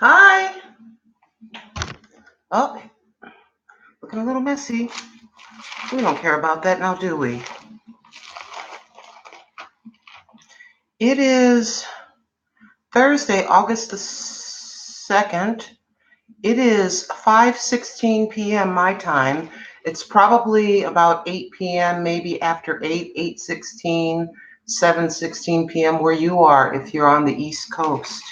Hi. Oh, looking a little messy. We don't care about that now, do we? It is Thursday, August the 2nd. It is 5:16 p.m. my time. It's probably about 8 p.m., maybe after 8, 8:16, 7:16 p.m. where you are if you're on the East Coast.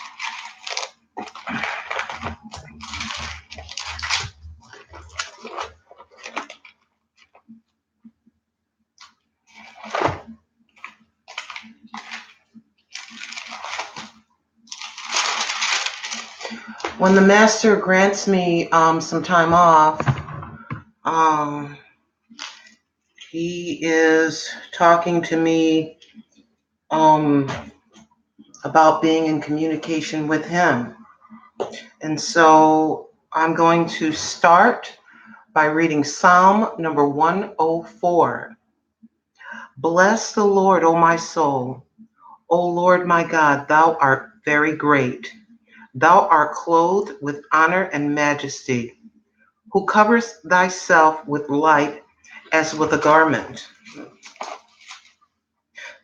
When the master grants me some time off, um, he is talking to me um, about being in communication with him. And so I'm going to start by reading Psalm number 104. Bless the Lord, O my soul. O Lord my God, thou art very great. Thou art clothed with honor and majesty, who covers thyself with light as with a garment,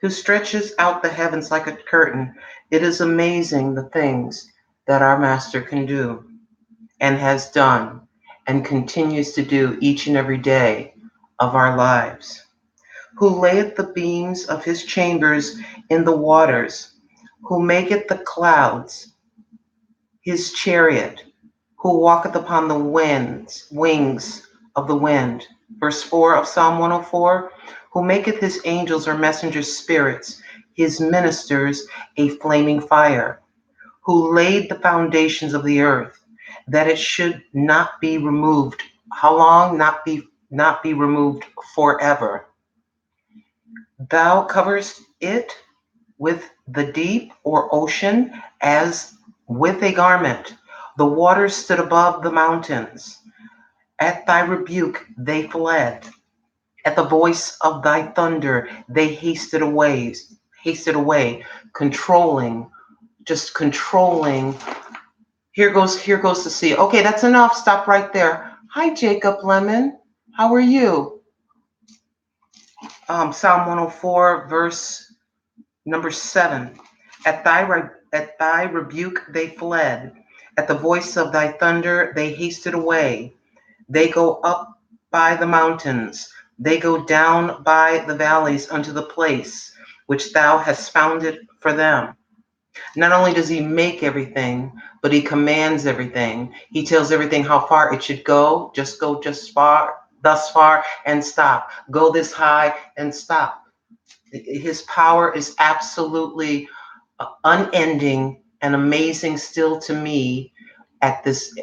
who stretches out the heavens like a curtain. It is amazing the things that our master can do and has done and continues to do each and every day of our lives. Who layeth the beams of his chambers in the waters, who maketh the clouds his chariot, who walketh upon the wings of the wind. Verse 4 of Psalm 104, who maketh his angels or messengers spirits, his ministers a flaming fire, who laid the foundations of the earth, that it should not be removed. How long? Not be removed forever. Thou coverest it with the deep or ocean as with a garment. The waters stood above the mountains. At thy rebuke they fled. At the voice of thy thunder they hasted away, controlling, just controlling. Here goes the sea. Okay, that's enough. Stop right there. Hi, Jacob Lemon. How are you? Psalm 104, verse number 7. At thy rebuke they fled. At the voice of thy thunder they hasted away. They go up by the mountains. They go down by the valleys unto the place which thou hast founded for them. Not only does he make everything, but he commands everything. He tells everything how far it should go. Just go just far, thus far, and stop. Go this high and stop. His power is absolutely unending and amazing still to me at this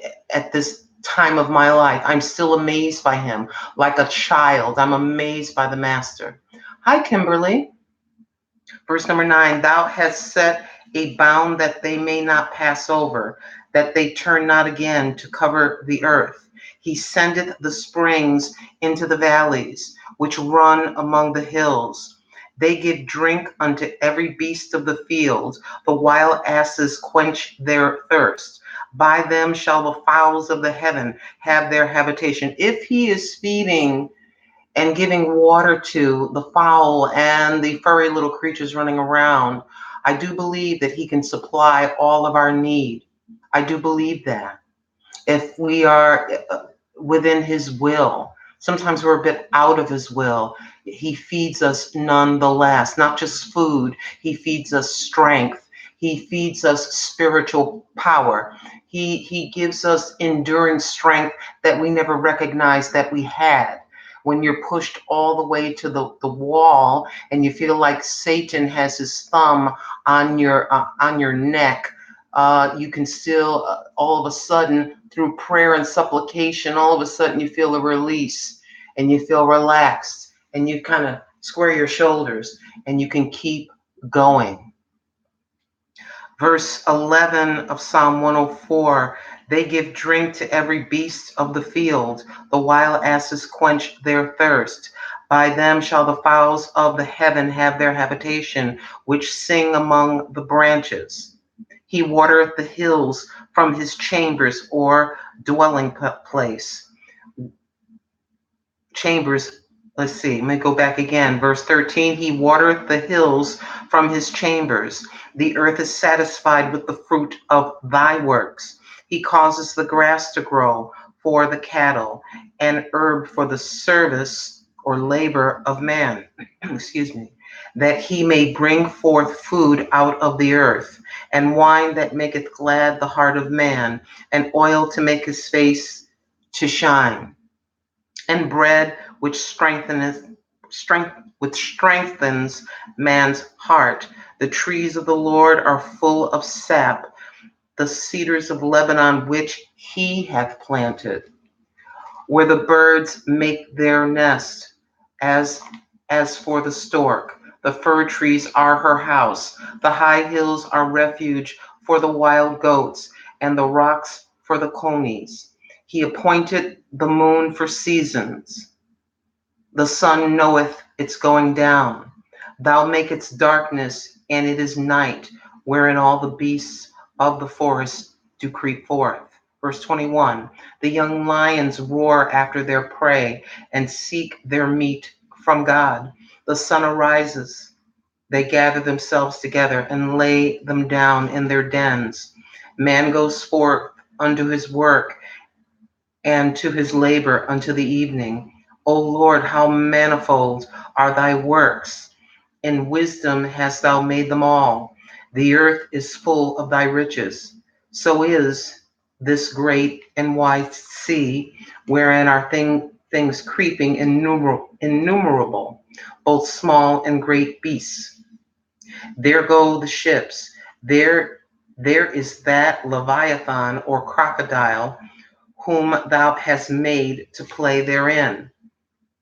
time of my life. I'm still amazed by him like a child. I'm amazed by the master. Hi, Kimberly. Verse number 9, thou hast set a bound that they may not pass over, that they turn not again to cover the earth. He sendeth the springs into the valleys, which run among the hills. They give drink unto every beast of the field. The wild asses quench their thirst. By them shall the fowls of the heaven have their habitation. If he is feeding and giving water to the fowl and the furry little creatures running around, I do believe that he can supply all of our need. I do believe that. If we are within his will, sometimes we're a bit out of his will. He feeds us nonetheless, not just food. He feeds us strength. He feeds us spiritual power. He gives us enduring strength that we never recognized that we had. When you're pushed all the way to the wall and you feel like Satan has his thumb on your neck, you can still all of a sudden, through prayer and supplication, all of a sudden you feel a release and you feel relaxed and you kind of square your shoulders and you can keep going. Verse 11 of Psalm 104, they give drink to every beast of the field. The wild asses quench their thirst. By them shall the fowls of the heaven have their habitation, which sing among the branches. He watereth the hills from his chambers or dwelling place. Chambers, let's see, let me go back again. Verse 13, he watereth the hills from his chambers. The earth is satisfied with the fruit of thy works. He causes the grass to grow for the cattle and herb for the service or labor of man. Excuse me. That he may bring forth food out of the earth, and wine that maketh glad the heart of man, and oil to make his face to shine, and bread which strengthens man's heart. The trees of the Lord are full of sap, the cedars of Lebanon which he hath planted, where the birds make their nest, as for the stork. The fir trees are her house. The high hills are refuge for the wild goats, and the rocks for the conies. He appointed the moon for seasons. The sun knoweth its going down. Thou makest darkness, and it is night, wherein all the beasts of the forest do creep forth. Verse 21, the young lions roar after their prey and seek their meat from God. The sun arises. They gather themselves together and lay them down in their dens. Man goes forth unto his work, and to his labor unto the evening. O Lord, how manifold are thy works! In wisdom hast thou made them all. The earth is full of thy riches. So is this great and wide sea, wherein are things creeping innumerable, both small and great beasts. There go the ships. There is that Leviathan or crocodile whom thou hast made to play therein.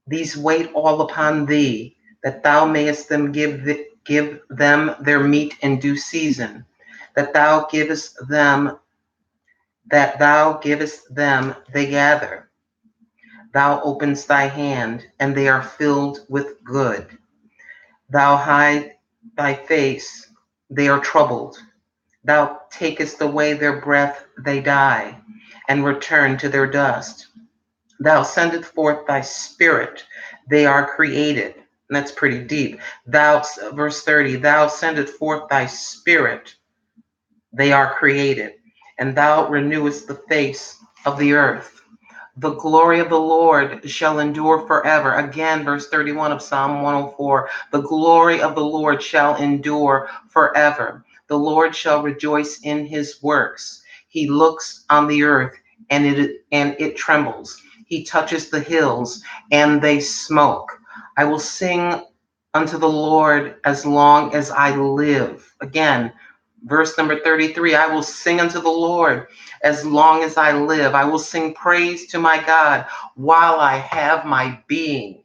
These wait all upon thee, that thou mayest give them their meat in due season, that thou givest them, they gather. Thou openest thy hand, and they are filled with good. Thou hide thy face, they are troubled. Thou takest away their breath, they die, and return to their dust. Thou sendest forth thy spirit, they are created. And that's pretty deep. Verse 30, thou sendest forth thy spirit, they are created, and thou renewest the face of the earth. The glory of the Lord shall endure forever. Again, verse 31 of Psalm 104. The glory of the Lord shall endure forever. The Lord shall rejoice in his works. He looks on the earth, and it trembles. He touches the hills, and they smoke. I will sing unto the Lord as long as I live. Again, verse number 33, I will sing unto the Lord as long as I live. I will sing praise to my God while I have my being.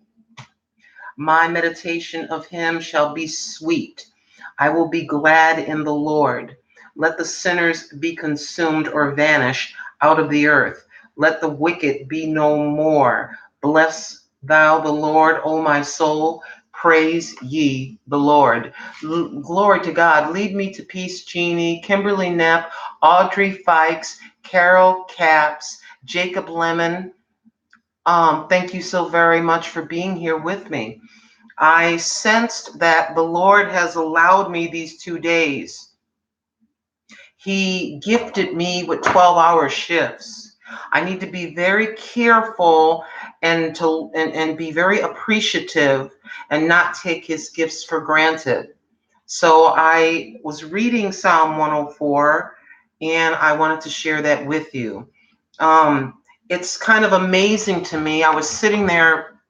My meditation of him shall be sweet. I will be glad in the Lord. Let the sinners be consumed or vanish out of the earth. Let the wicked be no more. Bless thou the Lord, O my soul. Praise ye the Lord. Glory to God. Lead me to peace, Jeannie, Kimberly Knapp, Audrey Fikes, Carol Capps, Jacob Lemon. Thank you so very much for being here with me. I sensed that the Lord has allowed me these 2 days. He gifted me with 12-hour shifts. I need to be very careful and be very appreciative and not take his gifts for granted. So I was reading Psalm 104, and I wanted to share that with you. It's kind of amazing to me. I was sitting there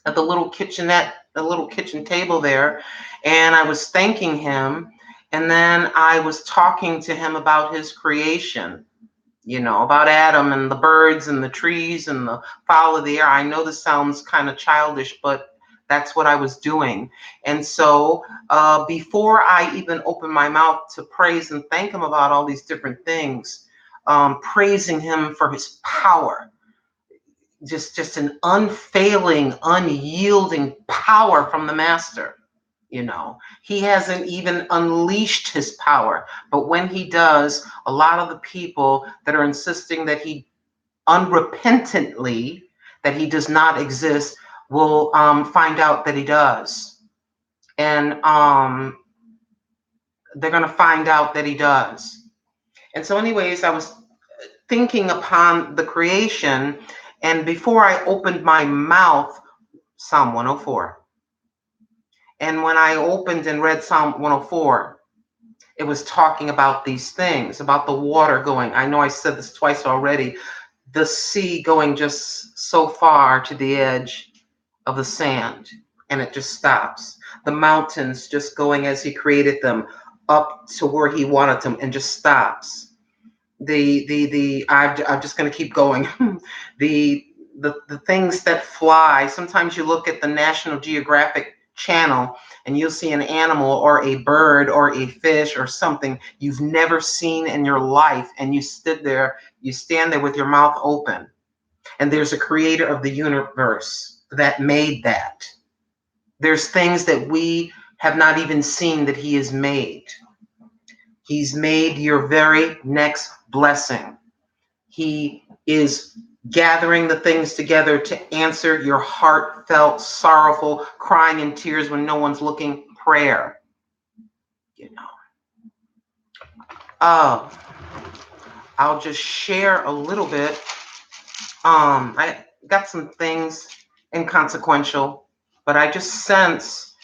at the little kitchen table there, and I was thanking him, and then I was talking to him about his creation, about Adam and the birds and the trees and the fowl of the air. I know this sounds kind of childish, but that's what I was doing. And so before I even opened my mouth to praise and thank him about all these different things, praising him for his power, just an unfailing, unyielding power from the master. He hasn't even unleashed his power. But when he does, a lot of the people that are insisting that he unrepentantly, that he does not exist, will find out that he does. And they're going to find out that he does. And so, anyways, I was thinking upon the creation, and before I opened my mouth, Psalm 104. And when I opened and read Psalm 104, it was talking about these things, about the water going. I know I said this twice already. The sea going just so far to the edge of the sand, and it just stops. The mountains just going as he created them up to where he wanted them and just stops. I'm just going to keep going. The things that fly. Sometimes you look at the National Geographic channel and you'll see an animal or a bird or a fish or something you've never seen in your life, and you stand there with your mouth open, and there's a creator of the universe that made that. There's things that we have not even seen that he has made. He's made your very next blessing. He is gathering the things together to answer your heartfelt, sorrowful, crying in tears when no one's looking prayer. I'll just share a little bit. I got some things inconsequential, but I just sense,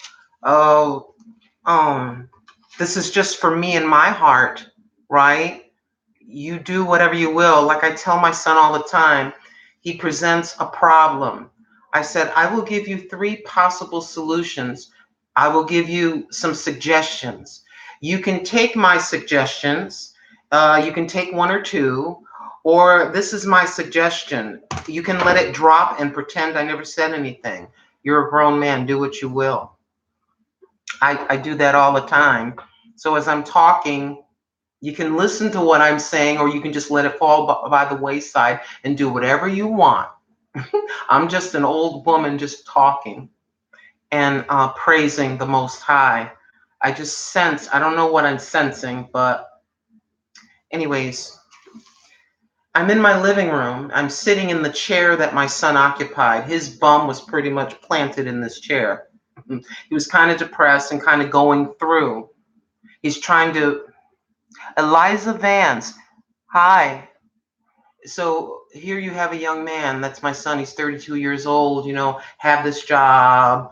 this is just for me and my heart, right? You do whatever you will. Like I tell my son all the time, he presents a problem. I said, I will give you 3 possible solutions. I will give you some suggestions. You can take my suggestions. You can take 1 or 2, or this is my suggestion. You can let it drop and pretend I never said anything. You're a grown man. Do what you will. I do that all the time. So as I'm talking, you can listen to what I'm saying, or you can just let it fall by the wayside and do whatever you want. I'm just an old woman just talking and praising the Most High. I just sense, I don't know what I'm sensing, but anyways, I'm in my living room. I'm sitting in the chair that my son occupied. His bum was pretty much planted in this chair. He was kind of depressed and kind of going through. He's trying to, Eliza Vance, hi. So here you have a young man, that's my son, he's 32 years old, have this job,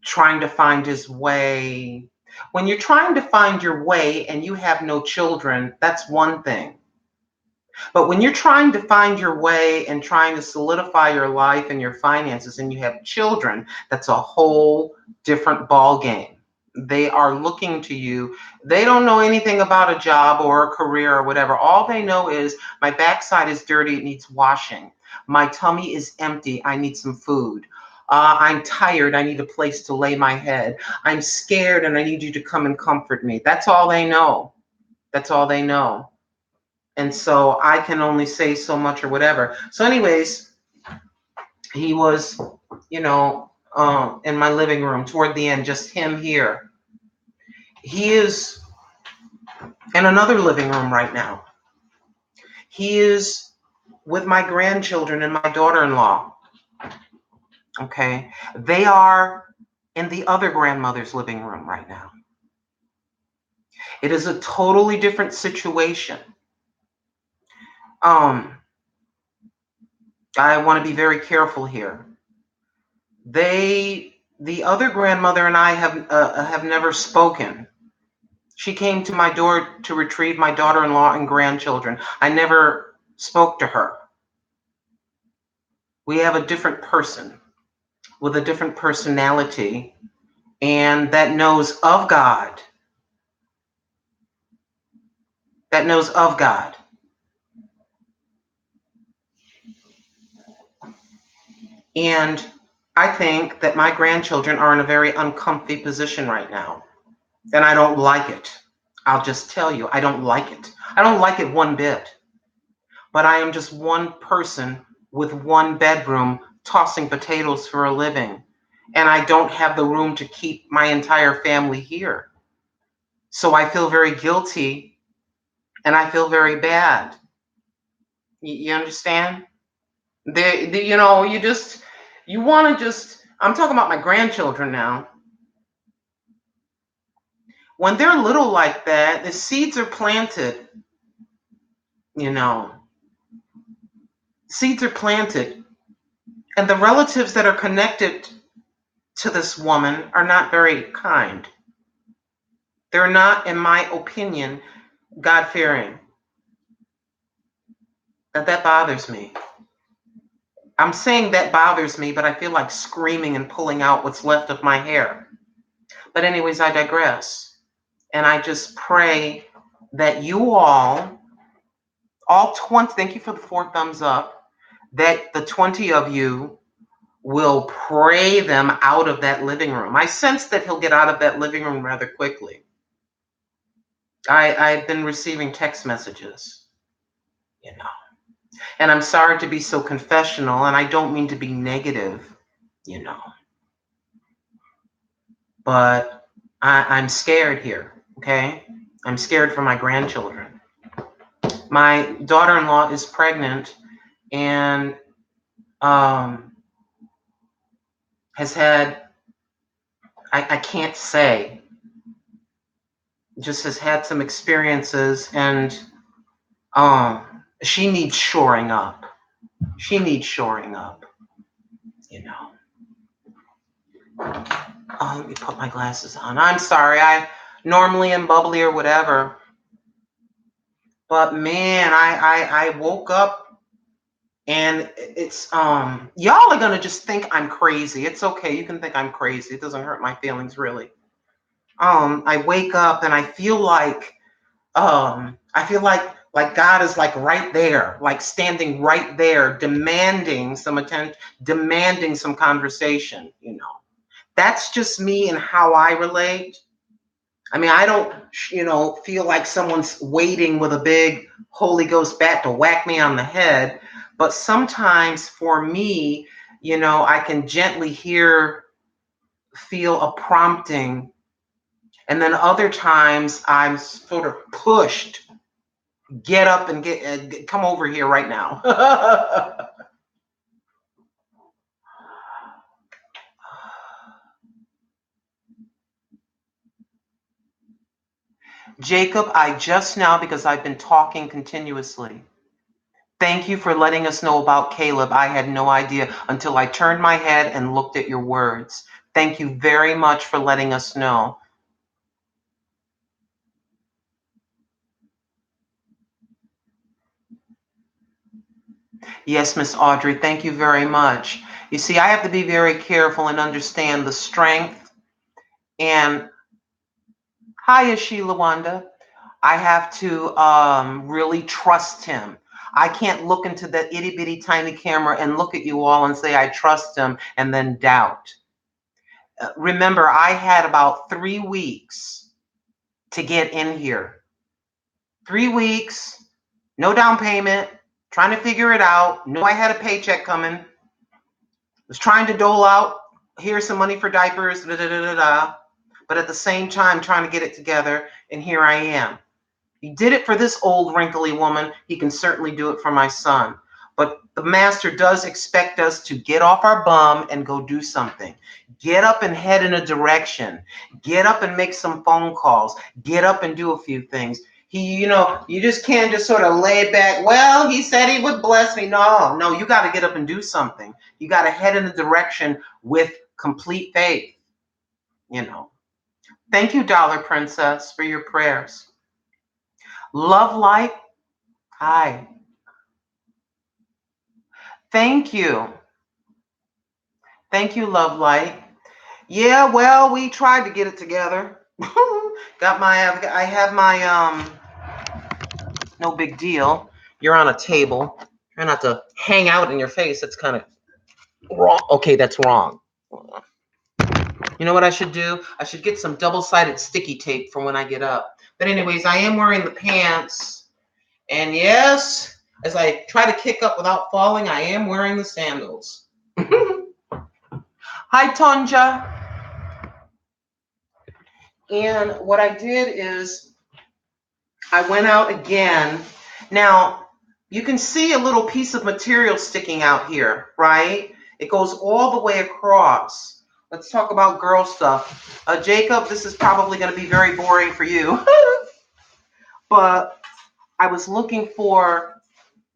trying to find his way. When you're trying to find your way and you have no children, that's one thing. But when you're trying to find your way and trying to solidify your life and your finances and you have children, that's a whole different ball game. They are looking to you. They don't know anything about a job or a career or whatever. All they know is my backside is dirty. It needs washing. My tummy is empty. I need some food. I'm tired. I need a place to lay my head. I'm scared and I need you to come and comfort me. That's all they know. That's all they know. And so I can only say so much or whatever. So anyways, he was, in my living room toward the end, just him here. He is in another living room right now. He is with my grandchildren and my daughter-in-law. Okay. They are in the other grandmother's living room right now. It is a totally different situation. I want to be very careful here. The other grandmother and I have never spoken. She came to my door to retrieve my daughter-in-law and grandchildren. I never spoke to her. We have a different person with a different personality, and that knows of God. That knows of God. And I think that my grandchildren are in a very uncomfy position right now. And I don't like it. I'll just tell you, I don't like it. I don't like it one bit. But I am just one person with one bedroom tossing potatoes for a living. and I don't have the room to keep my entire family here. So I feel very guilty and I feel very bad. You understand? You know, you want to I'm talking about my grandchildren now. When they're little like that, the seeds are planted, you know, seeds are planted. And the relatives that are connected to this woman are not very kind. They're not, in my opinion, God-fearing. That bothers me. I'm saying that bothers me, but I feel like screaming and pulling out what's left of my hair. But anyways, I digress. And I just pray that you all 20, thank you for the 4 thumbs up, that the 20 of you will pray them out of that living room. I sense that he'll get out of that living room rather quickly. I've been receiving text messages, you know. And I'm sorry to be so confessional, and I don't mean to be negative, you know. But I'm scared here, okay? I'm scared for my grandchildren. My daughter-in-law is pregnant and has had, I can't say, just has had some experiences, and she needs shoring up. She needs shoring up, you know. Let me put my glasses on. I'm sorry. I normally am bubbly or whatever. But man, I woke up and it's y'all are gonna just think I'm crazy. It's okay. You can think I'm crazy. It doesn't hurt my feelings really. I wake up and I feel like God is like right there, like standing right there, demanding some attention, demanding some conversation, you know. That's just me and how I relate. I mean, I don't, feel like someone's waiting with a big Holy Ghost bat to whack me on the head. But sometimes for me, I can gently feel a prompting. And then other times I'm sort of pushed, get up and come over here right now. Jacob, I just now, because I've been talking continuously. Thank you for letting us know about Caleb. I had no idea until I turned my head and looked at your words. Thank you very much for letting us know. Yes, Miss Audrey, thank you very much. You see, I have to be very careful and understand the strength. And hi, Sheila Wanda. I have to really trust him. I can't look into that itty bitty tiny camera and look at you all and say I trust him and then doubt. Remember, I had about 3 weeks to get in here. 3 weeks, no down payment, trying to figure it out. Knew I had a paycheck coming. Was trying to dole out, here's some money for diapers, da da da da da. But at the same time, trying to get it together, and here I am. He did it for this old wrinkly woman. He can certainly do it for my son. But the master does expect us to get off our bum and go do something. Get up and head in a direction. Get up and make some phone calls. Get up and do a few things. You just can't just sort of lay back. Well, he said he would bless me. No, you got to get up and do something. You got to head in a direction with complete faith. Thank you, Dollar Princess, for your prayers. Love Light, hi. Thank you. Thank you, Love Light. Yeah, well, we tried to get it together. I have my, no big deal. You're on a table. Try not to hang out in your face. That's kind of wrong. Okay, that's wrong. You know what I should do? I should get some double-sided sticky tape for when I get up. But anyways, I am wearing the pants. And yes, as I try to kick up without falling, I am wearing the sandals. Hi, Tonja. And what I did is I went out again. Now, you can see a little piece of material sticking out here, right? It goes all the way across. Let's talk about girl stuff. Jacob, this is probably going to be very boring for you. But I was looking for,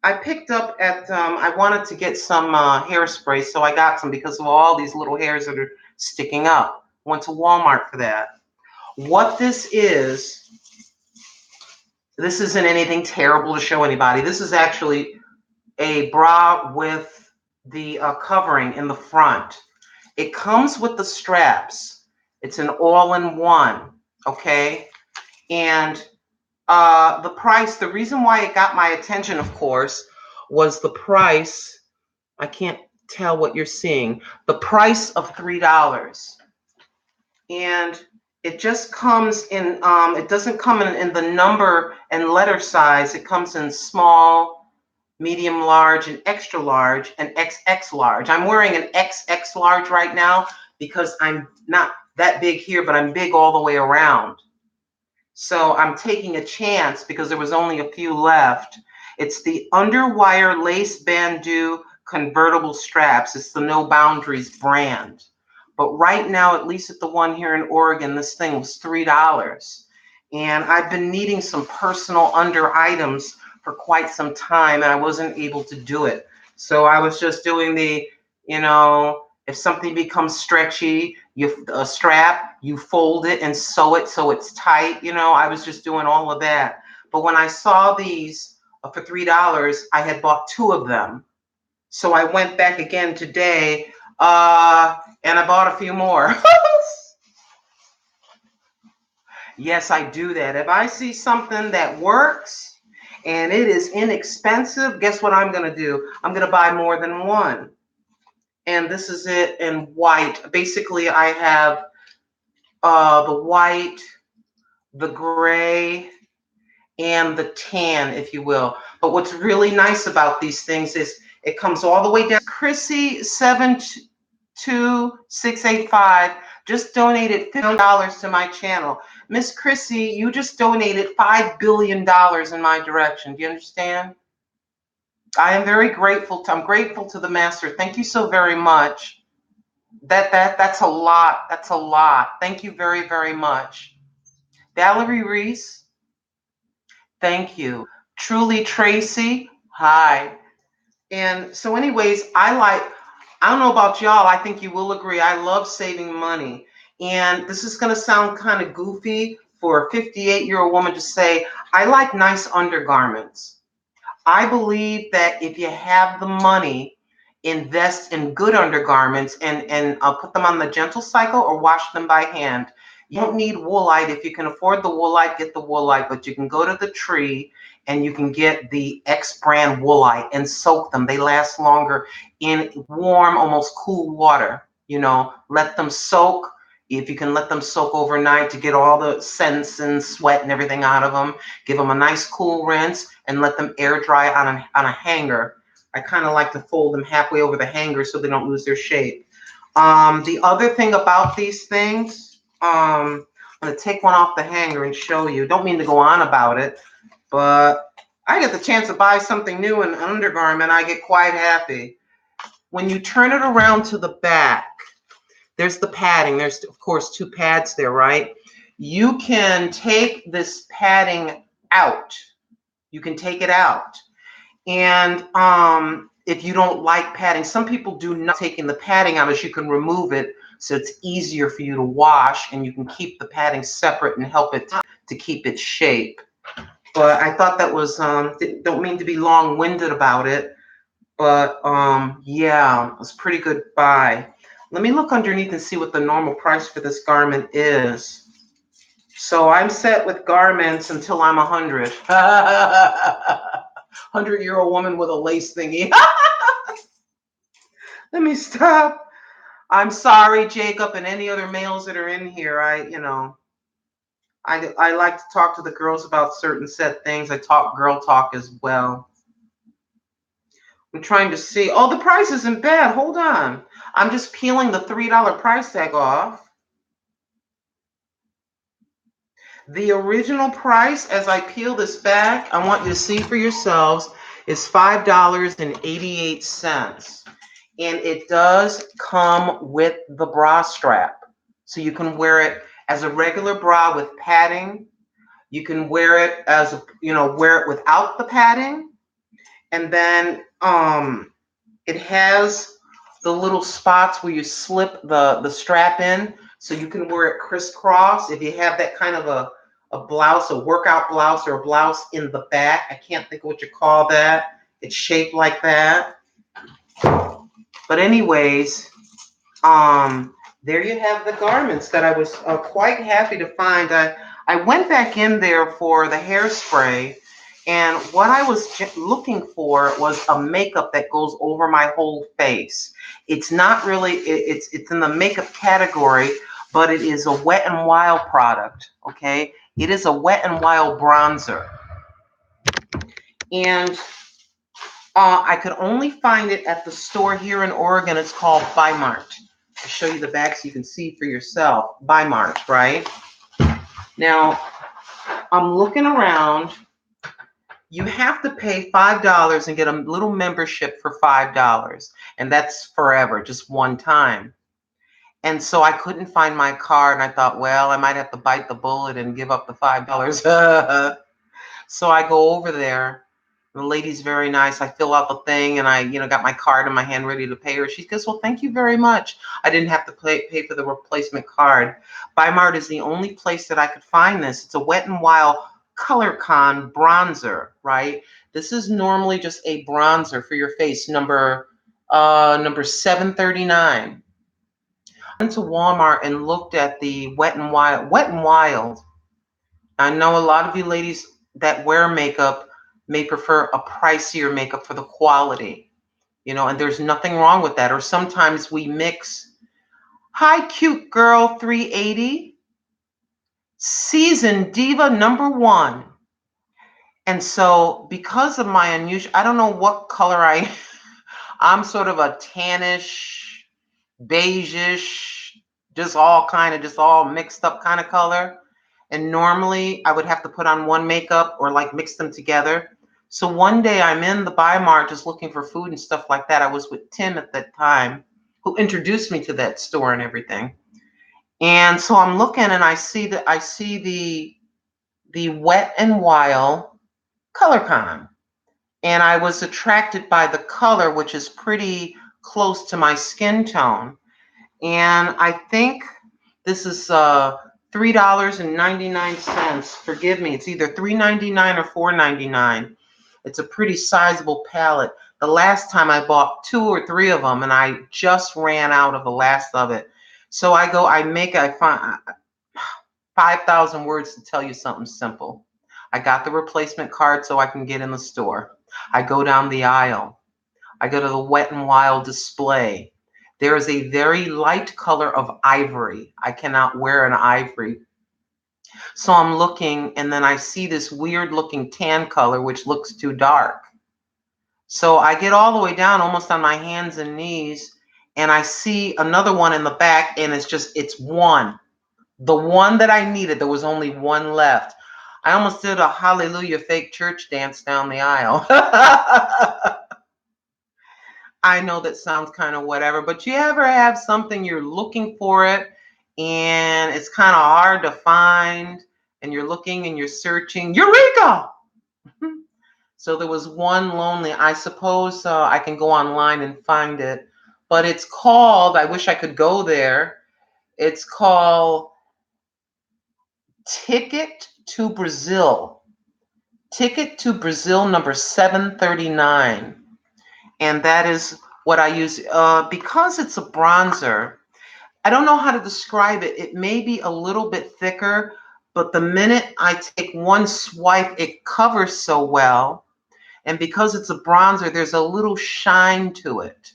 I picked up at, I wanted to get some hairspray, so I got some because of all these little hairs that are sticking up. Went to Walmart for that. What this isn't anything terrible to show anybody. This is actually a bra with the covering in the front. It comes with the straps. It's an all-in-one, okay? And the price, the reason why it got my attention, of course, was the price. I can't tell what you're seeing. The price of $3. And it just comes in, it doesn't come in the number and letter size. It comes in small, medium large, and extra large, and XX large. I'm wearing an XX large right now because I'm not that big here, but I'm big all the way around. So I'm taking a chance because there was only a few left. It's the Underwire Lace Bandeau Convertible Straps. It's the No Boundaries brand. But right now, at least at the one here in Oregon, this thing was $3. And I've been needing some personal under items for quite some time, and I wasn't able to do it. So I was just doing the, if something becomes stretchy, a strap, you fold it and sew it so it's tight. I was just doing all of that. But when I saw these for $3, I had bought 2 of them. So I went back again today, and I bought a few more. Yes, I do that. If I see something that works and it is inexpensive, guess what I'm going to do? I'm going to buy more than one. And this is it in white. Basically, I have the white, the gray, and the tan, if you will. But what's really nice about these things is it comes all the way down. Chrissy 72685 just donated $50 to my channel. Miss Chrissy, you just donated $5 billion in my direction. Do you understand? I am very grateful. I'm grateful to the master. Thank you so very much. That's a lot. That's a lot. Thank you very, very much. Valerie Reese, thank you. Truly Tracy, hi. And so anyways, I don't know about y'all, I think you will agree, I love saving money. And this is going to sound kind of goofy for a 58-year-old woman to say, I like nice undergarments. I believe that if you have the money, invest in good undergarments and put them on the gentle cycle or wash them by hand. You don't need woolite. If you can afford the woolite, get the woolite, but you can go to the tree and you can get the X brand woolite and soak them. They last longer in warm, almost cool water. Let them soak. If you can let them soak overnight to get all the scents and sweat and everything out of them, give them a nice cool rinse and let them air dry on a hanger. I kind of like to fold them halfway over the hanger so they don't lose their shape. The other thing about these things, I'm going to take one off the hanger and show you. Don't mean to go on about it, but I get the chance to buy something new in an undergarment. I get quite happy. When you turn it around to the back, there's the padding. There's, of course, 2 pads there, right? You can take this padding out. You can take it out. And if you don't like padding, some people do not taking the padding out as you can remove it so it's easier for you to wash and you can keep the padding separate and help it to keep its shape. But I thought that was, don't mean to be long-winded about it, but yeah, it was a pretty good buy. Let me look underneath and see what the normal price for this garment is. So I'm set with garments until I'm 100. 100-year-old woman with a lace thingy. Let me stop. I'm sorry, Jacob, and any other males that are in here. I like to talk to the girls about certain set things. I talk girl talk as well. I'm trying to see. Oh, the price isn't bad. Hold on. I'm just peeling the $3 price tag off. The original price, as I peel this back, I want you to see for yourselves, is $5.88. And it does come with the bra strap. So you can wear it as a regular bra with padding. You can wear it as wear it without the padding. And then it has the little spots where you slip the strap in, so you can wear it crisscross if you have that kind of a blouse, a workout blouse, or a blouse in the back. I can't think of what you call that. It's shaped like that. But anyways, there you have the garments that I was quite happy to find. I went back in there for the hairspray, and what I was looking for was a makeup that goes over my whole face. It's not really, it's in the makeup category, but it is a Wet n Wild product, okay? It is a Wet n Wild bronzer. And I could only find it at the store here in Oregon. It's called By Mart. I'll show you the back so you can see for yourself. By Mart, right? Now, I'm looking around. You have to pay $5 and get a little membership for $5. And that's forever, just one time. And so I couldn't find my card. And I thought, well, I might have to bite the bullet and give up the $5. So I go over there. The lady's very nice. I fill out the thing, and I, got my card in my hand ready to pay her. She goes, well, thank you very much. I didn't have to pay for the replacement card. By Mart is the only place that I could find this. It's a Wet n Wild Color Con bronzer, right? This is normally just a bronzer for your face, number 739. I went to Walmart and looked at the Wet n Wild. Wet n Wild. I know a lot of you ladies that wear makeup may prefer a pricier makeup for the quality, and there's nothing wrong with that. Or sometimes we mix. Hi, cute girl 380, seasoned diva #1. And so because of my unusual, I don't know what color I'm sort of a tannish, beigeish, just all mixed up kind of color. And normally I would have to put on one makeup or like mix them together. So one day I'm in the By Mart just looking for food and stuff like that. I was with Tim at that time, who introduced me to that store and everything. And so I'm looking and I see the Wet n Wild Color Con. And I was attracted by the color, which is pretty close to my skin tone. And I think this is $3.99. Forgive me, it's either $3.99 or $4.99. It's a pretty sizable palette. The last time I bought 2 or 3 of them, and I just ran out of the last of it. So I find 5,000 words to tell you something simple. I got the replacement card so I can get in the store. I go down the aisle. I go to the Wet n Wild display. There is a very light color of ivory. I cannot wear an ivory. So I'm looking, and then I see this weird looking tan color, which looks too dark. So I get all the way down, almost on my hands and knees, and I see another one in the back, and it's one. The one that I needed, there was only one left. I almost did a hallelujah fake church dance down the aisle. I know that sounds kind of whatever, but you ever have something you're looking for it and it's kind of hard to find, and you're looking and you're searching, Eureka! So there was one lonely, I suppose I can go online and find it, but it's called, I wish I could go there, it's called Ticket to Brazil. Ticket to Brazil number 739. And that is what I use. Because it's a bronzer, I don't know how to describe it. It may be a little bit thicker, but the minute I take one swipe, it covers so well. And because it's a bronzer, there's a little shine to it.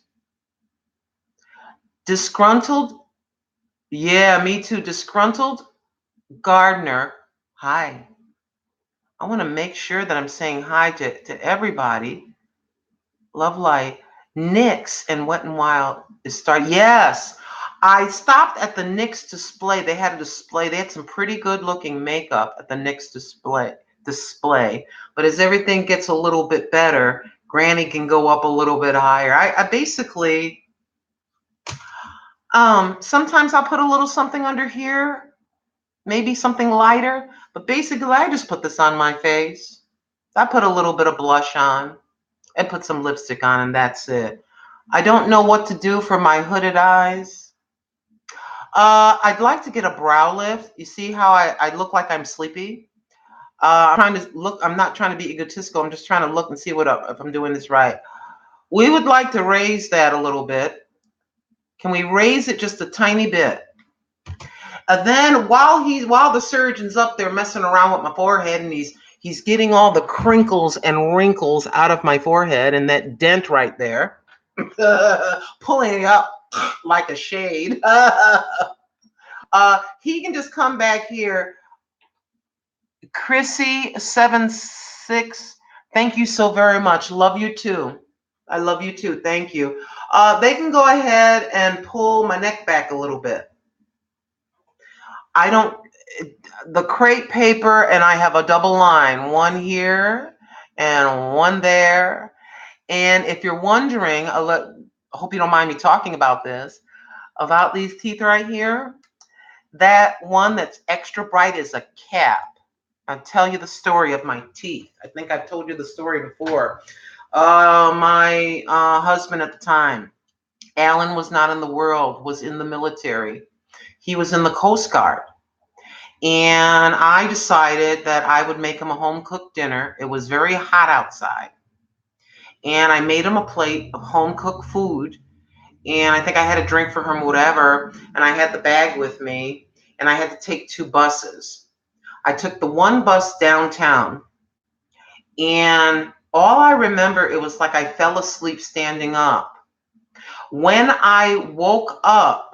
Disgruntled? Yeah, me too. Disgruntled Gardener. Hi. I want to make sure that I'm saying hi to everybody. Love light. NYX and Wet n Wild is start. Yes, I stopped at the NYX display. They had a display. They had some pretty good looking makeup at the NYX display. But as everything gets a little bit better, Granny can go up a little bit higher. I basically sometimes I'll put a little something under here, maybe something lighter. But basically, I just put this on my face. I put a little bit of blush on and put some lipstick on, and that's it. I don't know what to do for my hooded eyes. I'd like to get a brow lift. You see how I look like I'm sleepy? I'm trying to look. I'm not trying to be egotistical. I'm just trying to look and see if I'm doing this right. We would like to raise that a little bit. Can we raise it just a tiny bit? And then while the surgeon's up there messing around with my forehead and he's getting all the crinkles and wrinkles out of my forehead and that dent right there, pulling it up like a shade. He can just come back here. Chrissy76, thank you so very much. Love you too. I love you too. Thank you. They can go ahead and pull my neck back a little bit. I don't, the crepe paper, and I have a double line, one here and one there. And if you're wondering, I hope you don't mind me talking about this, about these teeth right here. That one that's extra bright is a cap. I'll tell you the story of my teeth. I think I've told you the story before. My husband at the time, Alan, was not in the world, was in the military. He was in the Coast Guard. And I decided that I would make him a home-cooked dinner. It was very hot outside. And I made him a plate of home-cooked food. And I think I had a drink for him, whatever. And I had the bag with me. And I had to take 2 buses. I took the one bus downtown. And all I remember, it was like I fell asleep standing up. When I woke up,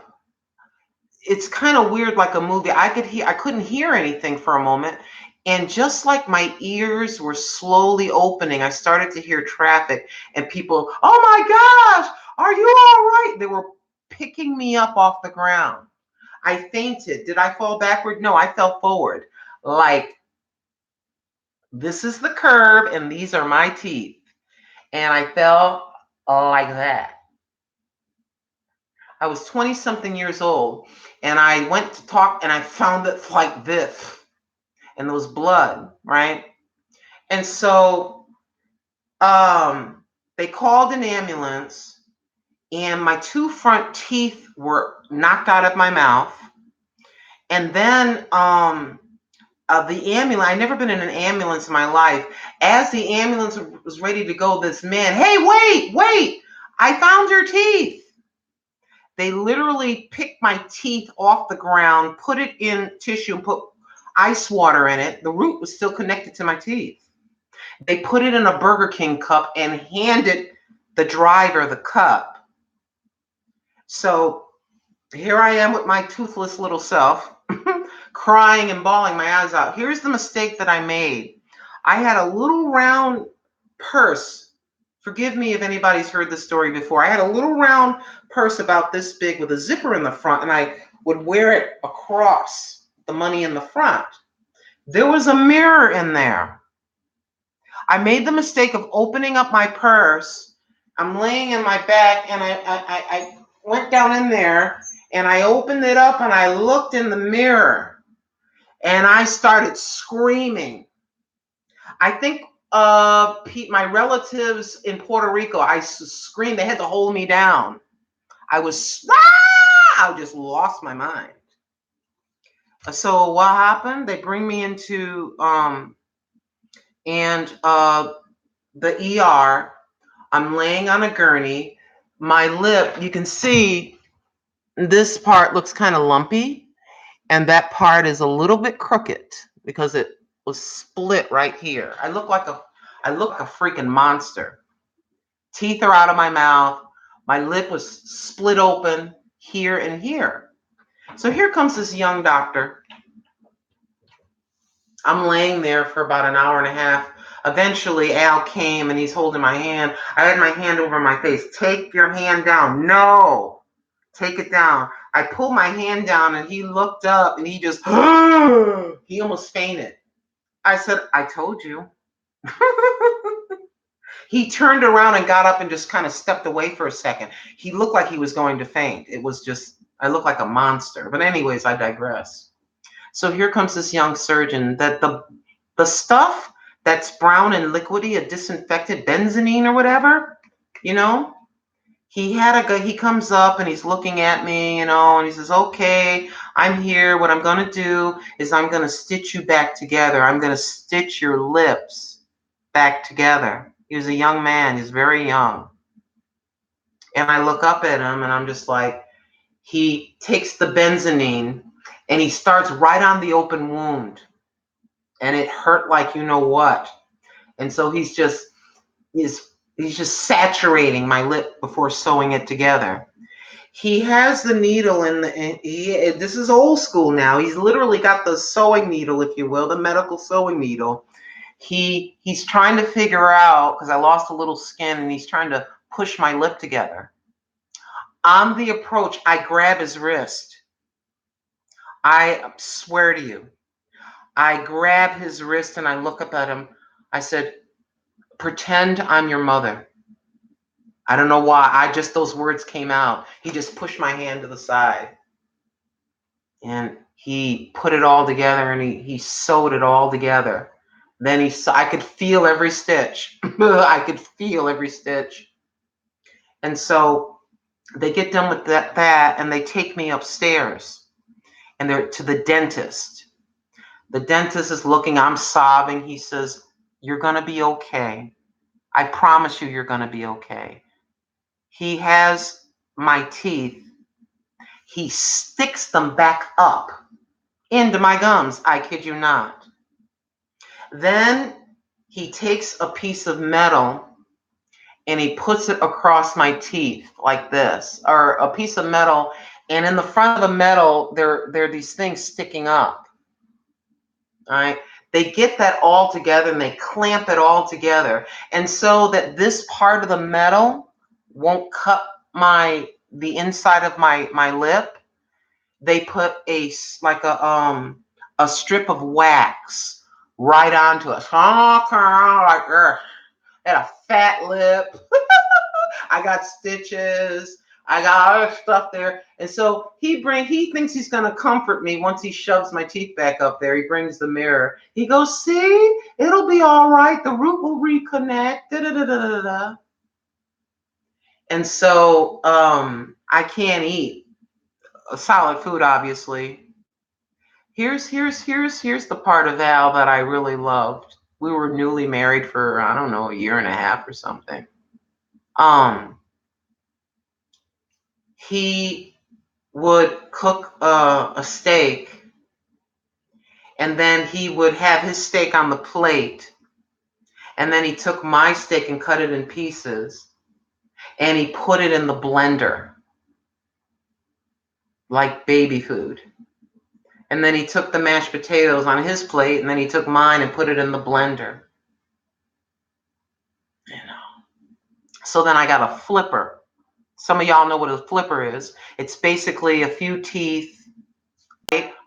it's kind of weird, like a movie. I couldn't hear anything for a moment. And just like my ears were slowly opening, I started to hear traffic and people, oh my gosh, are you all right? They were picking me up off the ground. I fainted. Did I fall backward? No, I fell forward. Like, this is the curb and these are my teeth. And I fell like that. I was 20 something years old and I went to talk and I found it like this. And there was blood, right? And so they called an ambulance and my 2 front teeth were knocked out of my mouth. And then the ambulance, I'd never been in an ambulance in my life. As the ambulance was ready to go, this man, hey, wait, I found your teeth. They literally picked my teeth off the ground, put it in tissue, and put ice water in it. The root was still connected to my teeth. They put it in a Burger King cup and handed the driver the cup. So here I am with my toothless little self, crying and bawling my eyes out. Here's the mistake that I made. I had a little round purse. Forgive me if anybody's heard this story before. I had a little round purse about this big with a zipper in the front, and I would wear it across the money in the front. There was a mirror in there. I made the mistake of opening up my purse. I'm laying in my back, and I went down in there, and I opened it up, and I looked in the mirror, and I started screaming. I think my relatives in Puerto Rico, I screamed. They had to hold me down. I just lost my mind. So what happened? They bring me into the ER. I'm laying on a gurney. My lip, you can see this part looks kind of lumpy, and that part is a little bit crooked because it was split right here. I look like a freaking monster. Teeth are out of my mouth. My lip was split open here and here. So here comes this young doctor. I'm laying there for about an hour and a half. Eventually, Al came and he's holding my hand. I had my hand over my face. Take your hand down. No, take it down. I pulled my hand down and he looked up and he just, he almost fainted. I said, I told you. He turned around and got up and just kind of stepped away for a second. He looked like he was going to faint. It was just, I looked like a monster. But anyways, I digress. So here comes this young surgeon that the stuff that's brown and liquidy, a disinfectant benzene or whatever, you know, he comes up and he's looking at me, and he says, okay, I'm here. What I'm going to do is I'm going to stitch you back together. I'm going to stitch your lips back together. He was a young man. He's very young. And I look up at him and I'm just like, he takes the benzene and he starts right on the open wound. And it hurt like you know what. And so he's just saturating my lip before sewing it together. He has the needle this is old school now. He's literally got the sewing needle, if you will, the medical sewing needle. He's trying to figure out, because I lost a little skin, and he's trying to push my lip together. On the approach, I grab his wrist. I swear to you, I grab his wrist and I look up at him. I said, pretend I'm your mother. I don't know why. Those words came out. He just pushed my hand to the side. And he put it all together and he sewed it all together. Then I could feel every stitch. I could feel every stitch. And so they get done with that and they take me upstairs and they're to the dentist. The dentist is looking, I'm sobbing. He says, you're going to be okay. I promise you're going to be okay. He has my teeth. He sticks them back up into my gums. I kid you not. Then he takes a piece of metal and he puts it across my teeth like this, or a piece of metal. And in the front of the metal, there are these things sticking up. All right. They get that all together and they clamp it all together. And so that this part of the metal won't cut the inside of my lip, they put a strip of wax right onto it. Like this. Had a fat lip. I got stitches. I got other stuff there. And so he thinks he's going to comfort me once he shoves my teeth back up there. He brings the mirror. He goes, see, it'll be all right. The root will reconnect. Da, da, da, da, da, da. And so I can't eat solid food, obviously. Here's the part of Al that I really loved. We were newly married for, I don't know, a year and a half or something. He would cook a steak, and then he would have his steak on the plate, and then he took my steak and cut it in pieces, and he put it in the blender like baby food. And then he took the mashed potatoes on his plate, and then he took mine and put it in the blender. So then I got a flipper. Some of y'all know what a flipper is. It's basically a few teeth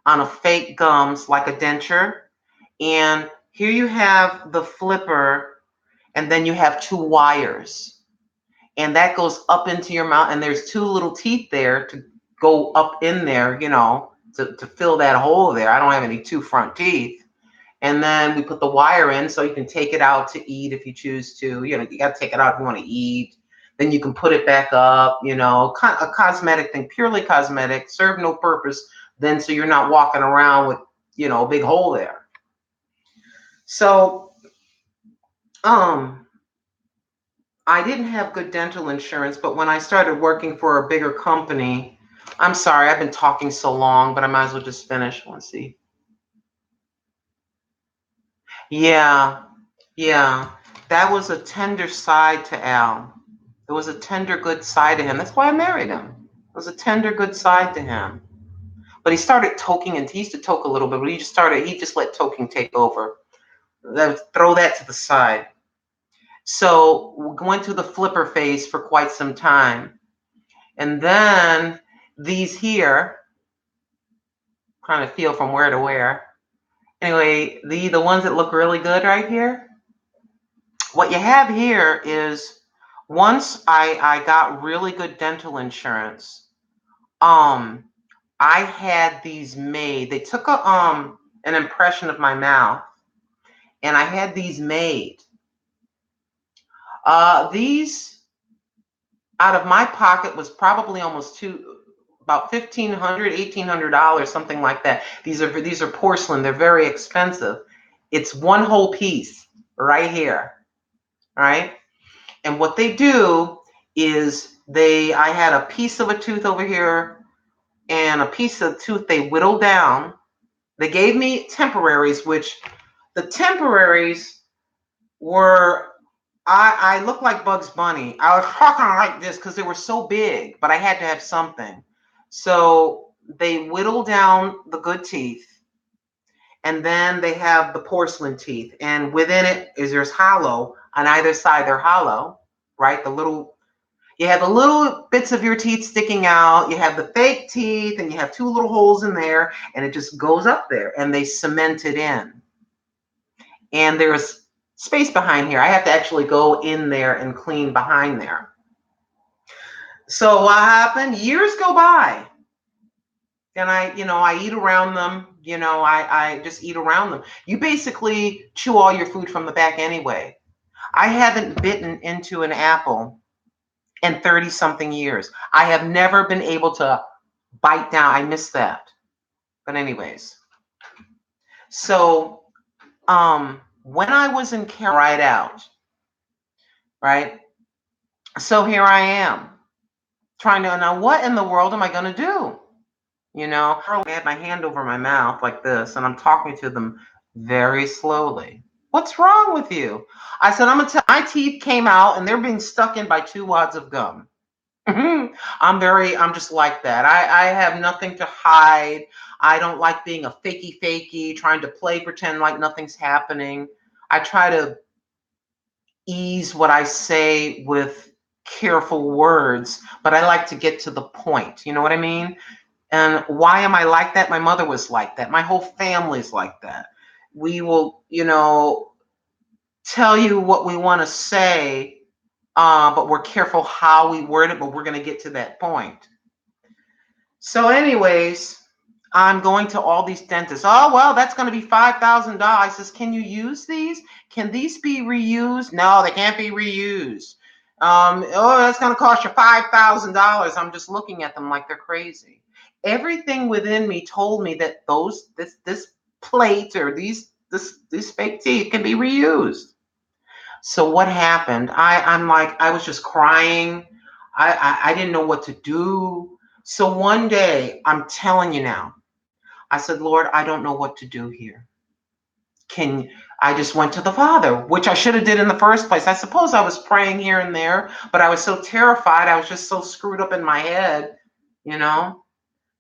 on a fake gums like a denture. And here you have the flipper, and then you have two wires. And that goes up into your mouth, and there's two little teeth there to go up in there, to fill that hole there. I don't have any two front teeth. And then we put the wire in so you can take it out to eat if you choose to. You got to take it out if you want to eat. Then you can put it back up, a cosmetic thing, purely cosmetic, serve no purpose then, so you're not walking around with, a big hole there. So, I didn't have good dental insurance, but when I started working for a bigger company, I'm sorry, I've been talking so long, but I might as well just finish. Let's see. Yeah, that was a tender side to Al. It was a tender, good side to him. That's why I married him. It was a tender, good side to him. But he started toking, and he used to toke a little bit, but he just let toking take over. throw that to the side. So we went through the flipper phase for quite some time. And then these here, trying to feel from where to where. Anyway, the ones that look really good right here, what you have here is once I got really good dental insurance, I had these made. They took an impression of my mouth, and I had these made. These out of my pocket was probably almost about $1,500, $1,800, something like that. These are porcelain. They're very expensive. It's one whole piece right here, right? And what they do is I had a piece of a tooth over here and a piece of tooth they whittled down. They gave me temporaries, which the temporaries were, I looked like Bugs Bunny. I was talking like this because they were so big, but I had to have something. So they whittle down the good teeth, and then they have the porcelain teeth. And within it there's hollow. On either side, they're hollow, right? You have the little bits of your teeth sticking out. You have the fake teeth, and you have two little holes in there, and it just goes up there, and they cement it in. And there's space behind here. I have to actually go in there and clean behind there. So what happened? Years go by, and I eat around them. I just eat around them. You basically chew all your food from the back anyway. I haven't bitten into an apple in 30 something years. I have never been able to bite down. I miss that. But anyways, so when I was in Carolina, right out, right? So here I am trying to, now what in the world am I going to do? I had my hand over my mouth like this, and I'm talking to them very slowly. What's wrong with you? I said, I'm going to tell my teeth came out and they're being stuck in by 2 wads of gum. I'm just like that. I have nothing to hide. I don't like being a fakey, trying to pretend like nothing's happening. I try to ease what I say with careful words, but I like to get to the point. You know what I mean? And why am I like that? My mother was like that. My whole family's like that. We will, tell you what we want to say, but we're careful how we word it, but we're going to get to that point. So anyways, I'm going to all these dentists. Oh, well, that's going to be $5,000. I says, can you use these? Can these be reused? No, they can't be reused. Oh, that's going to cost you $5,000. I'm just looking at them like they're crazy. Everything within me told me that this plate or these fake teeth can be reused. So what happened? I'm like, I was just crying. I didn't know what to do. So one day, I'm telling you now, I said, Lord, I don't know what to do here. I just went to the Father, which I should have did in the first place. I suppose I was praying here and there, but I was so terrified. I was just so screwed up in my head,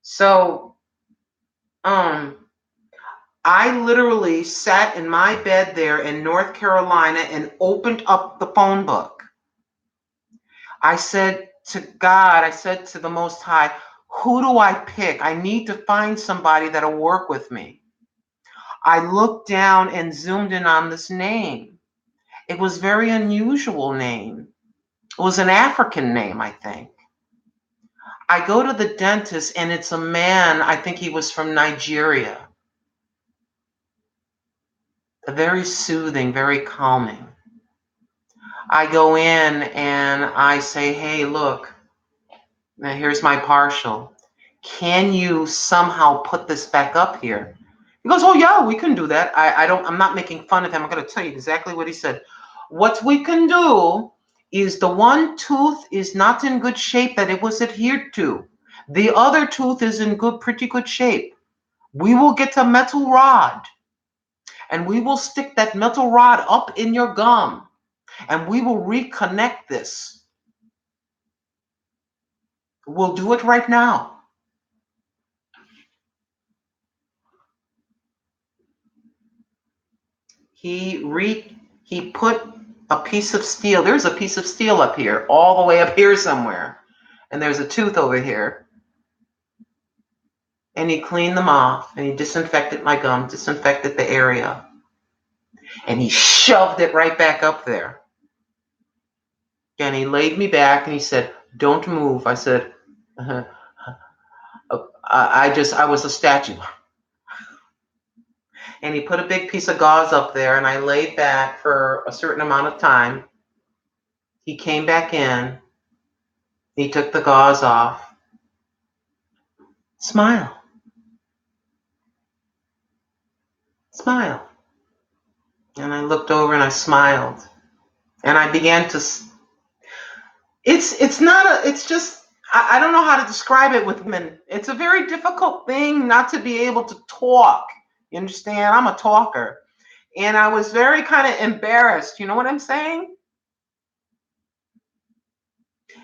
So, I literally sat in my bed there in North Carolina and opened up the phone book. I said to God, I said to the Most High, who do I pick? I need to find somebody that'll work with me. I looked down and zoomed in on this name. It was a very unusual name. It was an African name, I think. I go to the dentist and it's a man, I think he was from Nigeria. Very soothing, very calming. I go in and I say, hey, look, now here's my partial. Can you somehow put this back up here? He goes, oh yeah, we can do that. I'm not making fun of him. I'm going to tell you exactly what he said. What we can do is the one tooth is not in good shape that it was adhered to. The other tooth is in pretty good shape. We will get a metal rod and we will stick that metal rod up in your gum and we will reconnect this. We'll do it right now. He put a piece of steel. There's a piece of steel up here, all the way up here somewhere. And there's a tooth over here. And he cleaned them off, and he disinfected my gum, disinfected the area. And he shoved it right back up there. And he laid me back, and he said, "Don't move." I said, I was a statue. And he put a big piece of gauze up there, and I laid back for a certain amount of time. He came back in. He took the gauze off. Smile. Smile. And I looked over and I smiled. And I began to, it's just, I don't know how to describe it with women. It's a very difficult thing not to be able to talk. You understand? I'm a talker. And I was very kind of embarrassed. You know what I'm saying?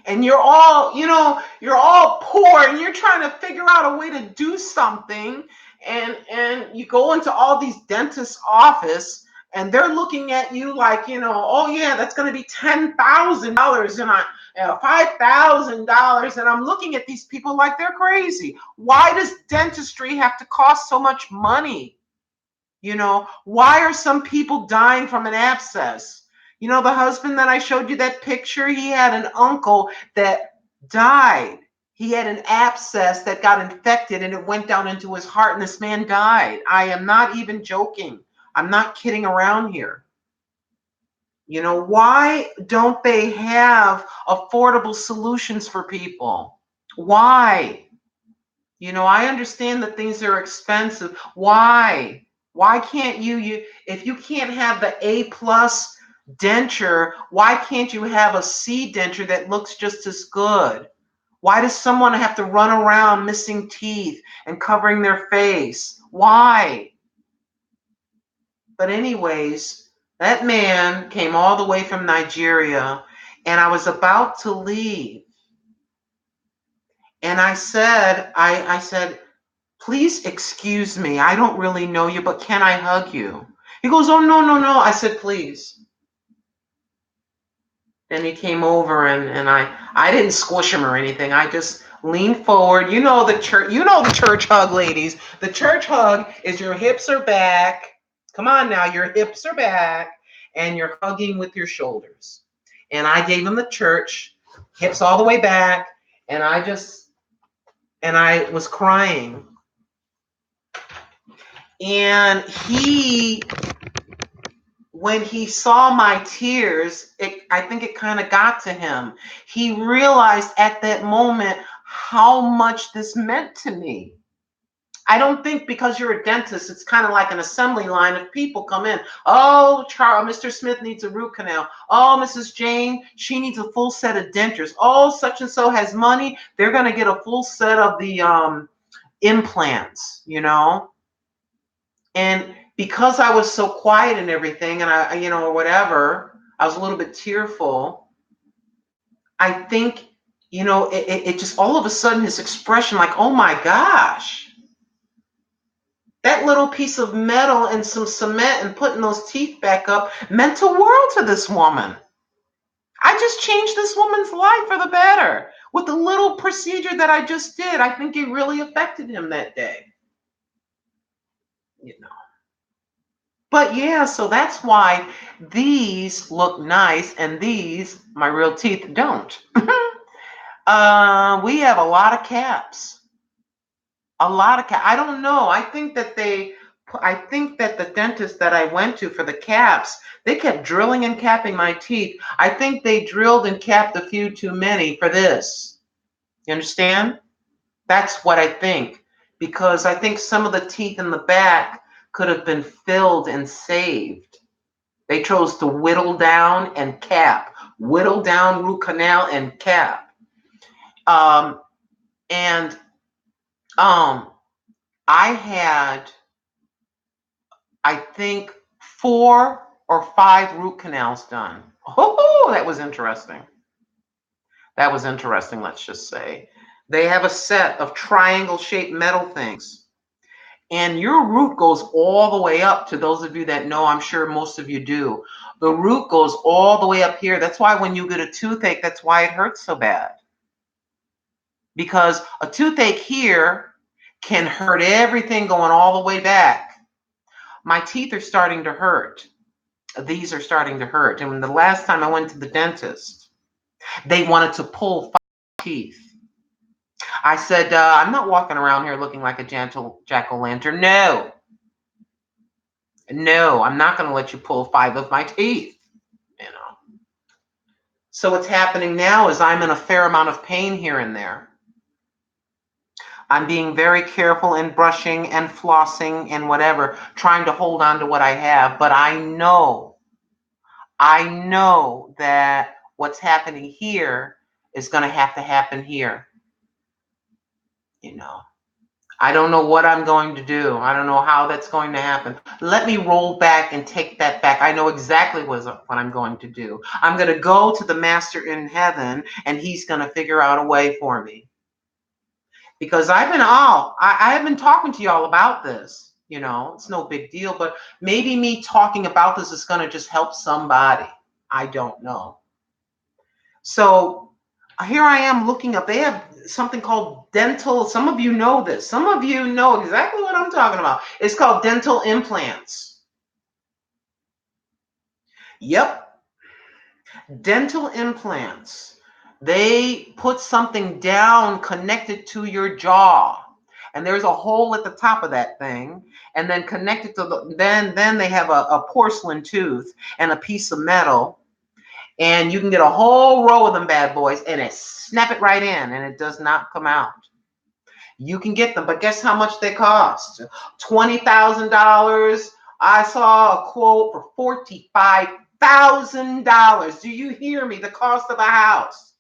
And you're all, you're all poor and you're trying to figure out a way to do something. And you go into all these dentists' office and they're looking at you like, oh yeah, that's going to be $10,000 and $5,000. And I'm looking at these people like they're crazy. Why does dentistry have to cost so much money? Why are some people dying from an abscess? The husband that I showed you that picture, he had an uncle that died. He had an abscess that got infected and it went down into his heart and this man died. I am not even joking. I'm not kidding around here. Why don't they have affordable solutions for people? Why? I understand that things are expensive. Why? Why can't you if you can't have the A+ denture, why can't you have a C denture that looks just as good? Why does someone have to run around missing teeth and covering their face? Why? But anyways, that man came all the way from Nigeria, and I was about to leave. And I said, I said, "Please excuse me. I don't really know you, but can I hug you?" He goes, "Oh, no, no, no." I said, "Please." Then he came over and I didn't squish him or anything. I just leaned forward. The church hug, ladies. The church hug is your hips are back. Come on now, your hips are back and you're hugging with your shoulders. And I gave him the church, hips all the way back, and I was crying. And when he saw my tears, I think it kind of got to him. He realized at that moment how much this meant to me. I don't think because you're a dentist, it's kind of like an assembly line of people come in. Oh, Mr. Smith needs a root canal. Oh, Mrs. Jane, she needs a full set of dentures. Oh, such and so has money. They're going to get a full set of the implants, And because I was so quiet and everything, and or whatever, I was a little bit tearful. I think, it just all of a sudden his expression, like, oh my gosh, that little piece of metal and some cement and putting those teeth back up meant the world to this woman. I just changed this woman's life for the better with the little procedure that I just did. I think it really affected him that day. But yeah, so that's why these look nice and these, my real teeth, don't. We have a lot of caps. A lot of caps. I don't know. I think that the dentist that I went to for the caps, they kept drilling and capping my teeth. I think they drilled and capped a few too many for this. You understand? That's what I think. Because I think some of the teeth in the back could have been filled and saved. They chose to whittle down and cap, whittle down, root canal, and cap. I had, I think, 4 or 5 root canals done. Oh, that was interesting. That was interesting, let's just say. They have a set of triangle-shaped metal things. And your root goes all the way up. To those of you that know, I'm sure most of you do. The root goes all the way up here. That's why when you get a toothache, that's why it hurts so bad. Because a toothache here can hurt everything going all the way back. My teeth are starting to hurt. These are starting to hurt. And the last time I went to the dentist, they wanted to pull 5 teeth. I said, I'm not walking around here looking like a jack-o'-lantern. No, I'm not going to let you pull 5 of my teeth. So what's happening now is I'm in a fair amount of pain here and there. I'm being very careful in brushing and flossing and whatever, trying to hold on to what I have. But I know that what's happening here is going to have to happen here. I don't know what I'm going to do. I don't know how that's going to happen. Let me roll back and take that back. I know exactly what I'm going to do. I'm going to go to the Master in heaven, and he's going to figure out a way for me. Because I have been talking to y'all about this. It's no big deal, but maybe me talking about this is going to just help somebody. I don't know. So here I am looking up. They have something called dental. Some of you know this. Some of you know exactly what I'm talking about. It's called dental implants. Yep. Dental implants. They put something down connected to your jaw. And there's a hole at the top of that thing. And then connected to then they have a porcelain tooth and a piece of metal. And you can get a whole row of them bad boys and it snap it right in and it does not come out. You can get them, but guess how much they cost? $20,000. I saw a quote for $45,000. Do you hear me? The cost of a house.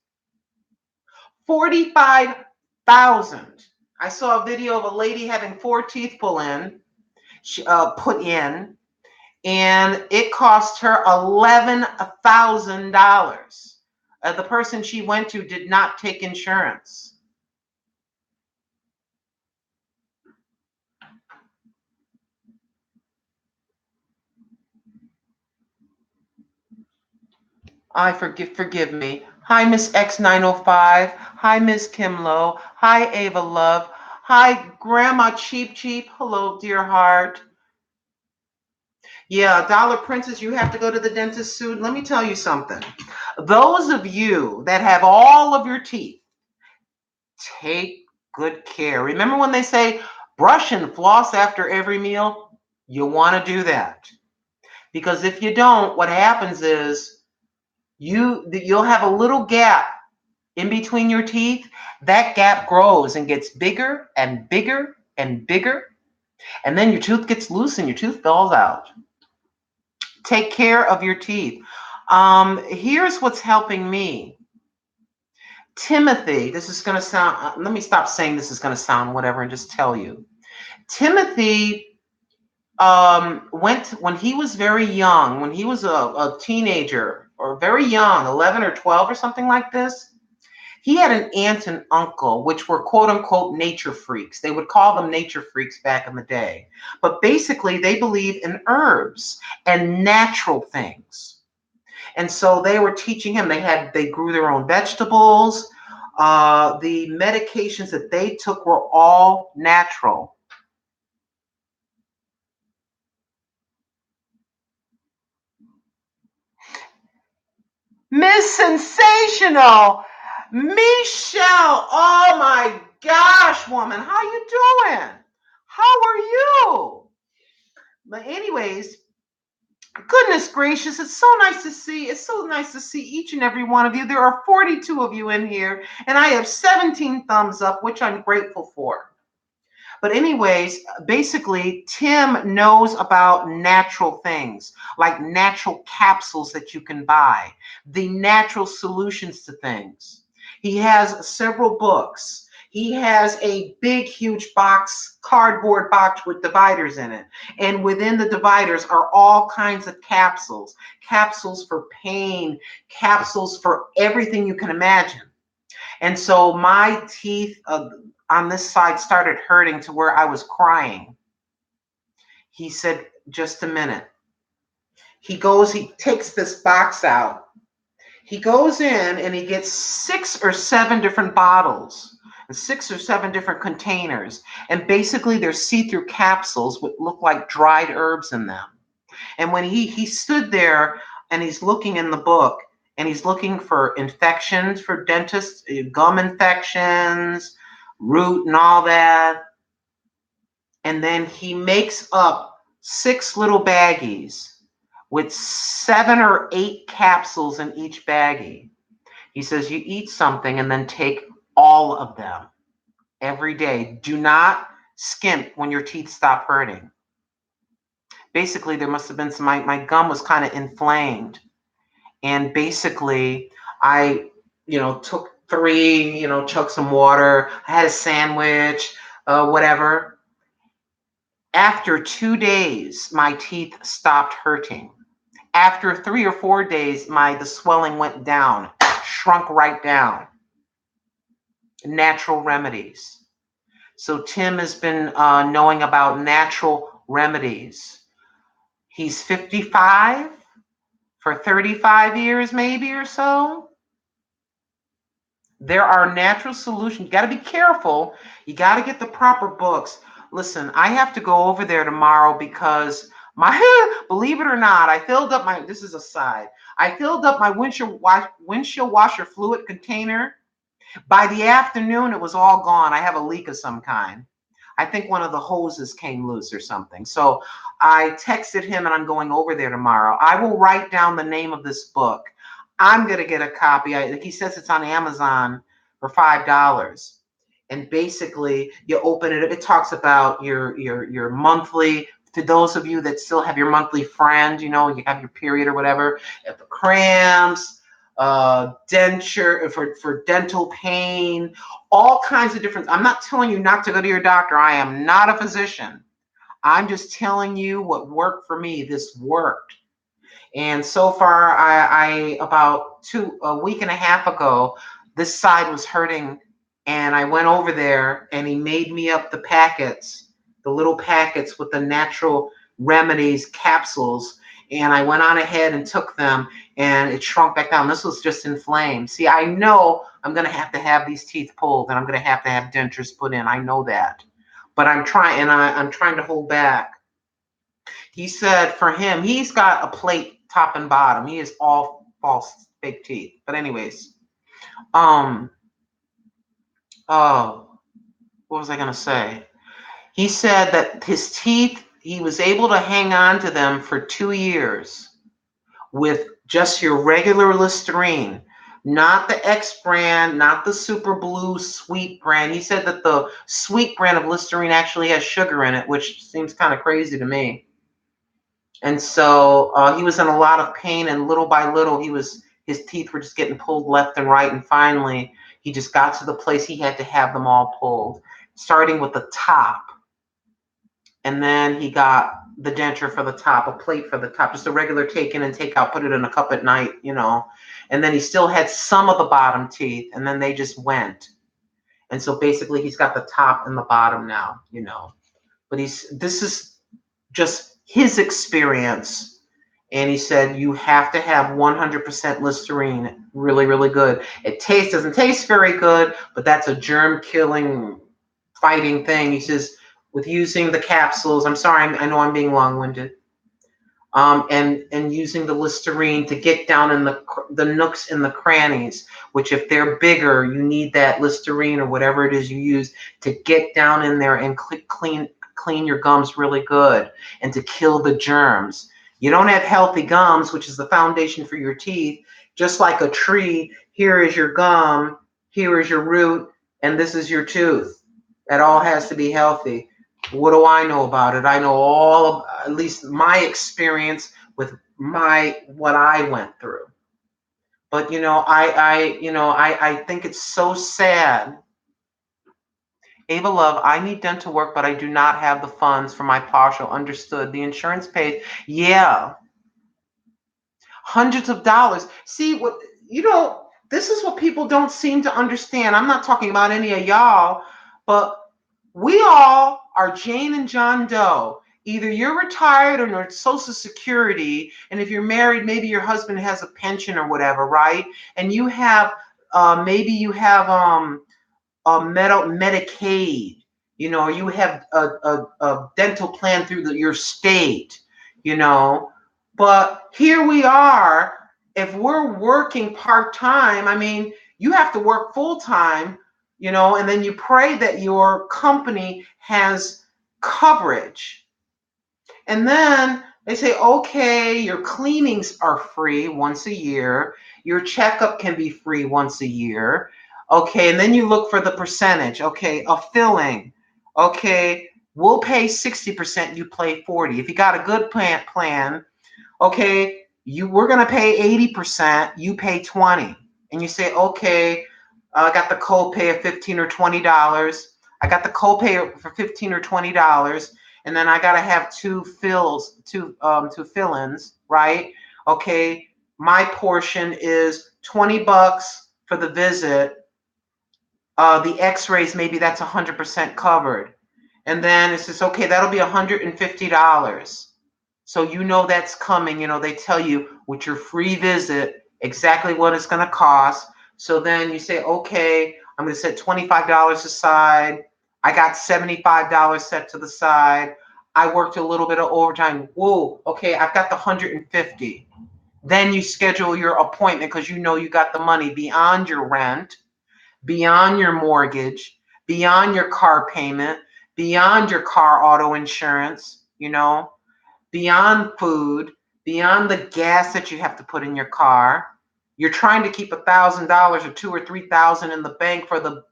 $45,000. I saw a video of a lady having 4 teeth put in, and it cost her $11,000. The person she went to did not take insurance. Forgive me. Hi, Miss X905. Hi, Miss Kimlo. Hi, Ava Love. Hi, Grandma Cheap. Hello, dear heart. Yeah, Dollar Princess, you have to go to the dentist soon. Let me tell you something. Those of you that have all of your teeth, take good care. Remember when they say brush and floss after every meal? You want to do that. Because if you don't, what happens is you'll have a little gap in between your teeth. That gap grows and gets bigger and bigger and bigger. And then your tooth gets loose and your tooth falls out. Take care of your teeth. Here's what's helping me. Timothy, this is going to sound, let me stop saying this is going to sound whatever and just tell you. Timothy went when he was very young, when he was a teenager or very young, 11 or 12 or something like this. He had an aunt and uncle, which were quote unquote nature freaks. They would call them nature freaks back in the day. But basically, they believe in herbs and natural things. And so they were teaching him. They grew their own vegetables. The medications that they took were all natural. Miss Sensational, Michelle. Oh my gosh, woman, how you doing? How are you? But anyways, goodness gracious, it's so nice to see. It's so nice to see each and every one of you. There are 42 of you in here, and I have 17 thumbs up, which I'm grateful for. But anyways, basically, Tim knows about natural things, like natural capsules that you can buy, the natural solutions to things. He has several books. He has a big, huge box, cardboard box with dividers in it. And within the dividers are all kinds of capsules, capsules for pain, capsules for everything you can imagine. And so my teeth on this side started hurting to where I was crying. He said, just a minute. He takes this box out. He goes in and he gets 6 or 7 different bottles and 6 or 7 different containers. And basically they're see-through capsules with look like dried herbs in them. And when he stood there and he's looking in the book and he's looking for infections for dentists, gum infections, root and all that. And then he makes up 6 little baggies with 7 or 8 capsules in each baggie. He says, you eat something and then take all of them every day. Do not skimp when your teeth stop hurting. Basically, there must have been my gum was kind of inflamed. And basically, I, took 3, chug some water. I had a sandwich, whatever. After 2 days, my teeth stopped hurting. After 3 or 4 days, the swelling went down, shrunk right down. Natural remedies. So Tim has been knowing about natural remedies. He's 55 for 35 years, maybe or so. There are natural solutions. You got to be careful. You got to get the proper books. Listen, I have to go over there tomorrow because believe it or not, I filled up this is a side. I filled up my windshield washer fluid container. By the afternoon, it was all gone. I have a leak of some kind. I think one of the hoses came loose or something. So I texted him and I'm going over there tomorrow. I will write down the name of this book. I'm going to get a copy. He says it's on Amazon for $5. And basically, you open it up. It talks about your monthly. To those of you that still have your monthly friend, you have your period or whatever, the cramps, denture for dental pain, all kinds of different. I'm not telling you not to go to your doctor. I am not a physician. I'm just telling you what worked for me. This worked. And so far, I about a week and a half ago, this side was hurting, and I went over there, and he made me up the packets, the little packets with the natural remedies capsules, and I went on ahead and took them, and it shrunk back down. This was just inflamed. See, I know I'm going to have these teeth pulled, and I'm going to have dentures put in. I know that, but I'm trying, and I'm trying to hold back. He said for him, he's got a plate top and bottom. He is all false fake teeth. But anyways, oh, what was I gonna say? He said that his teeth, he was able to hang on to them for 2 years with just your regular Listerine, not the X brand, not the super blue sweet brand. He said that the sweet brand of Listerine actually has sugar in it, which seems kind of crazy to me. And so he was in a lot of pain, and little by little, his teeth were just getting pulled left and right. And finally, he just got to the place he had to have them all pulled, starting with the top. And then he got the denture for the top, a plate for the top, just a regular take in and take out, put it in a cup at night, And then he still had some of the bottom teeth, and then they just went. And so basically, he's got the top and the bottom now, But this is just his experience. And he said, you have to have 100% Listerine. Really, really good. It doesn't taste very good, but that's a germ killing, fighting thing. He says, with using the capsules, I'm sorry, I know I'm being long-winded. And using the Listerine to get down in the nooks and the crannies, which if they're bigger, you need that Listerine or whatever it is you use to get down in there and clean your gums really good and to kill the germs. You don't have healthy gums, which is the foundation for your teeth. Just like a tree, here is your gum, here is your root, and this is your tooth. It all has to be healthy. What do I know about it? I know at least my experience with what I went through. But I think it's so sad. Ava Love, I need dental work, but I do not have the funds for my partial. Understood. The insurance pays. Yeah. Hundreds of dollars. See, this is what people don't seem to understand. I'm not talking about any of y'all, but we all are Jane and John Doe. either you're retired or you're Social Security, and if you're married, maybe your husband has a pension or whatever, right? And you have maybe you have Medicaid, or you have a dental plan through your state, you know. But here we are. If we're working part time, I mean, you have to work full time, and then you pray that your company has coverage. And then they say, okay, your cleanings are free once a year. Your checkup can be free once a year. Okay, and then you look for the percentage. Okay, a filling. Okay, we'll pay 60%, you pay 40. If you got a good plan, okay, we're gonna pay 80%, you pay 20. And you say, okay, I got the copay of $15 or $20. I got the copay for $15 or $20, and then I gotta have two fill-ins, right? Okay, my portion is $20 for the visit. The X-rays, maybe that's 100% covered, and then it says, okay, that'll be $150. So that's coming. They tell you with your free visit exactly what it's going to cost. So then you say, okay, I'm going to set $25 aside. I got $75 set to the side. I worked a little bit of overtime. Whoa, okay, I've got the 150. Then you schedule your appointment because you got the money beyond your rent, beyond your mortgage, beyond your car payment, beyond your car auto insurance, beyond food, beyond the gas that you have to put in your car. You're trying to keep $1,000 or $2,000 or $3,000 in the bank for the,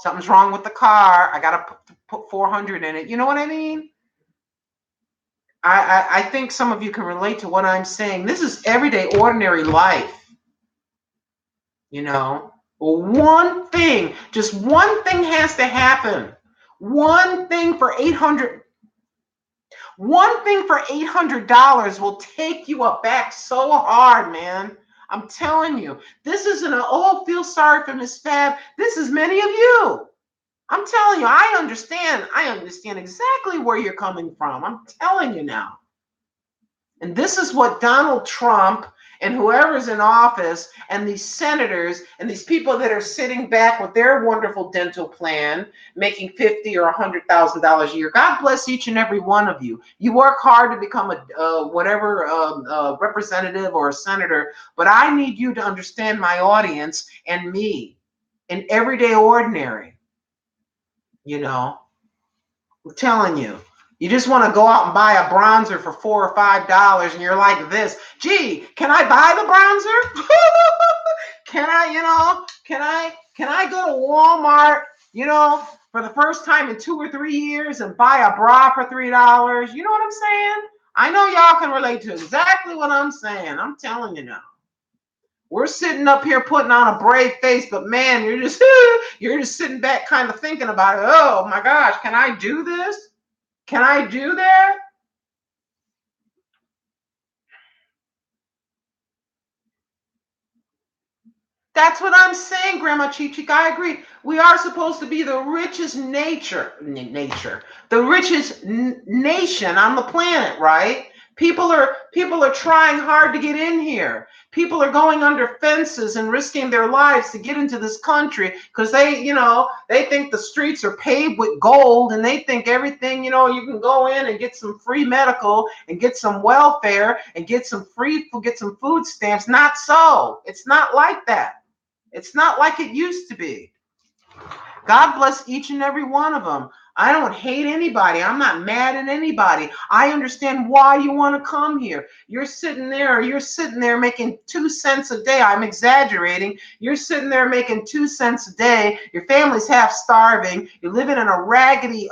something's wrong with the car. I got to put 400 in it. You know what I mean? I think some of you can relate to what I'm saying. This is everyday, ordinary life. One thing, just one thing has to happen. One thing for $800 will take you aback so hard, man. I'm telling you, this isn't feel sorry for Miss Fab. This is many of you. I'm telling you, I understand. I understand exactly where you're coming from. I'm telling you now. And this is what Donald Trump and whoever's in office and these senators and these people that are sitting back with their wonderful dental plan, making $50,000 or $100,000 a year. God bless each and every one of you. You work hard to become a representative or a senator, but I need you to understand my audience and me in everyday ordinary. I'm telling you. You just want to go out and buy a bronzer for $4 or $5, and you're like this. Gee, can I buy the bronzer? Can I go to Walmart, for the first time in 2 or 3 years and buy a bra for $3? You know what I'm saying? I know y'all can relate to exactly what I'm saying. I'm telling you now. We're sitting up here putting on a brave face, but man, you're just sitting back kind of thinking about it. Oh my gosh, can I do this? Can I do that? That's what I'm saying, Grandma Chichik. I agree. We are supposed to be the richest the richest nation on the planet, right? People are trying hard to get in here. People are going under fences and risking their lives to get into this country because they think the streets are paved with gold, and they think everything, you can go in and get some free medical and get some welfare and get some food stamps. Not so. It's not like that. It's not like it used to be. God bless each and every one of them. I don't hate anybody. I'm not mad at anybody. I understand why you want to come here. You're sitting there making 2 cents a day. I'm exaggerating. You're sitting there making 2 cents a day. Your family's half starving. You're living in a raggedy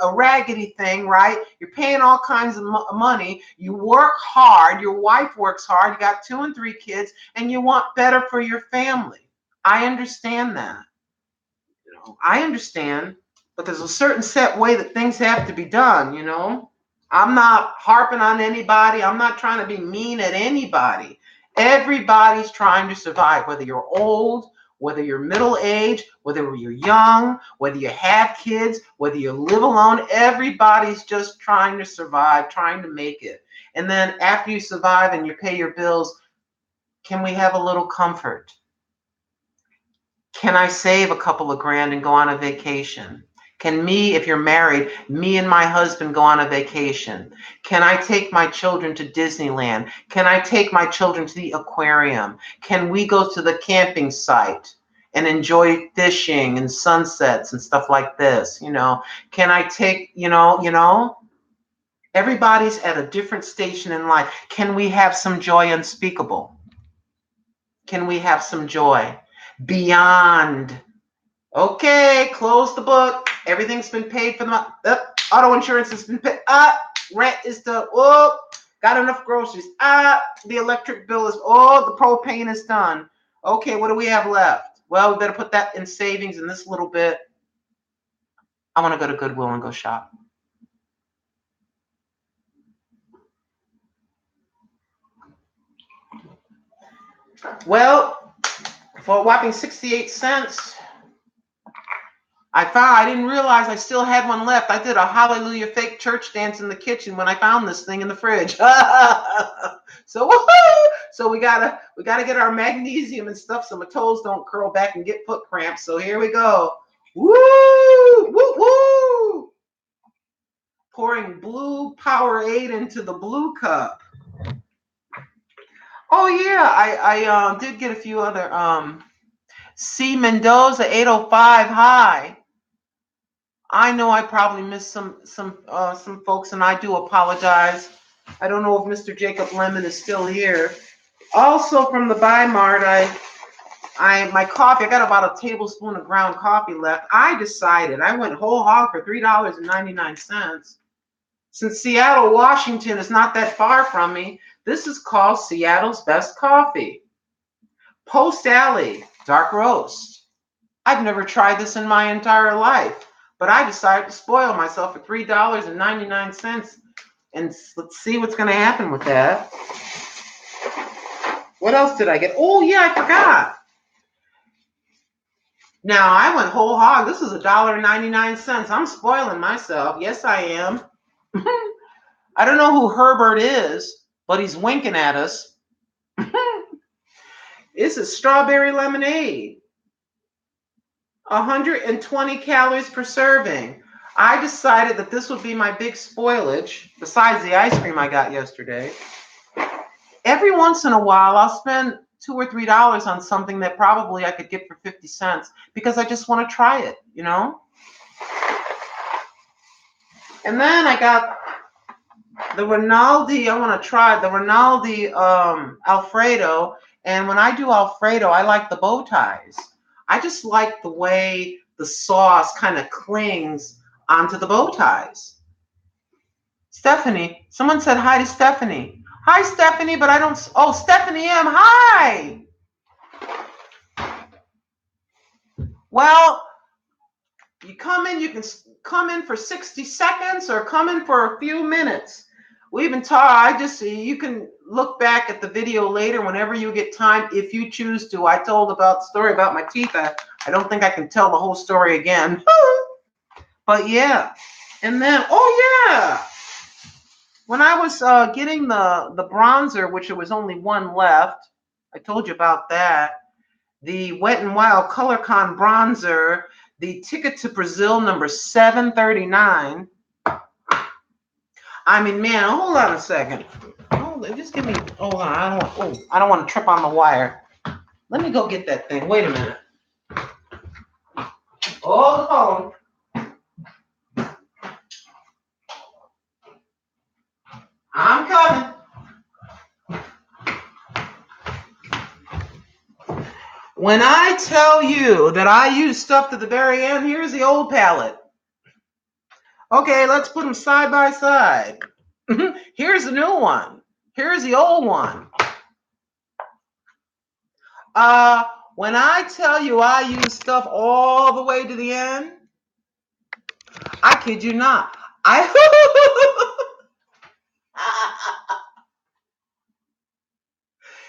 thing, right? You're paying all kinds of money. You work hard. Your wife works hard. You got 2 and 3 kids, and you want better for your family. I understand that. I understand, but there's a certain set way that things have to be done, I'm not harping on anybody. I'm not trying to be mean at anybody. Everybody's trying to survive, whether you're old, Whether you're middle age, whether you're young, whether you have kids, whether you live alone, everybody's just trying to survive, trying to make it. And then after you survive and you pay your bills, can we have a little comfort? Can I save a couple of grand and go on a vacation? Can me, if you're married, me and my husband go on a vacation? Can I take my children to Disneyland? Can I take my children to the aquarium? Can we go to the camping site and enjoy fishing and sunsets and stuff like this? Can I take, everybody's at a different station in life. Can we have some joy unspeakable? Can we have some joy beyond? Okay, close the book. Everything's been paid for the month. Auto insurance has been paid. Rent is done. Oh, got enough groceries. The electric bill is, the propane is done. Okay, what do we have left? Well, we better put that in savings in this little bit. I want to go to Goodwill and go shop. Well, for a whopping 68 cents, I didn't realize I still had one left. I did a hallelujah fake church dance in the kitchen when I found this thing in the fridge. So we gotta get our magnesium and stuff so my toes don't curl back and get foot cramps. So here we go. Woo! Woo! Woo! Pouring blue Powerade into the blue cup. Oh yeah, I did get a few other C Mendoza 805. Hi. I know I probably missed some folks, and I do apologize. I don't know if Mr. Jacob Lemon is still here. Also from the Buy Mart, my coffee, I got about a tablespoon of ground coffee left. I went whole hog for $3.99. Since Seattle, Washington is not that far from me, this is called Seattle's Best Coffee. Post Alley, dark roast. I've never tried this in my entire life, but I decided to spoil myself for $3.99, and let's see what's going to happen with that. What else did I get? Oh yeah, I forgot. Now I went whole hog. This is $1.99. I'm spoiling myself. Yes, I am. I don't know who Herbert is, but he's winking at us. This is strawberry lemonade. 120 calories per serving. I decided that this would be my big spoilage, besides the ice cream I got yesterday. Every once in a while, I'll spend $2 or $3 on something that probably I could get for 50 cents because I just want to try it, And then I got the Rinaldi. I want to try the Rinaldi Alfredo. And when I do Alfredo, I like the bow ties. I just like the way the sauce kind of clings onto the bow ties. Stephanie, someone said hi to Stephanie. Hi, Stephanie, but I don't. Oh, Stephanie M. Hi. Well, you can come in for 60 seconds or come in for a few minutes. We even you can look back at the video later whenever you get time, if you choose to. I told about the story about my teeth. I don't think I can tell the whole story again. But yeah. And then, when I was getting the bronzer, which there was only one left, I told you about that. The Wet n Wild ColorCon bronzer, the Ticket to Brazil number 739. I mean, man, hold on a second. Just give me, hold on. I don't want to trip on the wire. Let me go get that thing. Wait a minute. Hold on. I'm coming. When I tell you that I use stuff to the very end, here's the old palette. Okay, let's put them side by side. Here's the new one. Here's the old one. When I tell you I use stuff all the way to the end, I kid you not.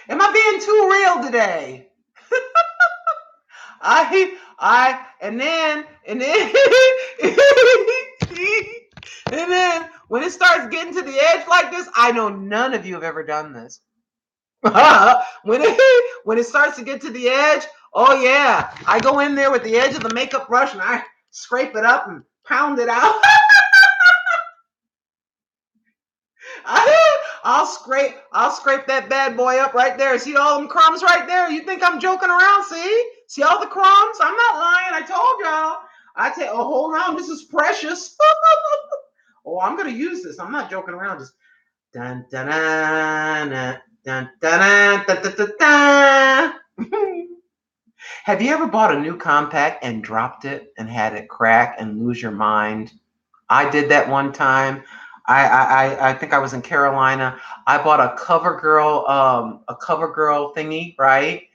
Am I being too real today? and then, and then when it starts getting to the edge like this, I know none of you have ever done this. When it starts to get to the edge, oh yeah, I go in there with the edge of the makeup brush and I scrape it up and pound it out. I'll scrape that bad boy up right there. See all them crumbs right there? You think I'm joking around? See all the crumbs? I'm not lying. I told y'all. Oh, hold on, this is precious. Oh, I'm gonna use this. I'm not joking around. Just dun dun dun dun dun dun dun dun dun. Have you ever bought a new compact and dropped it and had it crack and lose your mind? I did that one time. I think I was in Carolina. I bought a CoverGirl thingy, right?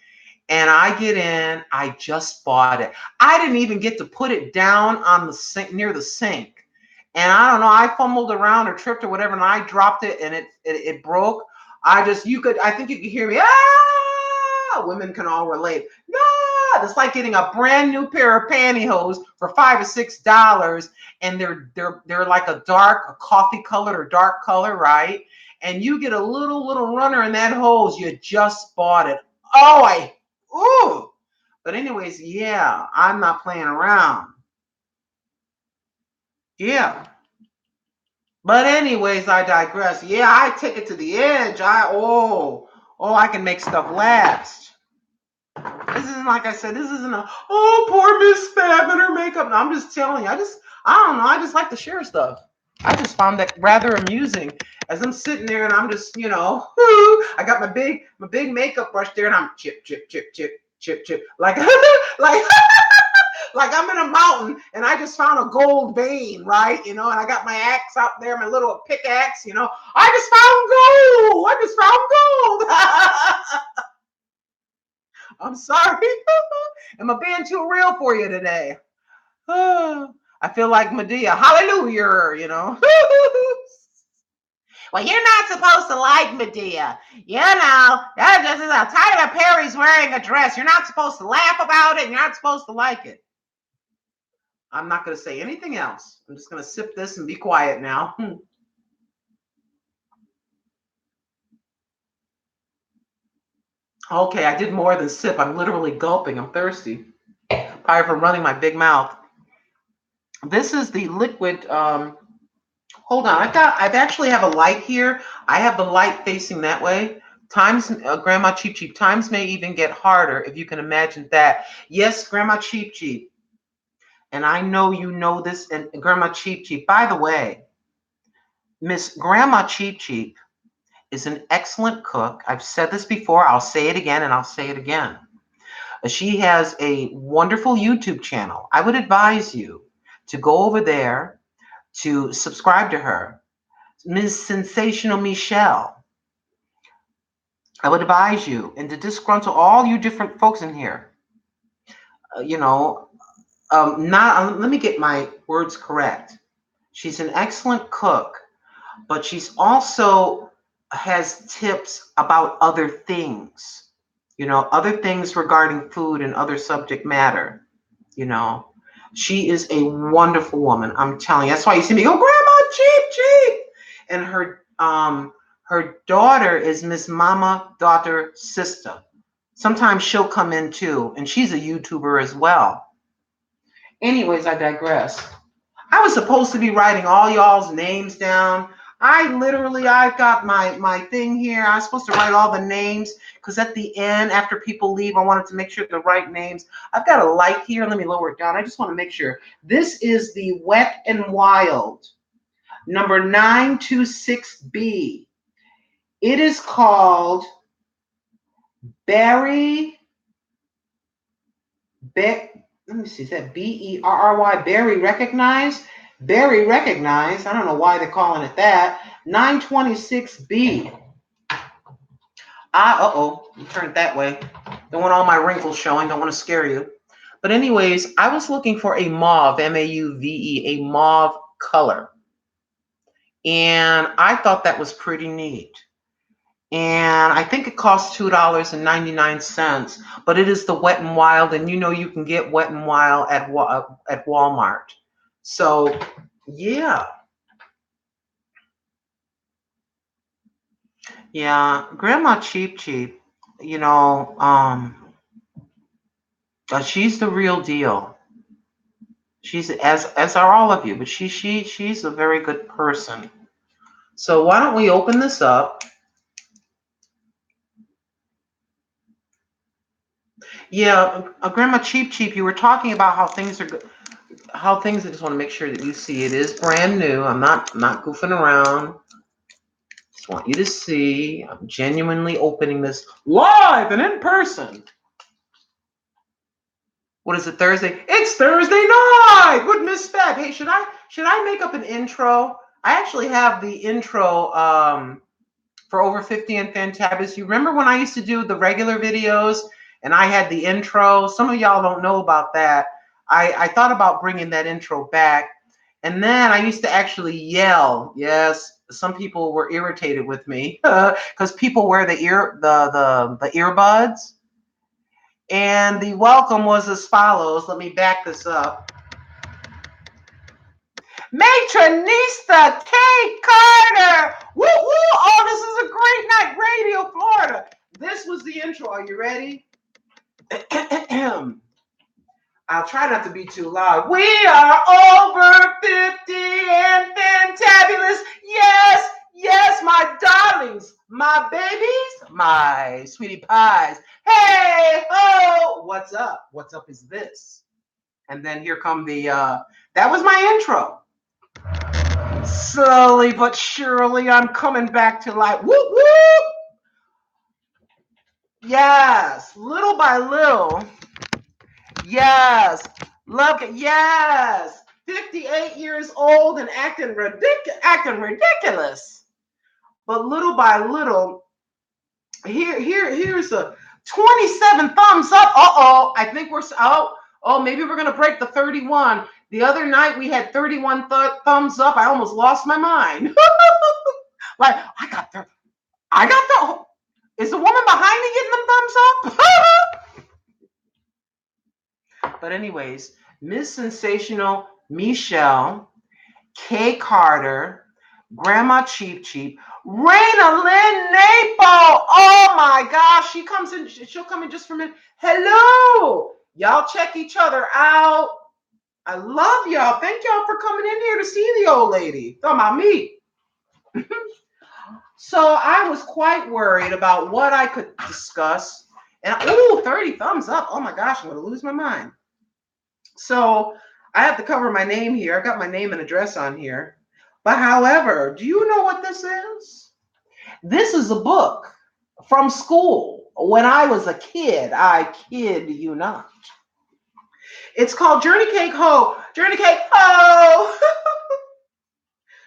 And I get in, I just bought it. I didn't even get to put it down on the sink, near the sink. And I don't know, I fumbled around or tripped or whatever, and I dropped it and it broke. I think you could hear me. Ah, women can all relate. Yeah, it's like getting a brand new pair of pantyhose for $5 or $6, and they're like a coffee colored or dark color, right? And you get a little runner in that hose, you just bought it. Oh, ooh. But anyways, yeah, I'm not playing around. Yeah. But anyways, I digress. Yeah, I take it to the edge. I can make stuff last. This isn't, like I said, this isn't poor Miss Fab and her makeup. No, I'm just telling you. I don't know. I just like to share stuff. I just found that rather amusing as I'm sitting there and I'm just, I got my big makeup brush there and I'm chip, like, like, like I'm in a mountain and I just found a gold vein, right? And I got my axe out there, my little pickaxe, I just found gold. I'm sorry. Am I being too real for you today? I feel like Medea. Hallelujah. Well, you're not supposed to like Medea. That just is Tyler Perry's wearing a dress. You're not supposed to laugh about it, and you're not supposed to like it. I'm not going to say anything else. I'm just going to sip this and be quiet now. Okay, I did more than sip. I'm literally gulping. I'm thirsty. Probably from running my big mouth. This is the liquid. Hold on. I actually have a light here. I have the light facing that way. Grandma Cheap Cheap, times may even get harder if you can imagine that. Yes, Grandma Cheap Cheap. And I know you know this, and Grandma Cheap Cheap. By the way, Miss Grandma Cheap Cheap is an excellent cook. I've said this before. I'll say it again, and I'll say it again. She has a wonderful YouTube channel. I would advise you to go over there to subscribe to her. Ms. Sensational Michelle. I would advise you, and to disgruntle all you different folks in here. Let me get my words correct. She's an excellent cook, but she's also has tips about other things. Other things regarding food and other subject matter. She is a wonderful woman. I'm telling you. That's why you see me go, Grandma Cheap Cheap. And her daughter is Miss Mama Daughter Sister. Sometimes she'll come in too, and she's a YouTuber as well. Anyways, I digress. I was supposed to be writing all y'all's names down. I've got my thing here. I was supposed to write all the names because at the end, after people leave, I wanted to make sure the right names. I've got a light here. Let me lower it down. I just want to make sure. This is the Wet and Wild, number 926B. It is called Berry. Let me see. Is that Berry? Berry Recognize? Berry Recognize. I don't know why they're calling it that. 926B. You turned that way. Don't want all my wrinkles showing. Don't want to scare you. But anyways, I was looking for a mauve, M-A-U-V-E, a mauve color. And I thought that was pretty neat. And I think it costs $2.99, but it is the Wet and Wild, and you know you can get Wet and Wild at Walmart. So yeah, yeah, Grandma Cheap Cheap, you know, she's the real deal. She's as are all of you, but she's a very good person. So why don't we open this up? Yeah, Grandma Cheap Cheap, you were talking about how things are good. How things, I just want to make sure that you see it is brand new. I'm not goofing around. Just want you to see I'm genuinely opening this live and in person. What is it, Thursday? It's Thursday night with Miss Fab. Hey, should I make up an intro? I actually have the intro for Over 50 and Fantabulous. You remember when I used to do the regular videos and I had the intro? Some of y'all don't know about that. I thought about bringing that intro back. And then I used to actually yell. Yes, some people were irritated with me because people wear the earbuds. And the welcome was as follows. Let me back this up. Matronista K. Carter. Woo woo! Oh, this is a great night, Radio Florida. This was the intro. Are you ready? I'll try not to be too loud. We are over 50 and fantabulous. Yes, yes, my darlings, my babies, my sweetie pies. Hey, ho, what's up? What's up is this. And then here come that was my intro. Slowly but surely, I'm coming back to life. Whoop, whoop. Yes, little by little. Yes. Love it. Yes. 58 years old and acting ridiculous. But little by little, here's a 27 thumbs up. Uh-oh. I think maybe we're gonna break the 31. The other night we had 31 thumbs up. I almost lost my mind. Like I got the is the woman behind me getting them thumbs up? But anyways, Miss Sensational Michelle, K. Carter, Grandma Cheap Cheap, Raina Lynn Napo. Oh my gosh, she comes in. She'll come in just for a minute. Hello, y'all. Check each other out. I love y'all. Thank y'all for coming in here to see the old lady. Talking about me. So I was quite worried about what I could discuss. And 30 thumbs up. Oh my gosh, I'm gonna lose my mind. So I have to cover my name here. I've got my name and address on here. But however, do you know what this is? This is a book from school when I was a kid. I kid you not. It's called Journey Cake Ho. Journey Cake Ho.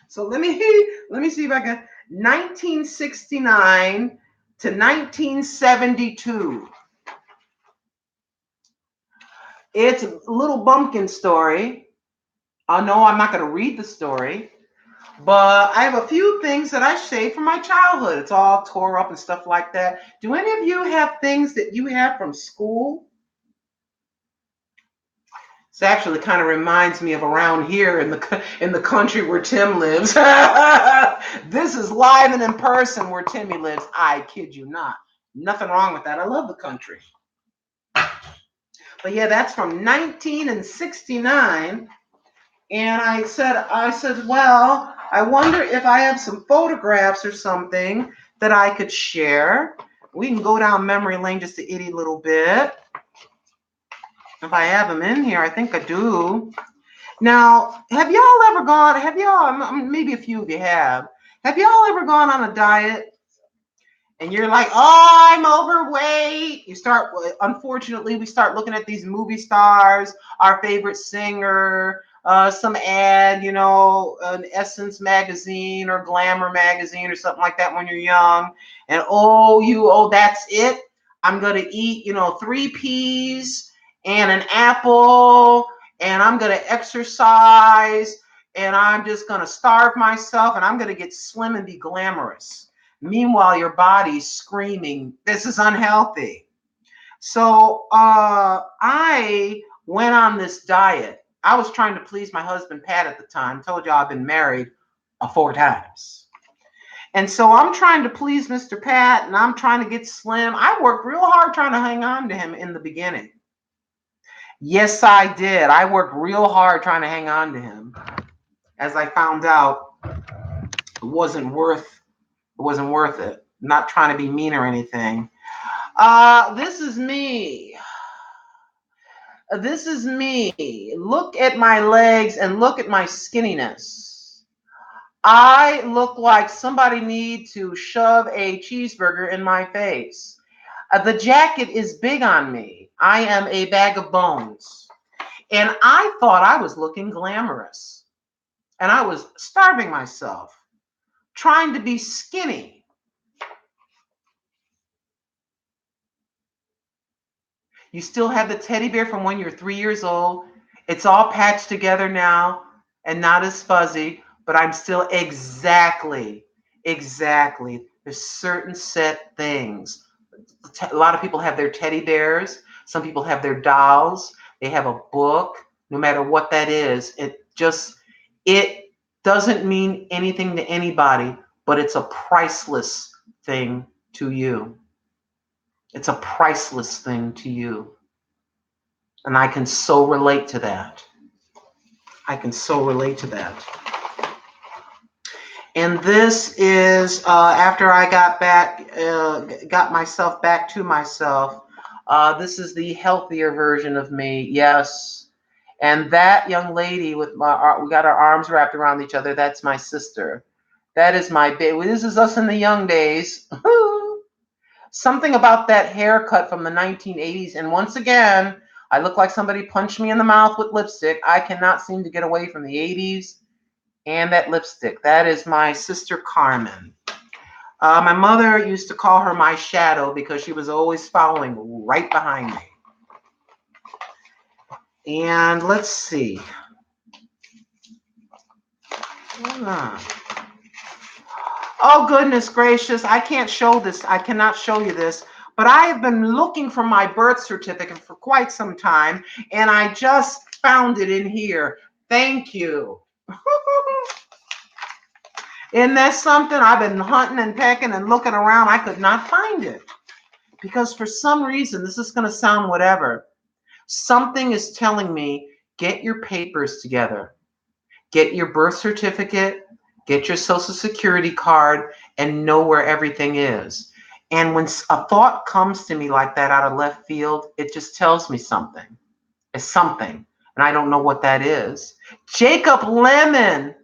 So let me see if I can. 1969 to 1972. It's a little bumpkin story. No, I'm not going to read the story, but I have a few things that I saved from my childhood. It's all tore up and stuff like that. Do any of you have things that you have from school? This actually kind of reminds me of around here in the country where Tim lives. This is live and in person where Timmy lives. I kid you not. Nothing wrong with that. I love the country. But yeah, that's from 1969. And I said, well, I wonder if I have some photographs or something that I could share. We can go down memory lane just a itty little bit. If I have them in here, I think I do. Now, have y'all, maybe a few of you have y'all ever gone on a diet and you're like, oh, I'm overweight? Unfortunately, we start looking at these movie stars, our favorite singer, some ad, an Essence magazine or Glamour magazine or something like that when you're young. And that's it. I'm going to eat, 3 peas and an apple, and I'm going to exercise, and I'm just going to starve myself, and I'm going to get slim and be glamorous. Meanwhile, your body's screaming, this is unhealthy. So I went on this diet. I was trying to please my husband, Pat, at the time. Told you I've been married 4 times. And so I'm trying to please Mr. Pat, and I'm trying to get slim. I worked real hard trying to hang on to him in the beginning. Yes, I did. I worked real hard trying to hang on to him. As I found out, it wasn't worth it. I'm not trying to be mean or anything. This is me. This is me. Look at my legs and look at my skinniness. I look like somebody need to shove a cheeseburger in my face. The jacket is big on me. I am a bag of bones. And I thought I was looking glamorous. And I was starving myself, trying to be skinny. You still have the teddy bear from when you're 3 years old. It's all patched together now and not as fuzzy, but I'm still exactly. There's certain set things. A lot of people have their teddy bears. Some people have their dolls. They have a book. No matter what that is, it doesn't mean anything to anybody, but it's a priceless thing to you. It's a priceless thing to you. And I can so relate to that. And this is after I got myself back to myself. This is the healthier version of me. Yes. And that young lady with we got our arms wrapped around each other. That's my sister. That is my baby. This is us in the young days. Something about that haircut from the 1980s. And once again, I look like somebody punched me in the mouth with lipstick. I cannot seem to get away from the 80s and that lipstick. That is my sister Carmen. My mother used to call her my shadow because she was always following right behind me. And let's see. Oh, goodness gracious. I can't show this. I cannot show you this. But I have been looking for my birth certificate for quite some time, and I just found it in here. Thank you. Isn't that something? I've been hunting and pecking and looking around. I could not find it. Because for some reason, this is going to sound whatever. Something is telling me, get your papers together. Get your birth certificate, get your social security card, and know where everything is. And when a thought comes to me like that out of left field, it just tells me something. It's something. And I don't know what that is. Jacob Lemon,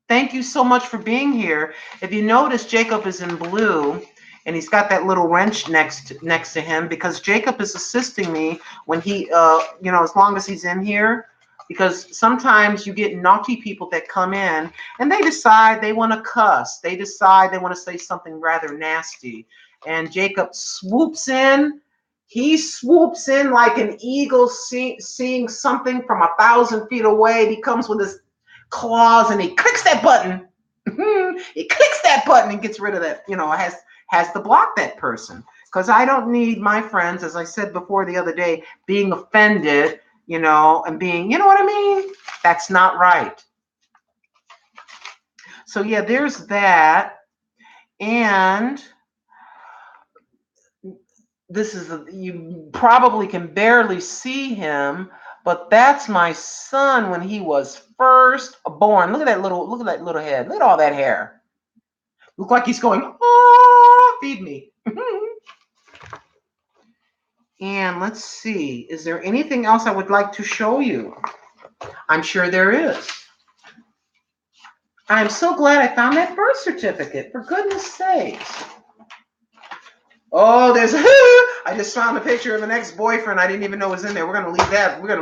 thank you so much for being here. If you notice, Jacob is in blue. And he's got that little wrench next to him because Jacob is assisting me when he, as long as he's in here. Because sometimes you get naughty people that come in and they decide they want to cuss. They decide they want to say something rather nasty. And Jacob swoops in. He swoops in like an eagle seeing something from 1,000 feet away. He comes with his claws and he clicks that button. He clicks that button and gets rid of that, has to block that person. Because I don't need my friends, as I said before the other day, being offended, and being, you know what I mean? That's not right. So yeah, there's that. And this is, you probably can barely see him, but that's my son when he was first born. Look at that little head. Look at all that hair. Look like he's going, oh, feed me. And let's see, is there anything else I would like to show you? I'm sure there is. I'm so glad I found that birth certificate, for goodness sakes. Oh, I just found a picture of an ex-boyfriend I didn't even know was in there. We're going to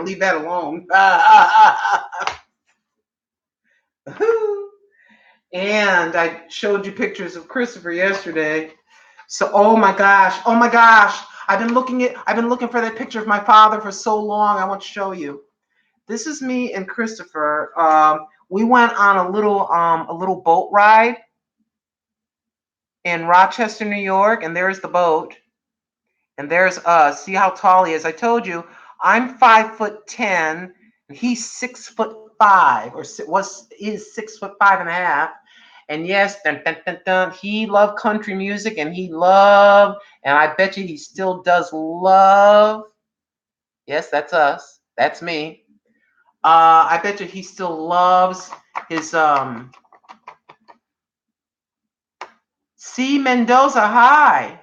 leave that alone. And I showed you pictures of Christopher yesterday. So, oh my gosh. I've been looking for that picture of my father for so long. I want to show you. This is me and Christopher. We went on a little boat ride. in Rochester, New York, and there's the boat, and there's us. See how tall he is. I told you, I'm 5'10", and he's 6'5", or is 6'5.5". And yes, dun, dun, dun, dun, he loved country music, and and I bet you he still does love. Yes, that's us. That's me. I bet you he still loves his C. Mendoza. Hi.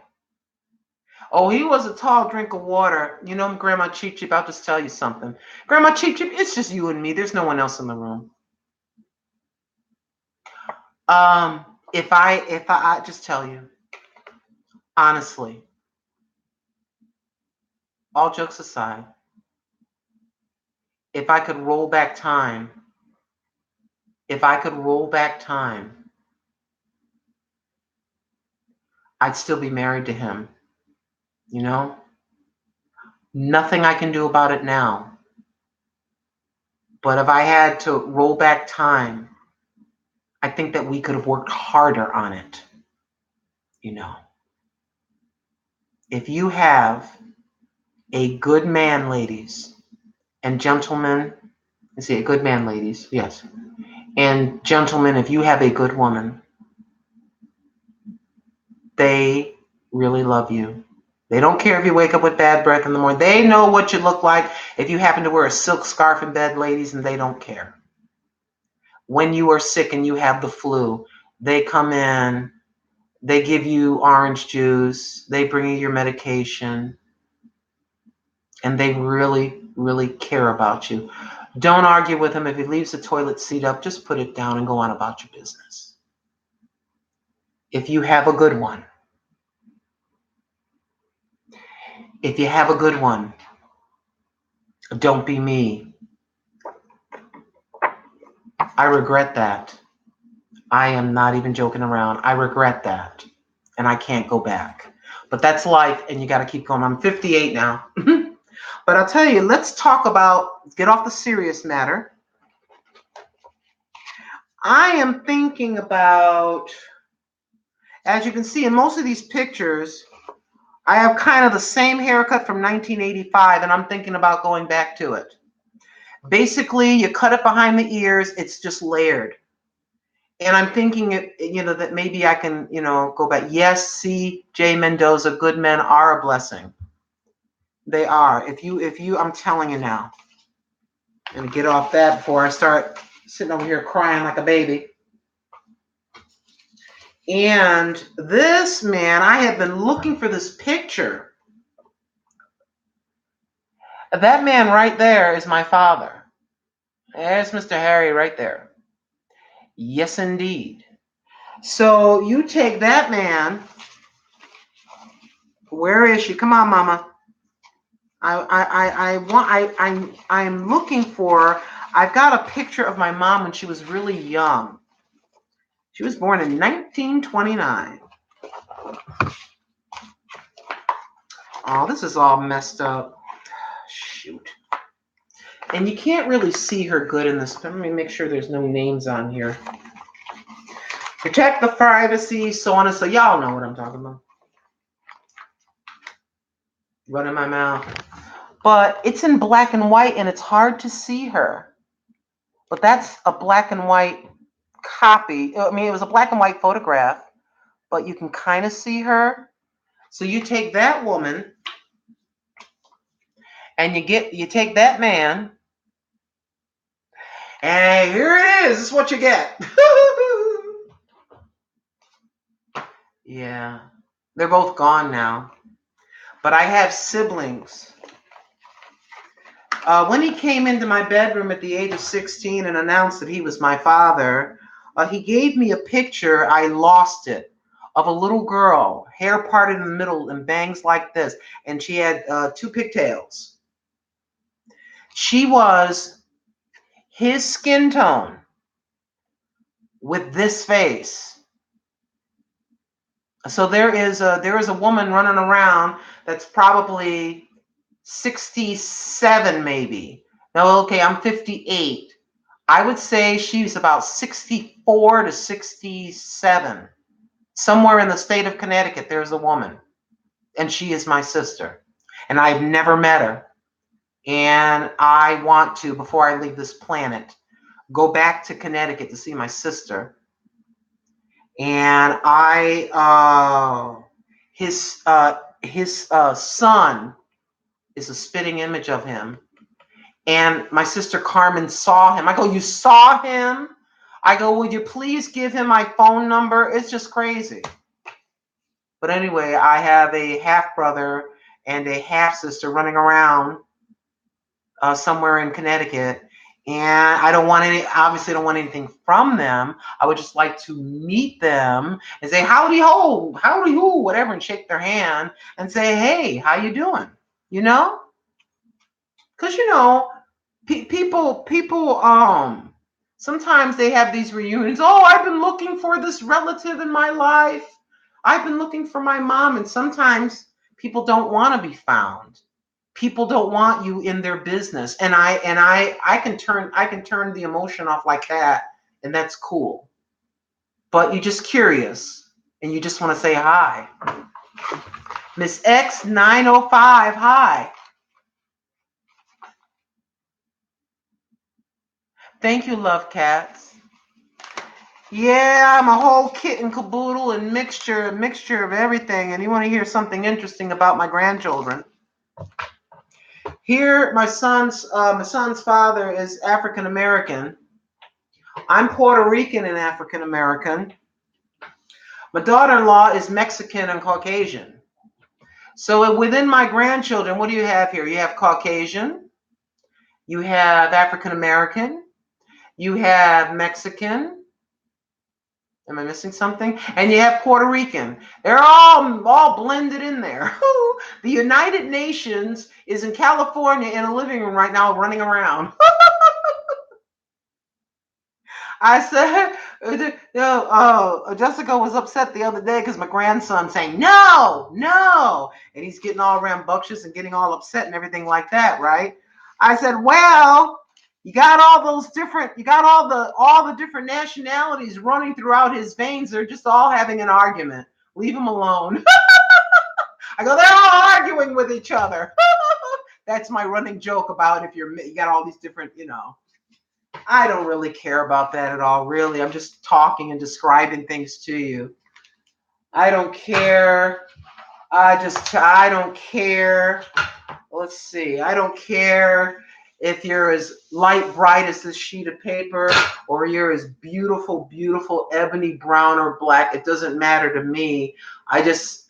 Oh, he was a tall drink of water. You know, Grandma Cheap Cheap, I'll just tell you something. Grandma Cheap Cheap, it's just you and me. There's no one else in the room. If I just tell you, honestly, all jokes aside, if I could roll back time, I'd still be married to him. You know? Nothing I can do about it now. But if I had to roll back time, I think that we could have worked harder on it. You know? If you have a good man, ladies and gentlemen, let's see, a good man, ladies, yes. And gentlemen, if you have a good woman, they really love you. They don't care if you wake up with bad breath in the morning. They know what you look like if you happen to wear a silk scarf in bed, ladies, and they don't care. When you are sick and you have the flu, they come in, they give you orange juice, they bring you your medication, and they really, really care about you. Don't argue with him. If he leaves the toilet seat up, just put it down and go on about your business. If you have a good one, don't be me. I regret that. I am not even joking around. I regret that. And I can't go back. But that's life, and you got to keep going. I'm 58 now. But I'll tell you, let's get off the serious matter. I am thinking about, as you can see in most of these pictures, I have kind of the same haircut from 1985, and I'm thinking about going back to it. Basically, you cut it behind the ears, it's just layered. And I'm thinking, that maybe I can, go back. Yes, C. J. Mendoza, good men are a blessing. They are. I'm telling you now. I'm going to get off that before I start sitting over here crying like a baby. And this man, I have been looking for this picture. That man right there is my father. There's Mr. Harry right there. Yes, indeed. So you take that man. Where is she? Come on, Mama. I'm looking for. I've got a picture of my mom when she was really young. She was born in 1929. Oh, this is all messed up. Shoot. And you can't really see her good in this. Let me make sure there's no names on here. Protect the privacy, so on and so. Y'all know what I'm talking about. Running my mouth. But it's in black and white, and it's hard to see her. But that's a black and white copy. I mean, it was a black and white photograph, but you can kind of see her. So you take that woman, and you take that man, and here it is. This is what you get. Yeah. They're both gone now. But I have siblings. When he came into my bedroom at the age of 16 and announced that he was my father, he gave me a picture. I lost it, of a little girl, hair parted in the middle and bangs like this. And she had 2 pigtails. She was his skin tone with this face. So there is a woman running around that's probably 67 maybe. No, okay, I'm 58. I would say she's about 64 to 67. Somewhere in the state of Connecticut, there's a woman, and she is my sister. And I've never met her. And I want to, before I leave this planet, go back to Connecticut to see my sister. And his son is a spitting image of him. And my sister Carmen saw him. I go, you saw him? I go, would you please give him my phone number? It's just crazy. But anyway, I have a half brother and a half sister running around somewhere in Connecticut. And I don't want obviously don't want anything from them. I would just like to meet them and say, howdy ho, whatever, and shake their hand and say, hey, how you doing? You know? Because, people, sometimes they have these reunions. Oh, I've been looking for this relative in my life. I've been looking for my mom. And sometimes people don't want to be found. People don't want you in their business. And I can turn the emotion off like that, and that's cool. But you're just curious and you just want to say hi. Miss X905, hi. Thank you, love cats. Yeah, I'm a whole kit and caboodle and mixture of everything. And you want to hear something interesting about my grandchildren? Here, my son's father is African American. I'm Puerto Rican and African American. My daughter-in-law is Mexican and Caucasian. So within my grandchildren, what do you have here? You have Caucasian, you have African American, you have Mexican. Am I missing something? And you have Puerto Rican. They're all blended in there. The United Nations is in California in a living room right now running around. I said, Jessica was upset the other day because my grandson saying, no, no. And he's getting all rambunctious and getting all upset and everything like that, right? I said, well, you got all the different nationalities running throughout his veins. They're just all having an argument. Leave them alone. I go, they're all arguing with each other. That's my running joke about if you got all these different, I don't really care about that at all, really. I'm just talking and describing things to you. I don't care. I don't care. Let's see. I don't care if you're as light bright as this sheet of paper or you're as beautiful, beautiful ebony brown or black. It doesn't matter to me. I just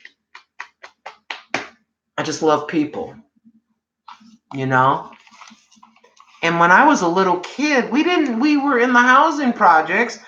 love people, And when I was a little kid, we were in the housing projects,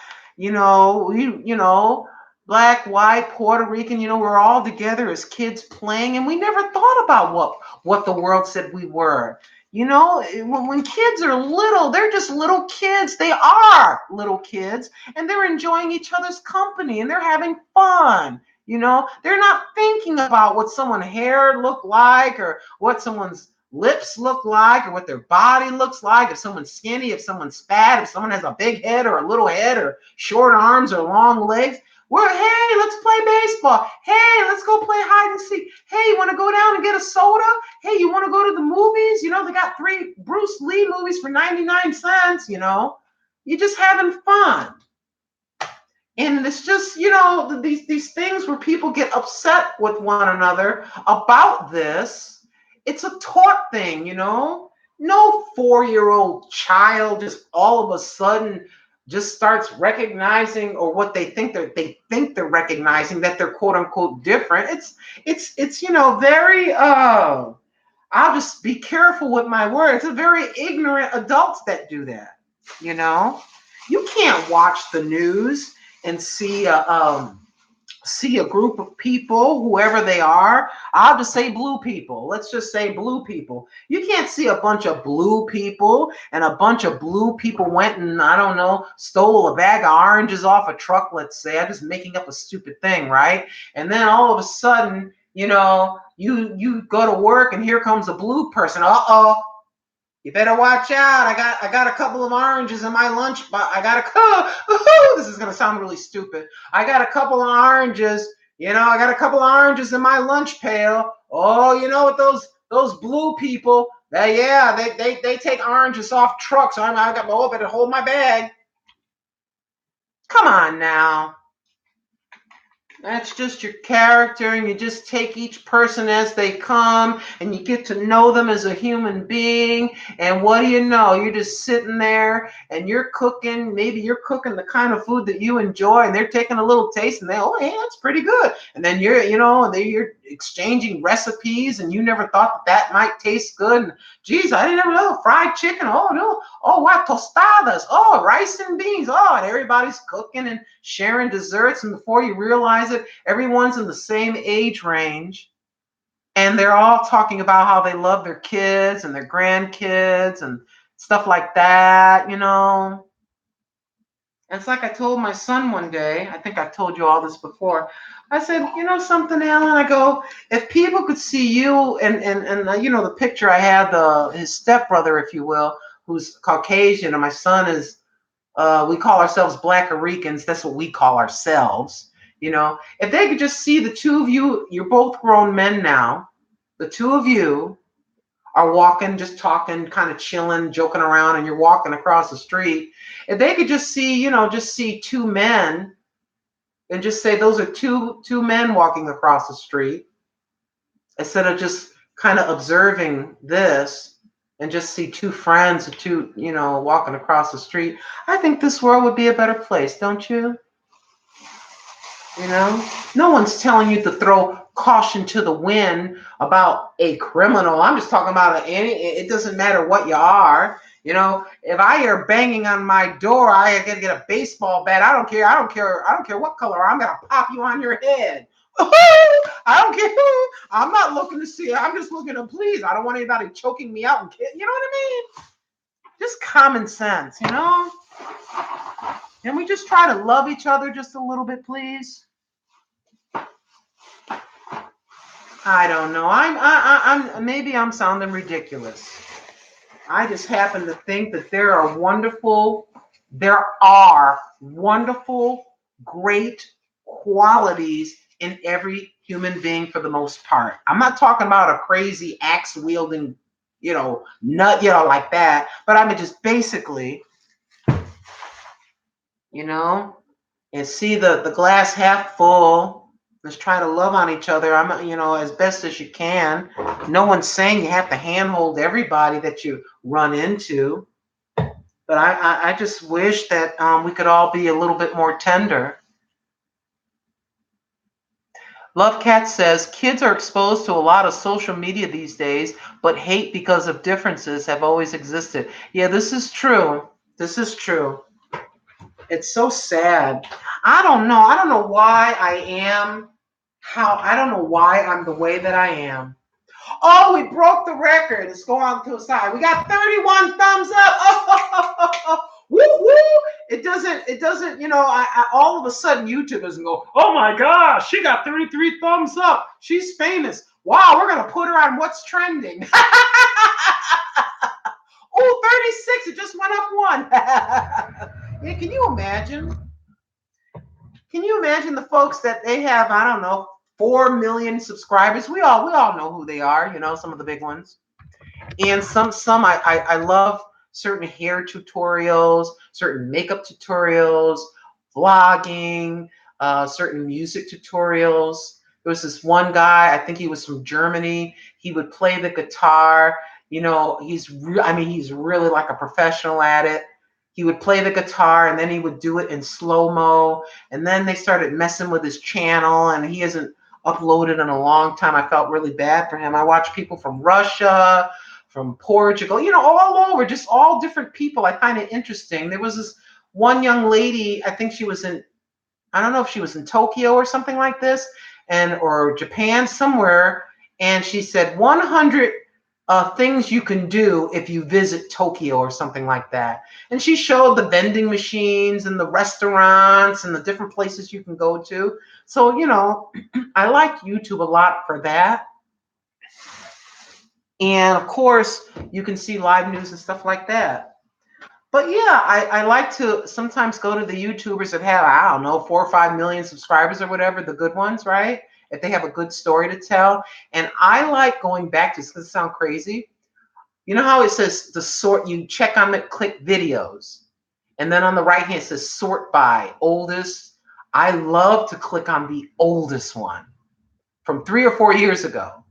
black, white, Puerto Rican, we're all together as kids playing, and we never thought about what the world said we were. When kids are little, they're just little kids. They are little kids, and they're enjoying each other's company, and they're having fun. They're not thinking about what someone's hair look like or what someone's lips look like or what their body looks like, if someone's skinny, if someone's fat, if someone has a big head or a little head or short arms or long legs. Hey, let's play baseball. Hey, let's go play hide and seek. Hey, you want to go down and get a soda? Hey, you want to go to the movies? They got 3 Bruce Lee movies for 99 cents, You're just having fun. And it's just, these things where people get upset with one another about this. It's a taught thing, No 4-year-old child just all of a sudden just starts recognizing, or what they think they're recognizing, that they're quote unquote different. It's very I'll just be careful with my words. It's very ignorant adults that do that. You can't watch the news and see a group of people, whoever they are. I'll just say blue people. Let's just say blue people. You can't see a bunch of blue people and a bunch of blue people went and, I don't know, stole a bag of oranges off a truck, let's say. I'm just making up a stupid thing, right? And then all of a sudden, you go to work and here comes a blue person. Uh-oh. You better watch out. I got a couple of oranges in my lunch box. This is gonna sound really stupid. I got a couple of oranges. I got a couple of oranges in my lunch pail. Oh, you know what those blue people? They take oranges off trucks. So I got better hold my bag. Come on now. That's just your character, and you just take each person as they come, and you get to know them as a human being. And what do you know? You're just sitting there, and you're cooking. Maybe you're cooking the kind of food that you enjoy, and they're taking a little taste, and oh, hey, that's pretty good. And then you're exchanging recipes, and you never thought that might taste good. And geez, I didn't ever know fried chicken. Oh no, oh wow, tostadas. Oh, rice and beans. Oh, and everybody's cooking and sharing desserts, and before you realize it, everyone's in the same age range, and they're all talking about how they love their kids and their grandkids and stuff like that. It's like I told my son one day, I think I've told you all this before. I said, you know something, Alan? I go, if people could see you and the picture I had, his stepbrother, if you will, who's Caucasian, and my son is, we call ourselves Black Ricans. That's what we call ourselves. If they could just see the two of you, you're both grown men now. The two of you are walking, just talking, kind of chilling, joking around, and you're walking across the street. If they could just see two men and just say those are two men walking across the street, instead of just kind of observing this and just see two friends, walking across the street, I think this world would be a better place, don't you? No one's telling you to throw caution to the wind about a criminal. I'm just talking about it doesn't matter what you are. If I hear banging on my door, I gotta get a baseball bat. I don't care what color. I'm gonna pop you on your head. I don't care. I'm not looking to see. I'm just looking to please. I don't want anybody choking me out and you know what I mean? Just common sense, Can we just try to love each other just a little bit, please? I don't know. Maybe I'm sounding ridiculous. I just happen to think that there are wonderful, great qualities in every human being for the most part. I'm not talking about a crazy axe wielding, nut, like that. But I mean, just basically, and see the glass half full. Let's try to love on each other. As best as you can. No one's saying you have to handhold everybody that you run into. But I just wish that we could all be a little bit more tender. Love Cat says, kids are exposed to a lot of social media these days, but hate because of differences have always existed. Yeah, this is true. This is true. It's so sad. I don't know. I don't know why I don't know why I'm the way that I am. Oh, we broke the record. Let's go on to the side. We got 31 thumbs up. Oh, woo, woo. It doesn't, all of a sudden YouTube doesn't go, oh my gosh, she got 33 thumbs up. She's famous. Wow, we're going to put her on what's trending. Oh, 36. It just went up one. Yeah, can you imagine? Can you imagine the folks that they have, I don't know, 4 million subscribers? We all know who they are, some of the big ones. And some I love certain hair tutorials, certain makeup tutorials, vlogging, certain music tutorials. There was this one guy, I think he was from Germany. He would play the guitar. He's really like a professional at it. He would play the guitar and then he would do it in slow-mo. And then they started messing with his channel and he hasn't uploaded in a long time. I felt really bad for him. I watched people from Russia, from Portugal, all over, just all different people. I find it interesting. There was this one young lady, I think she was I don't know if she was in Tokyo or something like this, or Japan, somewhere. And she said 100 things you can do if you visit Tokyo or something like that. And she showed the vending machines and the restaurants and the different places you can go to. So, I like YouTube a lot for that. And of course, you can see live news and stuff like that. But yeah, I like to sometimes go to the YouTubers that have, I don't know, 4 or 5 million subscribers or whatever, the good ones, right? If they have a good story to tell. And I like going back to this because it sounds crazy. You know how it says the sort, you check on the click videos. And then on the right hand it says sort by oldest. I love to click on the oldest one from 3 or 4 years ago.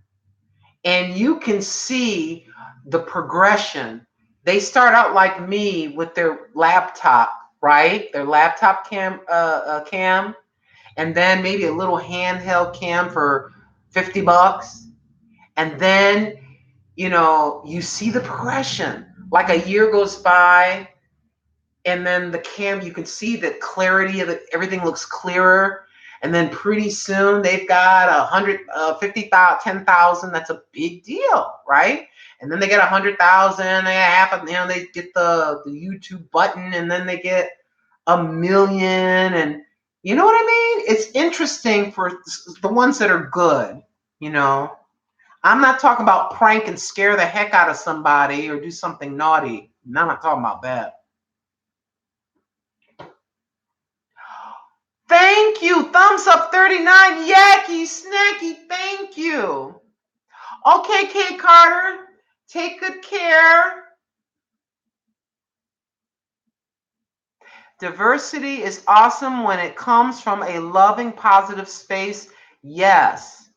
And you can see the progression. They start out like me with their laptop, right? Their laptop cam, and then maybe a little handheld cam for $50. And then, you see the progression. Like a year goes by, and then the cam, you can see the clarity of it. Everything looks clearer. And then pretty soon they've got 100, 50,000, 10,000. That's a big deal, right? And then they get 100,000. They have, they get the YouTube button, and then they get 1 million. And you know what I mean? It's interesting for the ones that are good. I'm not talking about prank and scare the heck out of somebody or do something naughty. No, I'm not talking about that. Thank you. Thumbs up 39. Yacky, snacky. Thank you. Okay, Kate Carter. Take good care. Diversity is awesome when it comes from a loving, positive space. Yes.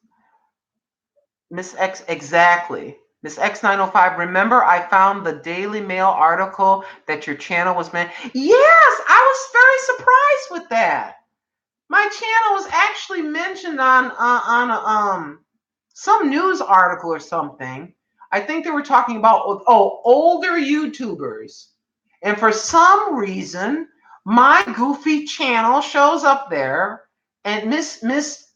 Miss X, exactly. Miss X905, remember I found the Daily Mail article that your channel was meant. Yes, I was very surprised with that. My channel was actually mentioned on some news article or something. I think they were talking about older YouTubers, and for some reason, my goofy channel shows up there, and Miss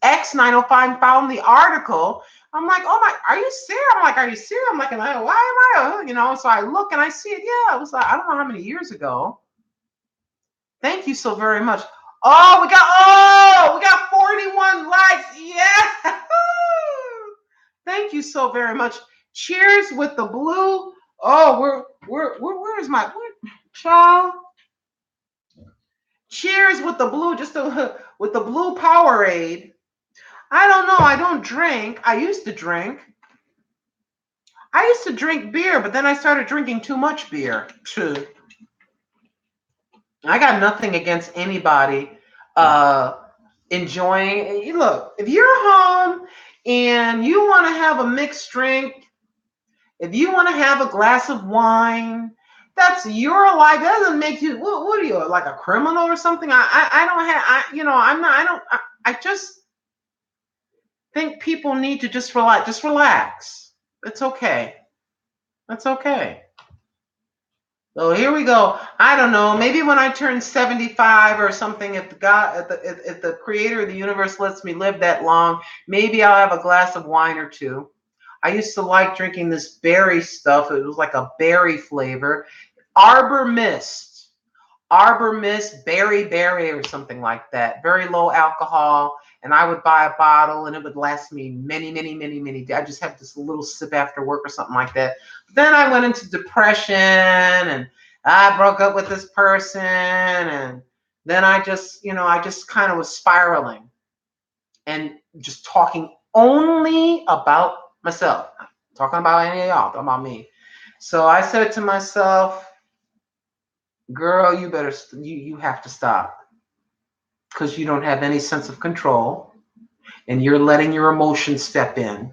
X905 found the article. I'm like, oh my, are you serious? I'm like, are you serious? I'm like, why am I? So I look and I see it. Yeah, it was like, I don't know how many years ago. Thank you so very much. Oh, we got 41 likes. Yeah. Thank you so very much. Cheers with the blue. Oh, where's my child? Cheers with the blue, with the blue Powerade. I don't know. I don't drink. I used to drink. I used to drink beer, but then I started drinking too much beer. Too. I got nothing against anybody enjoying. Look, if you're home and you want to have a mixed drink, if you want to have a glass of wine, that's your life. That doesn't make you. What are you, like a criminal or something? I don't have. I'm not. I don't. I just think people need to just relax. Just relax. It's okay. That's okay. So here we go. I don't know. Maybe when I turn 75 or something, if the creator of the universe lets me live that long, maybe I'll have a glass of wine or two. I used to like drinking this berry stuff. It was like a berry flavor. Arbor Mist, berry or something like that. Very low alcohol. And I would buy a bottle and it would last me many, many, many, many days. I just have this little sip after work or something like that. Then I went into depression and I broke up with this person. And then I just kind of was spiraling and just talking only about myself. Not talking about any of y'all, talking about me. So I said to myself, girl, you have to stop. Because you don't have any sense of control and you're letting your emotions step in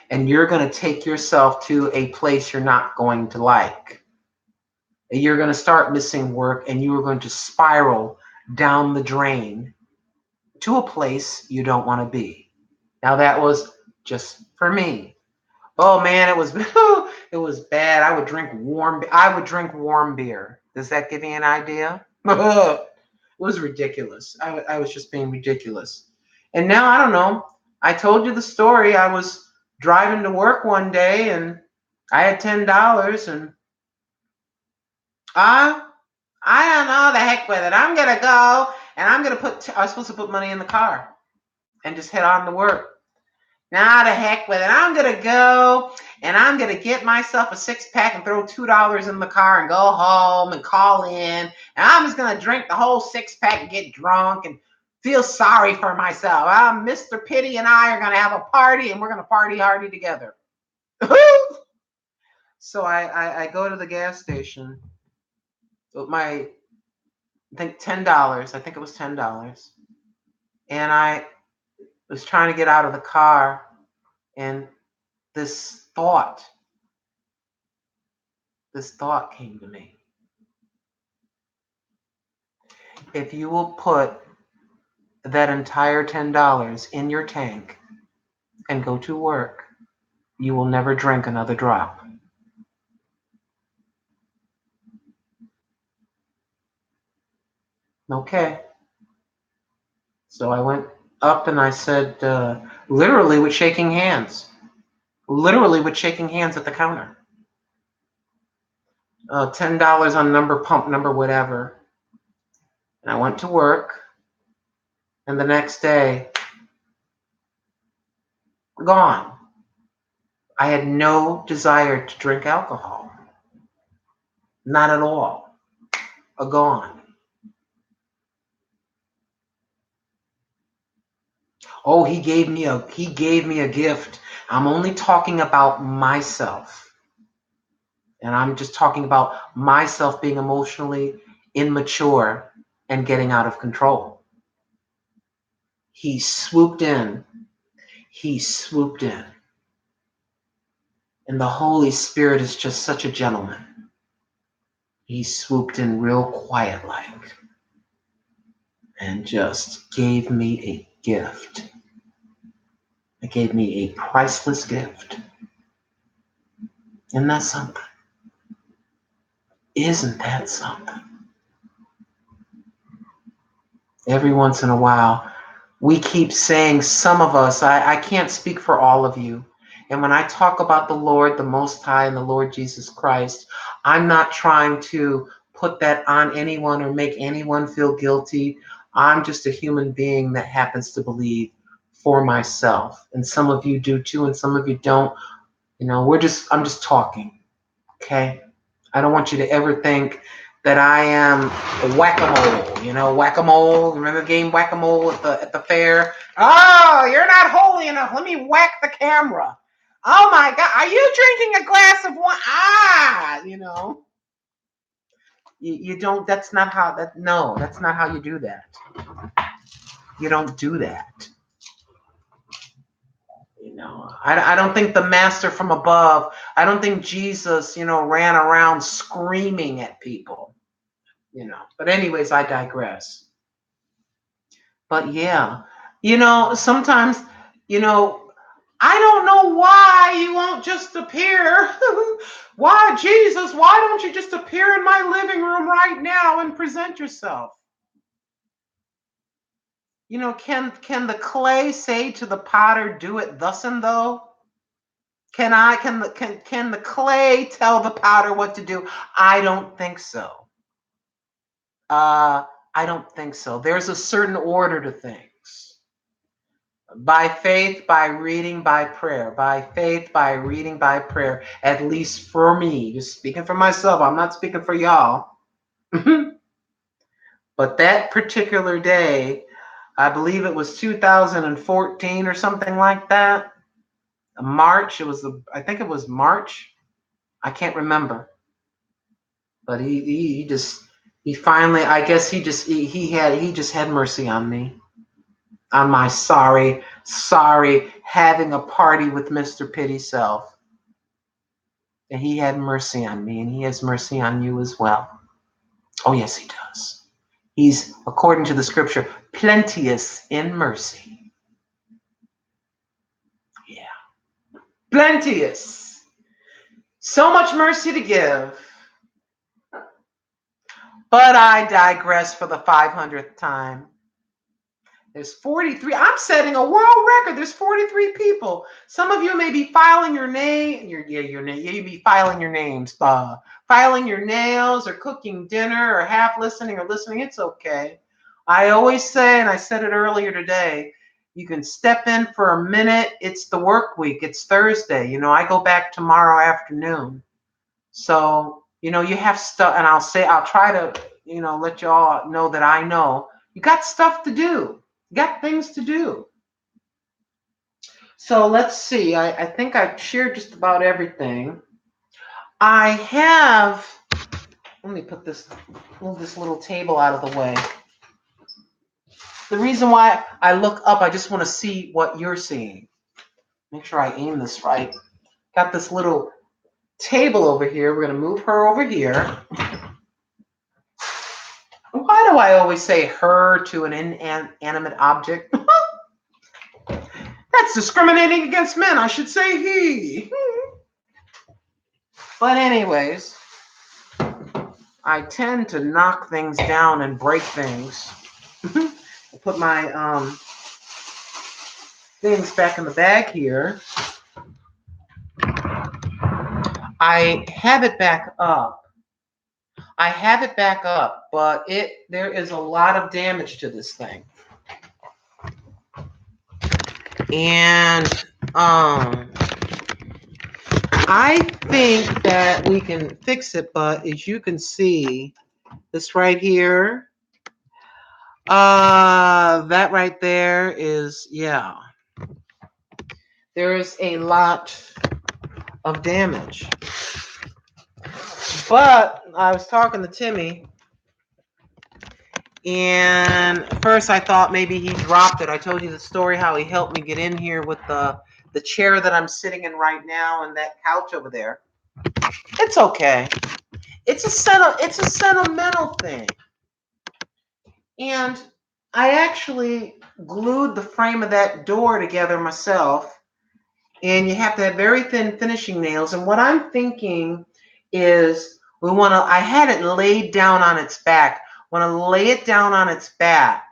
and you're going to take yourself to a place you're not going to like. And you're going to start missing work and you are going to spiral down the drain to a place you don't want to be. Now that was just for me. Oh man, it was it was bad. I would drink warm beer. Does that give you an idea? It was ridiculous. I was just being ridiculous. And now I don't know. I told you the story. I was driving to work one day and I had $10 and I don't know, the heck with it. I'm gonna go and I was supposed to put money in the car and just head on to work. Nah, the heck with it. I'm gonna go and I'm going to get myself a 6-pack and throw $2 in the car and go home and call in. And I'm just going to drink the whole 6-pack and get drunk and feel sorry for myself. Mr. Pity and I are going to have a party, and we're going to party hardy together. So I go to the gas station with my, I think $10. I think it was $10. And I was trying to get out of the car, and this thought came to me. If you will put that entire $10 in your tank and go to work, you will never drink another drop. Okay. So I went up and I said, literally with shaking hands at the counter, $10 on number, pump number, whatever. And I went to work, and the next day, gone. I had no desire to drink alcohol. Not at all. Gone. Oh, he gave me a gift. I'm only talking about myself. And I'm just talking about myself being emotionally immature and getting out of control. He swooped in. And the Holy Spirit is just such a gentleman. He swooped in real quiet like and just gave me a gift. It gave me a priceless gift. Isn't that something? Isn't that something? Every once in a while, we keep saying, some of us, I can't speak for all of you. And when I talk about the Lord, the Most High, and the Lord Jesus Christ, I'm not trying to put that on anyone or make anyone feel guilty. I'm just a human being that happens to believe for myself. And some of you do too, and some of you don't. You know, I'm just talking, okay? I don't want you to ever think that I am a whack-a-mole. You know, whack-a-mole. Remember the game whack-a-mole at the fair? Oh, you're not holy enough. Let me whack the camera. Oh my God, are you drinking a glass of wine? You know. You don't, that's not how you do that. You don't do that. You know, I don't think the master from above, I don't think Jesus, ran around screaming at people, But anyways, I digress. But yeah, sometimes, I don't know why you won't just appear. Why, Jesus, why don't you just appear in my living room right now and present yourself? Can the clay say to the potter, do it thus and though? Can the clay tell the potter what to do? I don't think so. I don't think so. There's a certain order to things. By faith, by reading, by prayer. By faith, by reading, by prayer. At least for me. Just speaking for myself. I'm not speaking for y'all. But that particular day, I believe it was 2014 or something like that. March. I think it was March. I can't remember. But he finally, I guess he just had mercy on me. On my sorry having a party with Mr. Pity self. And he had mercy on me, and he has mercy on you as well. Oh yes, he does. He's, according to the scripture, plenteous in mercy. Yeah. Plenteous. So much mercy to give. But I digress for the 500th time. There's 43. I'm setting a world record. There's 43 people. Some of you may be filing your name. You be filing your names, filing your nails, or cooking dinner, or half listening or listening. It's okay. I always say, and I said it earlier today, You can step in for a minute. It's the work week. It's Thursday. I go back tomorrow afternoon. So, you have stuff, and I'll try to, let y'all know that I know you got stuff to do. You got things to do. So let's see. I think I've shared just about everything. I have, let me move this little table out of the way. The reason why I look up, I just want to see what you're seeing. Make sure I aim this right. Got this little table over here. We're going to move her over here. Why do I always say her to an inanimate object? That's discriminating against men. I should say he. But anyways, I tend to knock things down and break things. I put my things back in the bag here. I have it back up. But there is a lot of damage to this thing. And I think that we can fix it, but as you can see, this right here, that right there is, yeah. There is a lot of damage. But I was talking to Timmy, and first I thought maybe he dropped it. I told you the story how he helped me get in here with the chair that I'm sitting in right now and that couch over there. It's okay. It's a sentimental thing. And I actually glued the frame of that door together myself. And you have to have very thin finishing nails. And what I'm thinking is I had it laid down on its back. Want to lay it down on its back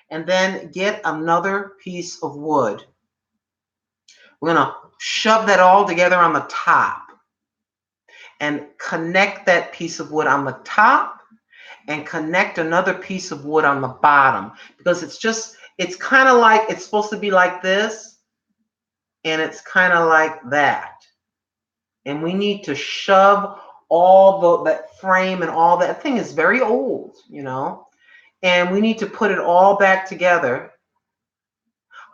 and then get another piece of wood. We're going to shove that all together on the top and connect that piece of wood on the top and connect another piece of wood on the bottom, because it's kind of like, it's supposed to be like this, and it's kind of like that. And we need to shove all that frame and all that thing is very old, and we need to put it all back together.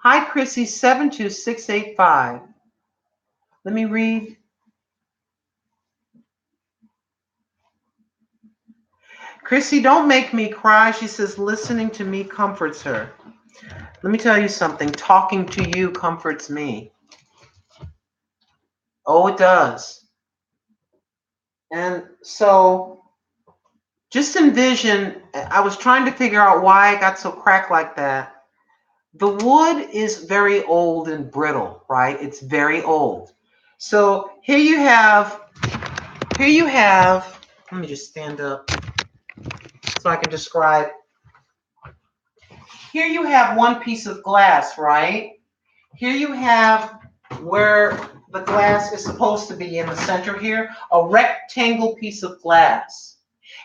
Hi, Chrissy, 72685. Let me read. Chrissy, don't make me cry. She says, listening to me comforts her. Let me tell you something. Talking to you comforts me. Oh, it does. And so just envision, I was trying to figure out why it got so cracked like that. The wood is very old and brittle, right? It's very old. So here you have, let me just stand up so I can describe. Here you have one piece of glass, right? Here you have where the glass is supposed to be in the center here, a rectangle piece of glass.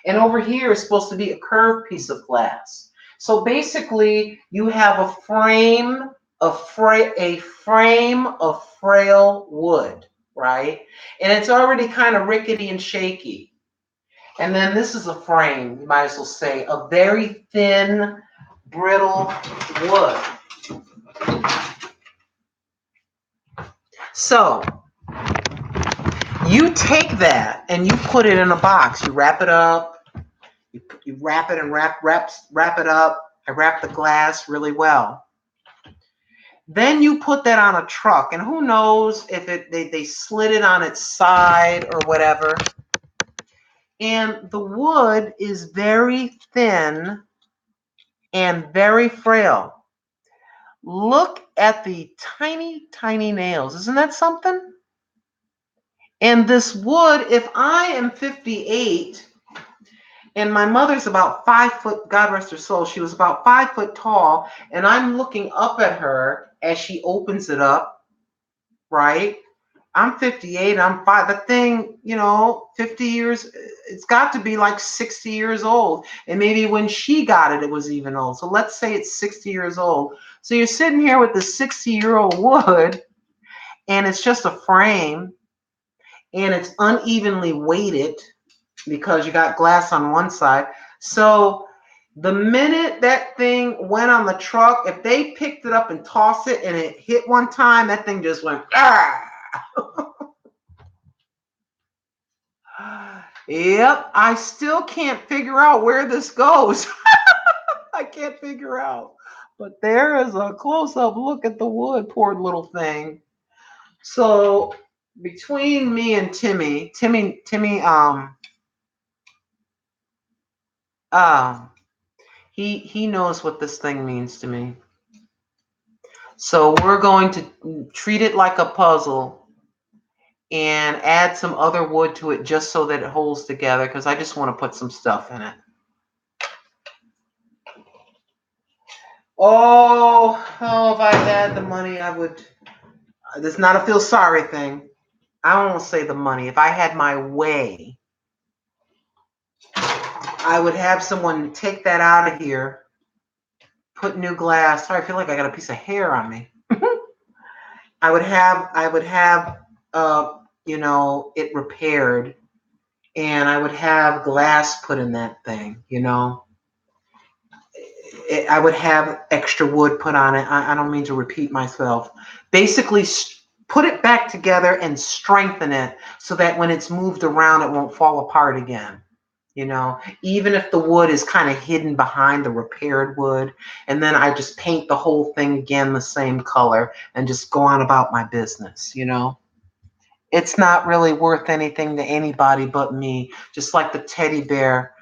And over here is supposed to be a curved piece of glass. So basically, you have a frame of frail wood, right? And it's already kind of rickety and shaky. And then this is a frame, you might as well say, a very thin, brittle wood. So you take that and you put it in a box. You wrap it up. You wrap it and wrap it up. I wrap the glass really well. Then you put that on a truck, and who knows if they slid it on its side or whatever. And the wood is very thin and very frail. Look at the tiny, tiny nails. Isn't that something? And this wood, if I am 58, and my mother's about 5 foot, God rest her soul, she was about 5 foot tall, and I'm looking up at her as she opens it up, right? I'm 58. I'm 5. The thing, 50 years, it's got to be like 60 years old. And maybe when she got it, it was even old. So let's say it's 60 years old. So you're sitting here with the 60-year-old wood, and it's just a frame, and it's unevenly weighted because you got glass on one side. So the minute that thing went on the truck, if they picked it up and tossed it and it hit one time, that thing just went, ah. Yep, I still can't figure out where this goes. I can't figure out. But there is a close-up look at the wood, poor little thing. So between me and Timmy, he knows what this thing means to me. So we're going to treat it like a puzzle and add some other wood to it just so that it holds together, because I just want to put some stuff in it. If I had the money, I would. It's not a feel sorry thing. I don't want to say the money. If I had my way, I would have someone take that out of here, put new glass. Sorry, I feel like I got a piece of hair on me. I would have, it repaired, and I would have glass put in that thing. I would have extra wood put on it. I don't mean to repeat myself. Basically, put it back together and strengthen it so that when it's moved around, it won't fall apart again. Even if the wood is kind of hidden behind the repaired wood, and then I just paint the whole thing again the same color and just go on about my business. It's not really worth anything to anybody but me. Just like the teddy bear.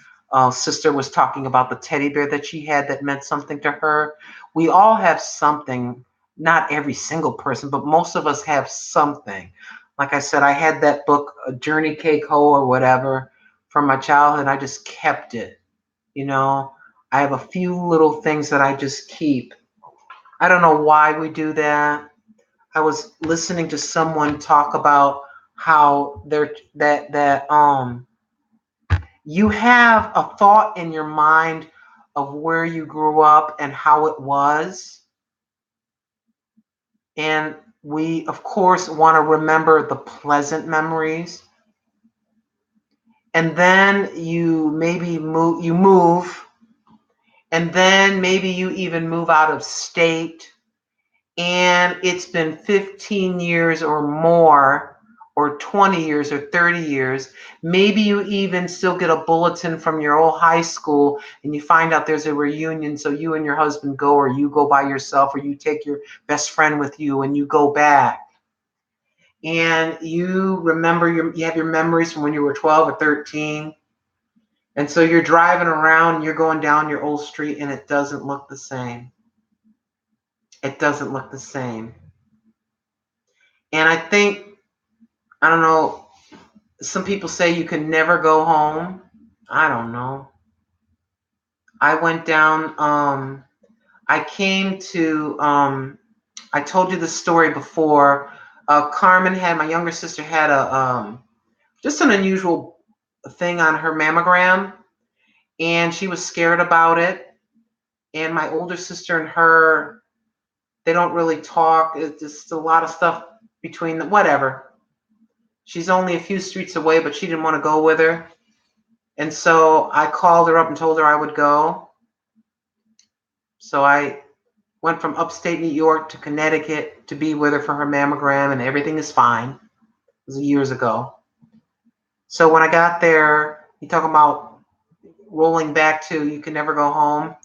Sister was talking about the teddy bear that she had that meant something to her. We all have something, not every single person, but most of us have something. Like I said, I had that book, Journey Cake Ho or whatever, from my childhood. I just kept it. I have a few little things that I just keep. I don't know why we do that. I was listening to someone talk about how you have a thought in your mind of where you grew up and how it was. And we, of course, want to remember the pleasant memories. And then you move, and then maybe you even move out of state, and it's been 15 years or more, or 20 years or 30 years. Maybe you even still get a bulletin from your old high school and you find out there's a reunion, so you and your husband go, or you go by yourself, or you take your best friend with you and you go back. And you remember you have your memories from when you were 12 or 13. And so you're driving around, you're going down your old street, and it doesn't look the same. It doesn't look the same. And I think, I don't know, some people say you can never go home. I don't know. I went down, I came to, I told you the story before. Carmen my younger sister had just an unusual thing on her mammogram, and she was scared about it. And my older sister and her, they don't really talk. It's just a lot of stuff between them, whatever. She's only a few streets away, but she didn't want to go with her. And so I called her up and told her I would go. So I went from upstate New York to Connecticut to be with her for her mammogram, and everything is fine. It was years ago. So when I got there, you talking about rolling back to you can never go home.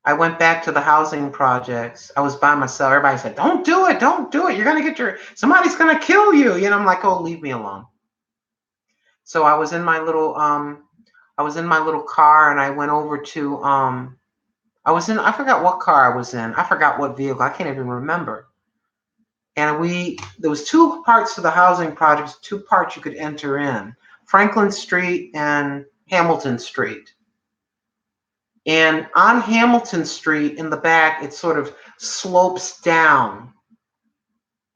I went back to the housing projects. I was by myself. Everybody said, "Don't do it, don't do it. You're gonna somebody's gonna kill you." I'm like, "Oh, leave me alone." So I was in my little car, and I went over to I forgot what car I was in. I forgot what vehicle. I can't even remember. And there was two parts to the housing projects, two parts you could enter in: Franklin Street and Hamilton Street. And on Hamilton Street in the back, it sort of slopes down.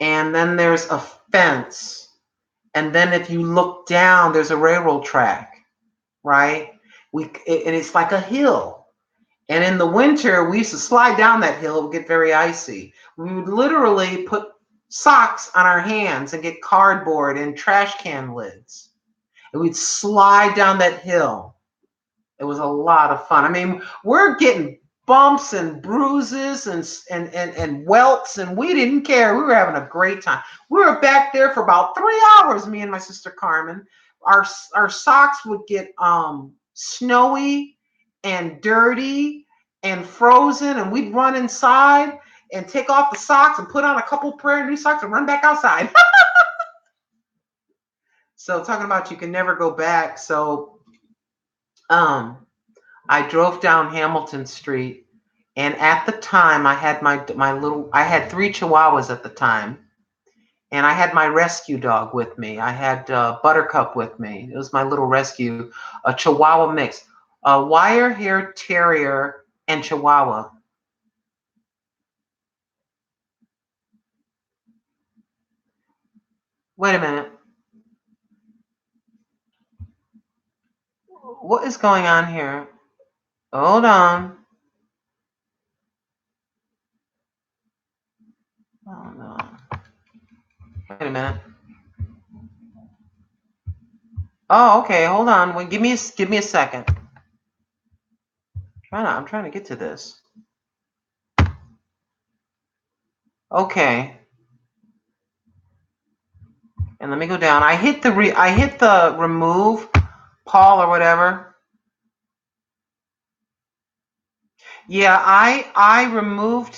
And then there's fence. And then if you look down, there's a railroad track, right? And it's like a hill. And in the winter, we used to slide down that hill. It would get very icy. We would literally put socks on our hands and get cardboard and trash can lids. And we'd slide down that hill. It was a lot of fun. I mean, we're getting bumps and bruises and welts, and we didn't care. We were having a great time. We were back there for about 3 hours, me and my sister Carmen. Our socks would get snowy and dirty and frozen, and we'd run inside and take off the socks and put on a couple pair of new socks and run back outside. So talking about you can never go back. So I drove down Hamilton Street, and at the time I had I had 3 Chihuahuas at the time, and I had my rescue dog with me. I had Buttercup with me. It was my little rescue, a Chihuahua mix, a wire hair terrier and Chihuahua. Wait a minute. What is going on here? Hold on. Oh no. Wait a minute. Oh, okay. Hold on. Wait, give me a second. I'm trying to get to this. Okay. And let me go down. I hit the remove Paul or whatever. Yeah, I removed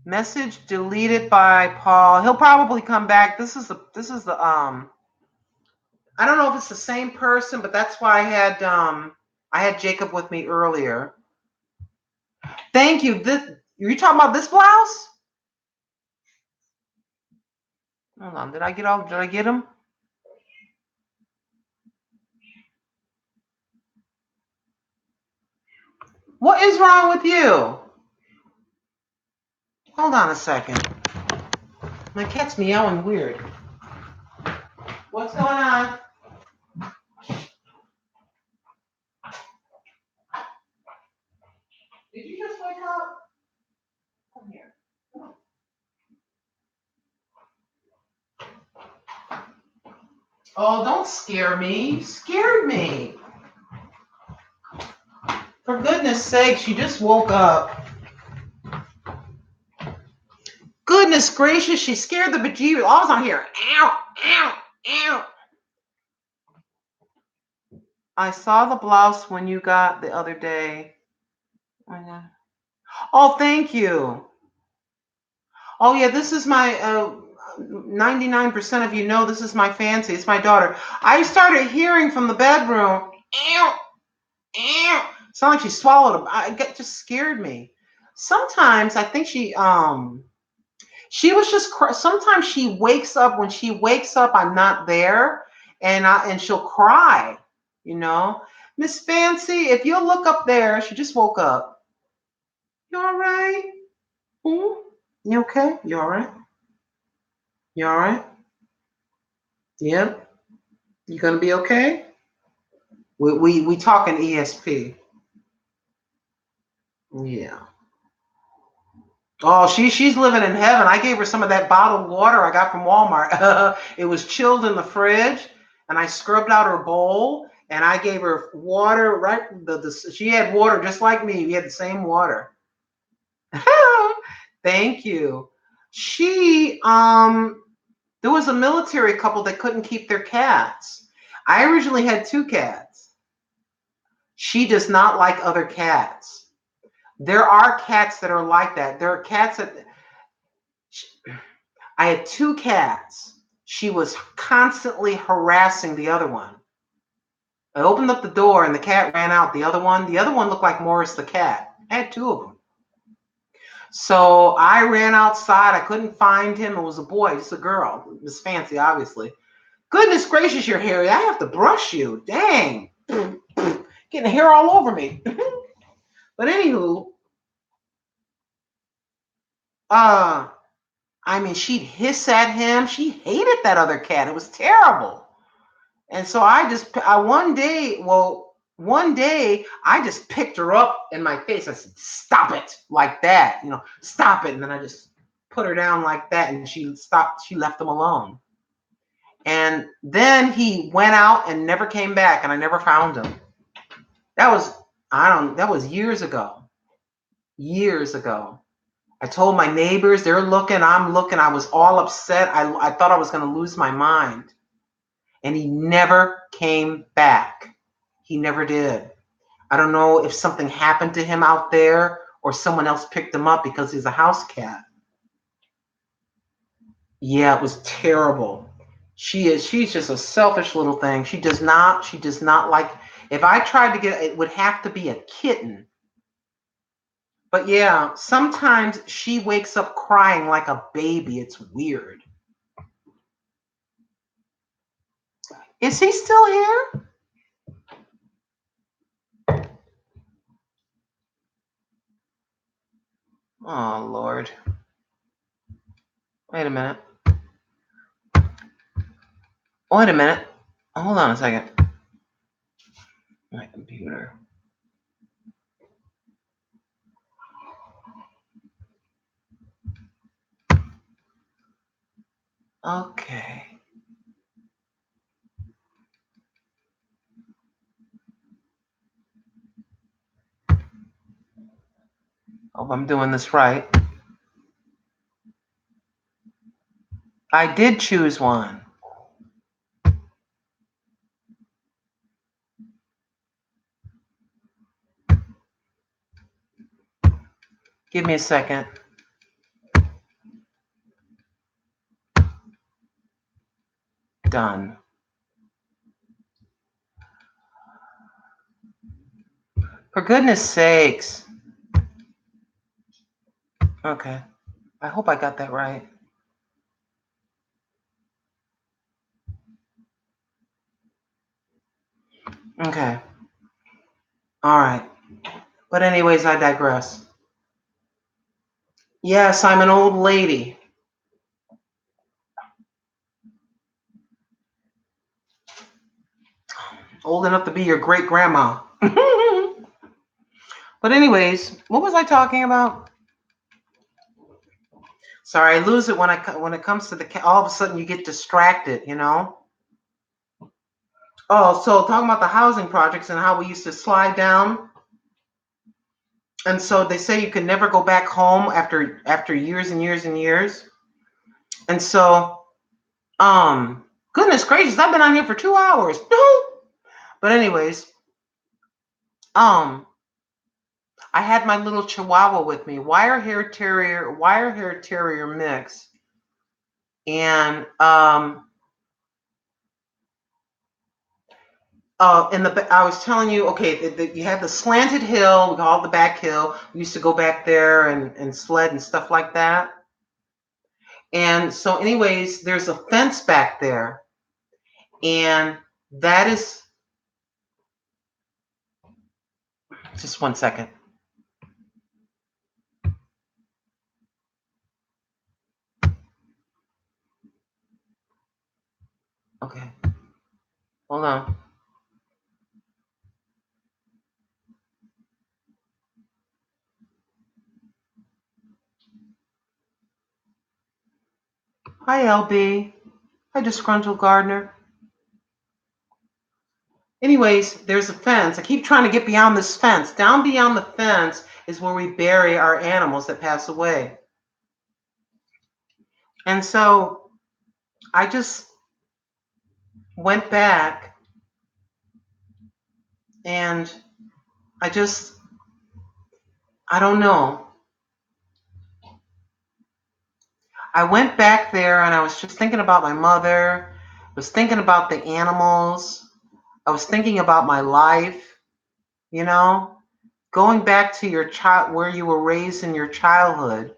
message deleted by Paul. He'll probably come back. This is the I don't know if it's the same person, but that's why I had Jacob with me earlier. Thank you. You talking about this blouse? Hold on. Did I get him? What is wrong with you? Hold on a second. My cat's meowing weird. What's going on? Did you just wake up? Come here. Oh, don't scare me. You scared me. For goodness sake, she just woke up. Goodness gracious, she scared the bejeebers. I was on here. Ow, ow, ow. I saw the blouse when you got the other day. Oh, thank you. Oh, yeah, this is my 99% of you know this is my fancy. It's my daughter. I started hearing from the bedroom. Ow, ow. Sound like she swallowed him. It just scared me. Sometimes I think she was just sometimes she wakes up. When she wakes up, I'm not there, and she'll cry, Miss Fancy, if you'll look up there, she just woke up. You all right? You okay? You all right? You all right? Yep. You gonna be okay? We talking ESP. Yeah. Oh, she's living in heaven. I gave her some of that bottled water I got from Walmart. It was chilled in the fridge, and I scrubbed out her bowl, and I gave her water. Right, she had water just like me. We had the same water. Thank you. There was a military couple that couldn't keep their cats. I originally had 2 cats. She does not like other cats. There are cats that are like that. There are cats that I had 2 cats. She was constantly harassing the other one. I opened up the door and the cat ran out. The other one looked like Morris the cat. I had 2 of them. So I ran outside. I couldn't find him. It was a boy, just a girl. Miss Fancy, obviously. Goodness gracious, you're hairy. I have to brush you. Dang. Getting hair all over me. But anywho, I mean, she'd hiss at him. She hated that other cat. It was terrible. And so one day I just picked her up in my face. I said, "Stop it," like that, stop it. And then I just put her down like that, and she stopped. She left him alone. And then he went out and never came back, and I never found him. That was years ago. Years ago. I told my neighbors, they're looking, I'm looking. I was all upset. I thought I was going to lose my mind. And he never came back. He never did. I don't know if something happened to him out there or someone else picked him up because he's a house cat. Yeah, it was terrible. She's just a selfish little thing. She does not like, if I tried to get, it would have to be a kitten. But yeah, sometimes she wakes up crying like a baby. It's weird. Is he still here? Oh, Lord. Wait a minute. Wait a minute. Hold on a second. My computer. Okay. Hope I'm doing this right. I did choose one. Give me a second. Done. For goodness sakes. Okay. I hope I got that right. Okay. All right. But anyways, I digress. Yes, I'm an old lady. Old enough to be your great grandma. But anyways, what was I talking about? Sorry, I lose it when it comes to the all of a sudden you get distracted, Oh, so talking about the housing projects and how we used to slide down. And so they say you can never go back home after years and years and years. And so, goodness gracious, I've been on here for 2 hours. But anyways, I had my little Chihuahua with me, wire hair terrier mix, and I was telling you, okay, you have the slanted hill, we call it the back hill. We used to go back there and sled and stuff like that. And so, anyways, there's a fence back there, and that is just 1 second. Okay, hold on. Hi, LB. Hi, disgruntled gardener. Anyways, there's a fence. I keep trying to get beyond this fence. Down beyond the fence is where we bury our animals that pass away. And so I just went back and I don't know. I went back there and I was just thinking about my mother. I was thinking about the animals. I was thinking about my life, going back to your child, where you were raised in your childhood.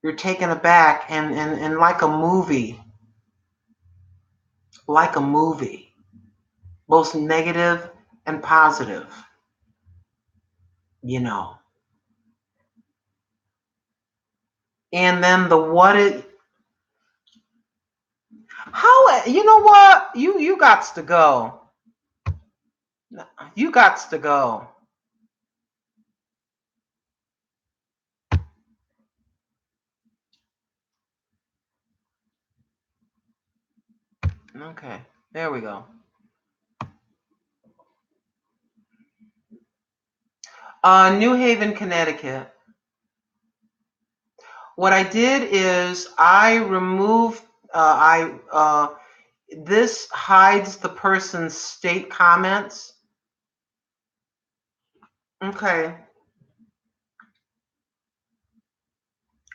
You're taken aback and like a movie, both negative and positive, And then the what it, How, you know what? You got to go. You got to go. Okay, there we go. New Haven, Connecticut. What I did is I removed, this hides the person's state comments. Okay.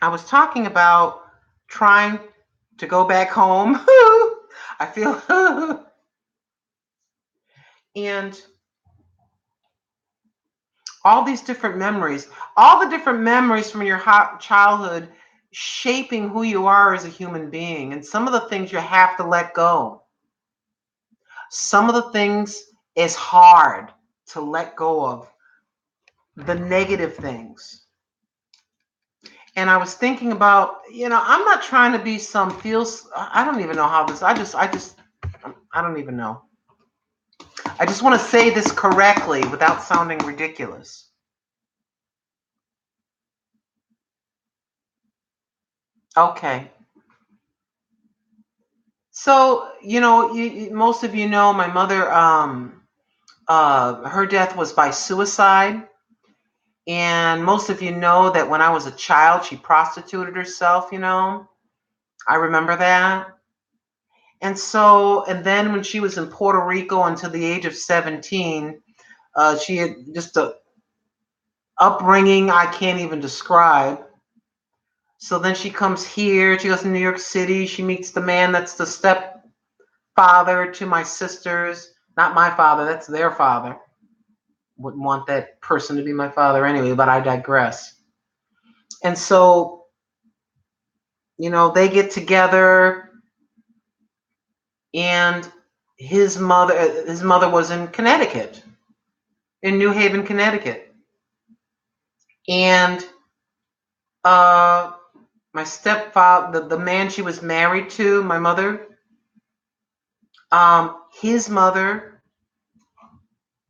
I was talking about trying to go back home. I feel, and all these different memories, all the different memories from your childhood shaping who you are as a human being. And some of the things you have to let go. Some of the things is hard to let go of, the negative things. And I was thinking about, I'm not trying to be some feels. I don't even know how this, I don't even know. I just want to say this correctly without sounding ridiculous. Okay. So, most of you know my mother, her death was by suicide. And most of you know that when I was a child, she prostituted herself, I remember that. And then when she was in Puerto Rico until the age of 17, she had just a upbringing I can't even describe. So then she comes here, she goes to New York City, she meets the man that's the stepfather to my sisters. Not my father, that's their father. Wouldn't want that person to be my father anyway, but I digress. And so, they get together, and his mother was in Connecticut, in New Haven, Connecticut. And my stepfather, the man she was married to, my mother, his mother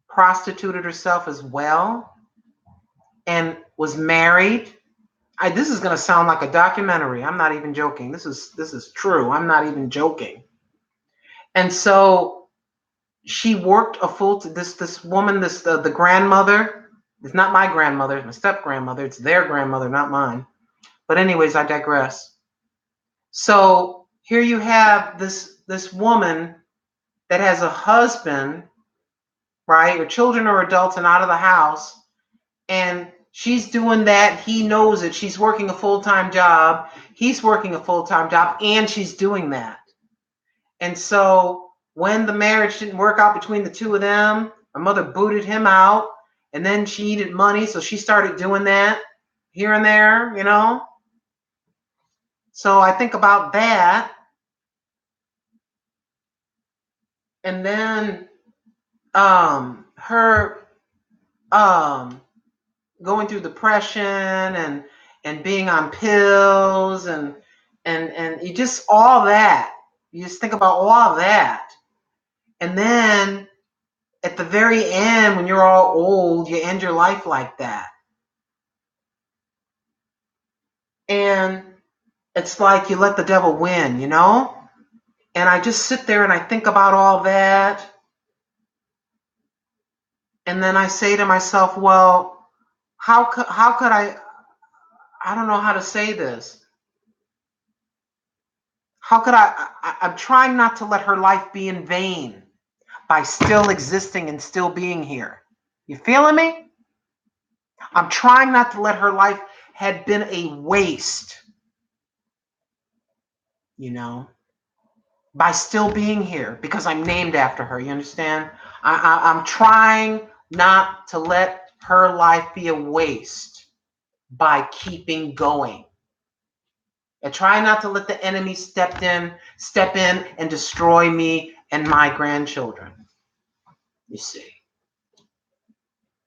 prostituted herself as well and was married. This is going to sound like a documentary. I'm not even joking. This is true. I'm not even joking. And so she worked a full. This woman, the grandmother. It's not my grandmother. It's my step grandmother. It's their grandmother, not mine. But anyways, I digress. So here you have this woman that has a husband, right? Her children are adults and out of the house, and she's doing that. He knows it. She's working a full-time job. He's working a full-time job, and she's doing that. And so when the marriage didn't work out between the two of them, my mother booted him out, and then she needed money, so she started doing that here and there, So I think about that. And then her going through depression and being on pills and you just all that. You just think about all that. And then at the very end, when you're all old, you end your life like that. And it's like you let the devil win, And I just sit there and I think about all that. And then I say to myself, well, how could I don't know how to say this. How could I'm trying not to let her life be in vain by still existing and still being here. You feeling me? I'm trying not to let her life had been a waste, by still being here because I'm named after her. You understand? I'm trying not to let her life be a waste by keeping going. I try not to let the enemy step in and destroy me and my grandchildren. You see.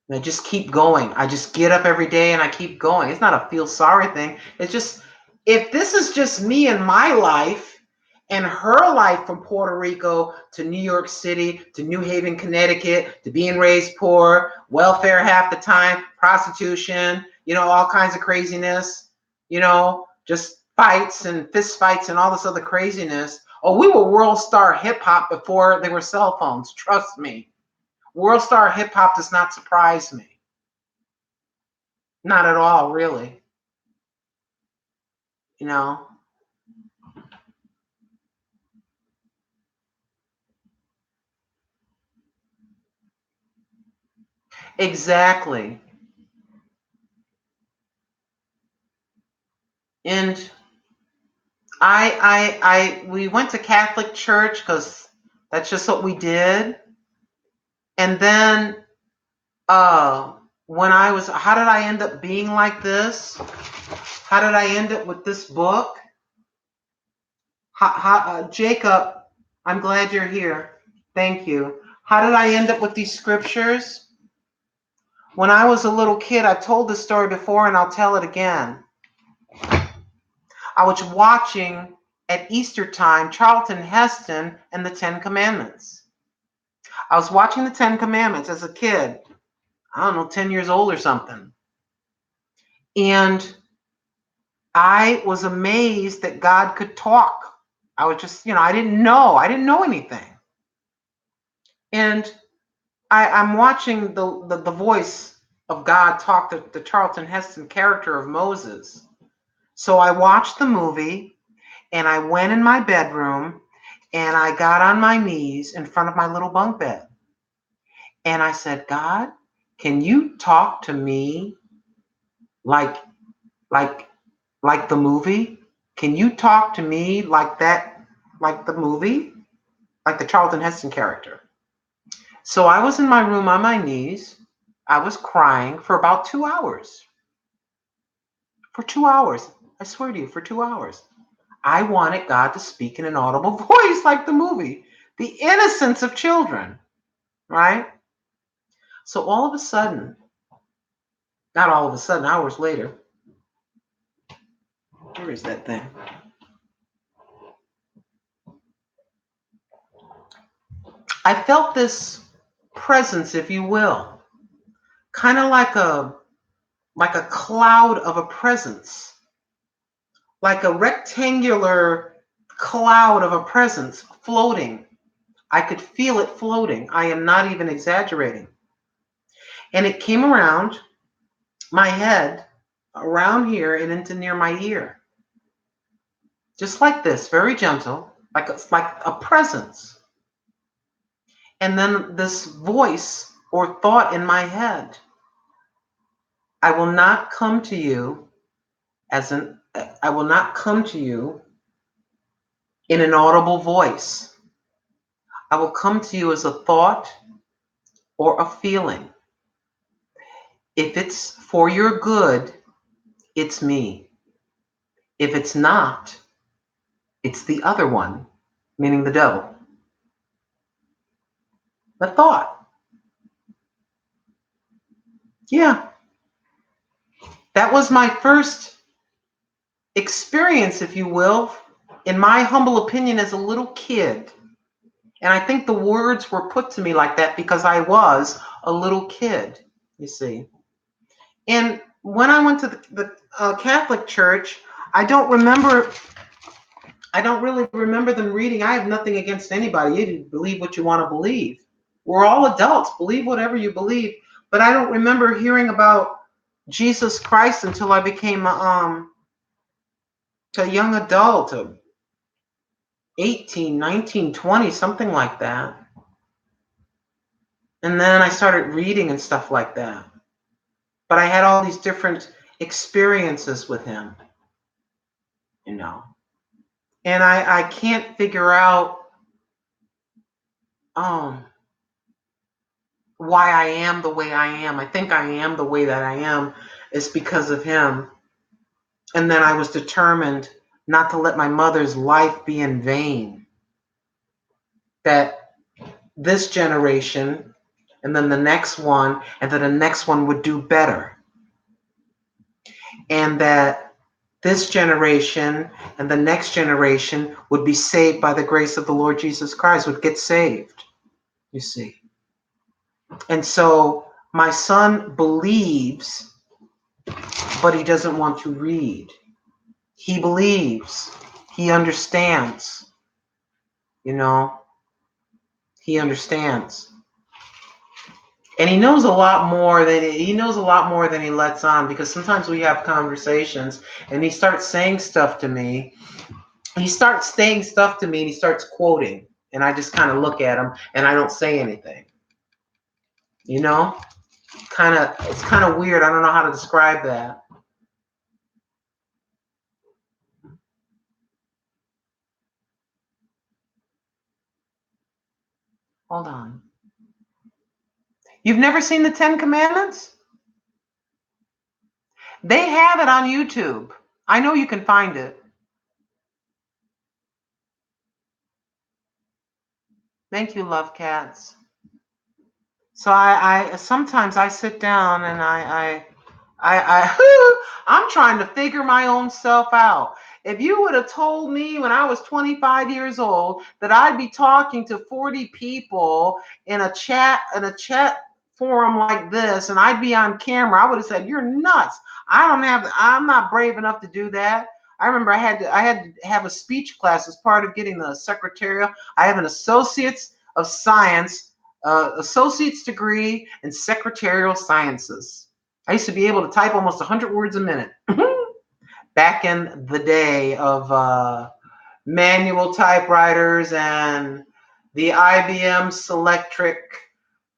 And I just keep going. I just get up every day and I keep going. It's not a feel sorry thing. It's just, if this is just me and my life, And her life from Puerto Rico to New York City to New Haven, Connecticut, to being raised poor, welfare half the time, prostitution, all kinds of craziness, just fights and fist fights and all this other craziness. Oh, we were world star hip hop before there were cell phones. Trust me. World star hip hop does not surprise me. Not at all, really. Exactly. And we went to Catholic church because that's just what we did. And then when how did I end up being like this? How did I end up with this book? Jacob, I'm glad you're here. Thank you. How did I end up with these scriptures? When I was a little kid, I've told this story before and I'll tell it again. I was watching at Easter time Charlton Heston and the Ten Commandments. I was watching the Ten Commandments as a kid. I don't know, 10 years old or something. And I was amazed that God could talk. I was just, I didn't know anything. And I'm watching the voice of God talk to the Charlton Heston character of Moses. So I watched the movie and I went in my bedroom and I got on my knees in front of my little bunk bed. And I said, God, can you talk to me like the movie? Can you talk to me like that, like the movie? Like the Charlton Heston character. So I was in my room on my knees. I was crying for about 2 hours. For 2 hours. I swear to you, for 2 hours. I wanted God to speak in an audible voice like the movie. The innocence of children, right? So all of a sudden, not all of a sudden, hours later, where is that thing? I felt this presence, if you will, kind of like a cloud of a presence, like a rectangular cloud of a presence floating. I could feel it floating. I am not even exaggerating. And it came around my head, around here and into near my ear. Just like this, very gentle, like a presence. And then this voice or thought in my head, I will not come to you I will not come to you in an audible voice. I will come to you as a thought or a feeling. If it's for your good, it's me. If it's not, it's the other one, meaning the devil. The thought. Yeah. That was my first experience, if you will, in my humble opinion as a little kid. And I think the words were put to me like that because I was a little kid, you see. And when I went to the Catholic Church, I don't really remember them reading. I have nothing against anybody. You believe what you want to believe. We're all adults. Believe whatever you believe. But I don't remember hearing about Jesus Christ until I became a young adult, 18, 19, 20, something like that. And then I started reading and stuff like that. But I had all these different experiences with him, And I can't figure out why I am the way I am. I think I am the way that I am is because of him. And then I was determined not to let my mother's life be in vain. That this generation and then the next one and then the next one would do better. And that this generation and the next generation would be saved by the grace of the Lord Jesus Christ, would get saved, you see. And so my son believes, but he doesn't want to read. He believes. He understands. You know, he understands. And he knows a lot more than he lets on, because sometimes we have conversations and he starts saying stuff to me. He starts saying stuff to me and he starts quoting. And I just kind of look at him and I don't say anything. You know? It's kind of weird. I don't know how to describe that. Hold on. You've never seen the Ten Commandments? They have it on YouTube. I know you can find it. Thank you, love cats. So I sometimes I sit down and I'm trying to figure my own self out. If you would have told me when I was 25 years old that I'd be talking to 40 people in a chat forum like this and I'd be on camera, I would have said, "You're nuts. I'm not brave enough to do that." I remember I had to have a speech class as part of getting the secretarial. I have an associate's of science, associate's degree in secretarial sciences. I used to be able to type almost 100 words a minute. Back in the day of manual typewriters and the IBM Selectric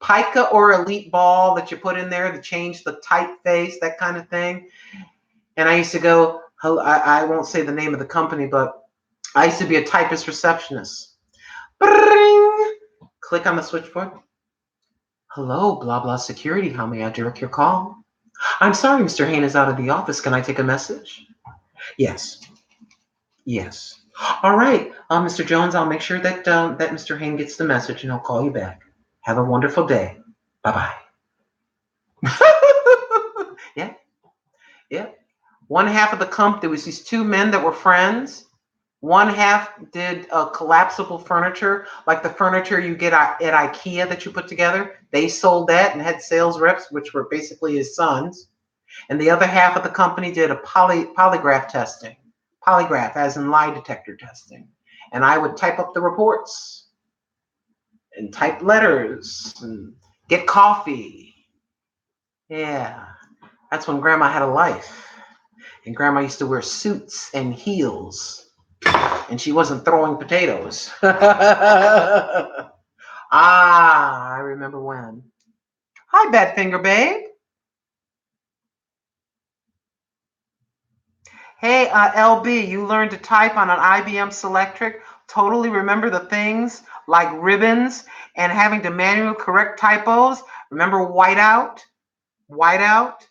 Pica or Elite ball that you put in there to change the typeface, that kind of thing. And I used to go, I won't say the name of the company, but I used to be a typist receptionist. Bring! Click on the switchboard. Hello, blah, blah, security. How may I direct your call? I'm sorry, Mr. Hain is out of the office. Can I take a message? Yes. Yes. All right, Mr. Jones, I'll make sure that that Mr. Hain gets the message and he'll call you back. Have a wonderful day. Bye-bye. Yeah. Yeah. One half of the there was these two men that were friends. One half did collapsible furniture, like the furniture you get at IKEA that you put together. They sold that and had sales reps, which were basically his sons. And the other half of the company did a polygraph testing. Polygraph, as in lie detector testing. And I would type up the reports and type letters and get coffee. Yeah, that's when Grandma had a life. And Grandma used to wear suits and heels. And she wasn't throwing potatoes. I remember when. Hi, Badfinger Babe. Hey, LB, you learned to type on an IBM Selectric. Totally remember the things like ribbons and having to manually correct typos. Remember whiteout? Whiteout?